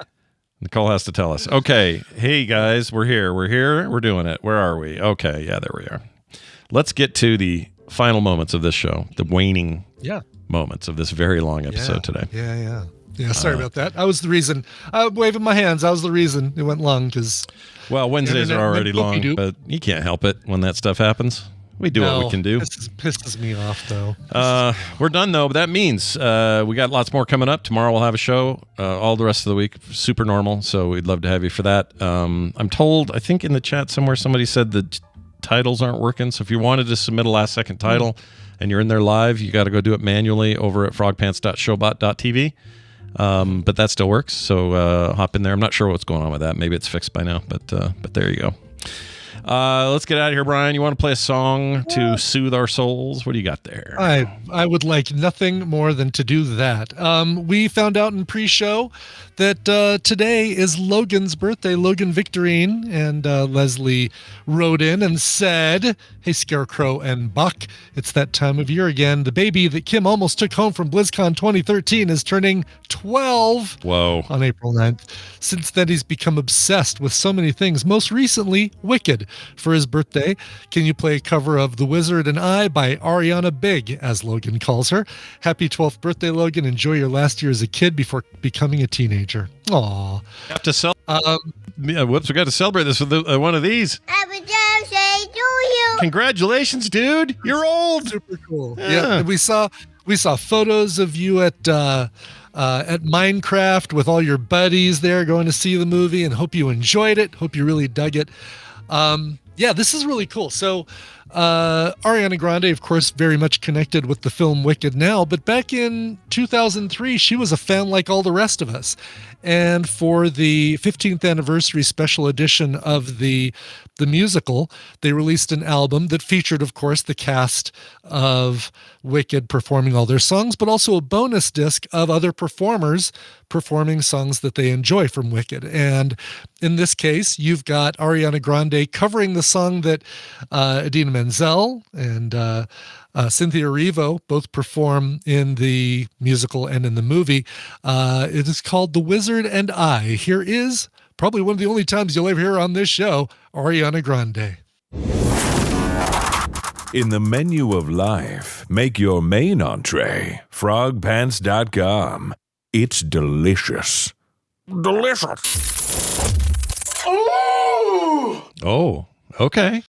Nicole has to tell us. Okay. Hey, guys, we're here. We're doing it. Where are we? Okay. Yeah, there we are. Let's get to the final moments of this show, the waning moments of this very long episode today. Yeah, sorry about that. I was the reason. Waving my hands. I was the reason it went long because. Well, Wednesdays are already long, but you can't help it when that stuff happens. We do what we can do. This pisses me off, though. We're done, though. But that means we got lots more coming up. Tomorrow we'll have a show. All the rest of the week, super normal. So we'd love to have you for that. I'm told, I think in the chat somewhere, somebody said the titles aren't working. So if you wanted to submit a last-second title and you're in there live, you got to go do it manually over at frogpants.showbot.tv. But that still works. So hop in there. I'm not sure what's going on with that. Maybe it's fixed by now. But there you go. Let's get out of here, Brian. You want to play a song to soothe our souls? What do you got there? I would like nothing more than to do that. We found out in pre-show that today is Logan's birthday, Logan Victorine, and Leslie wrote in and said, "Hey, Scarecrow and Buck, it's that time of year again. The baby that Kim almost took home from BlizzCon 2013 is turning 12 on April 9th. Since then, he's become obsessed with so many things, most recently Wicked. For his birthday, can you play a cover of The Wizard and I by Ariana Big, as Logan calls her? Happy 12th birthday, Logan. Enjoy your last year as a kid before becoming a teenager." Aw. Have to we got to celebrate this with one of these. Happy birthday to you. Congratulations, dude. You're old. Super cool. Yeah. And we saw photos of you at Minecraft with all your buddies there going to see the movie, and hope you enjoyed it. Hope you really dug it. This is really cool. So Ariana Grande, of course, very much connected with the film Wicked now, but back in 2003, she was a fan like all the rest of us. And for the 15th anniversary special edition of the musical, they released an album that featured, of course, the cast of Wicked performing all their songs, but also a bonus disc of other performers performing songs that they enjoy from Wicked. And in this case, you've got Ariana Grande covering the song that Idina Menzel and Cynthia Erivo both perform in the musical and in the movie. It is called The Wizard and I. Here is probably one of the only times you'll ever hear on this show, Ariana Grande. In the menu of life, make your main entree frogpants.com. It's delicious. Delicious. Oh, okay.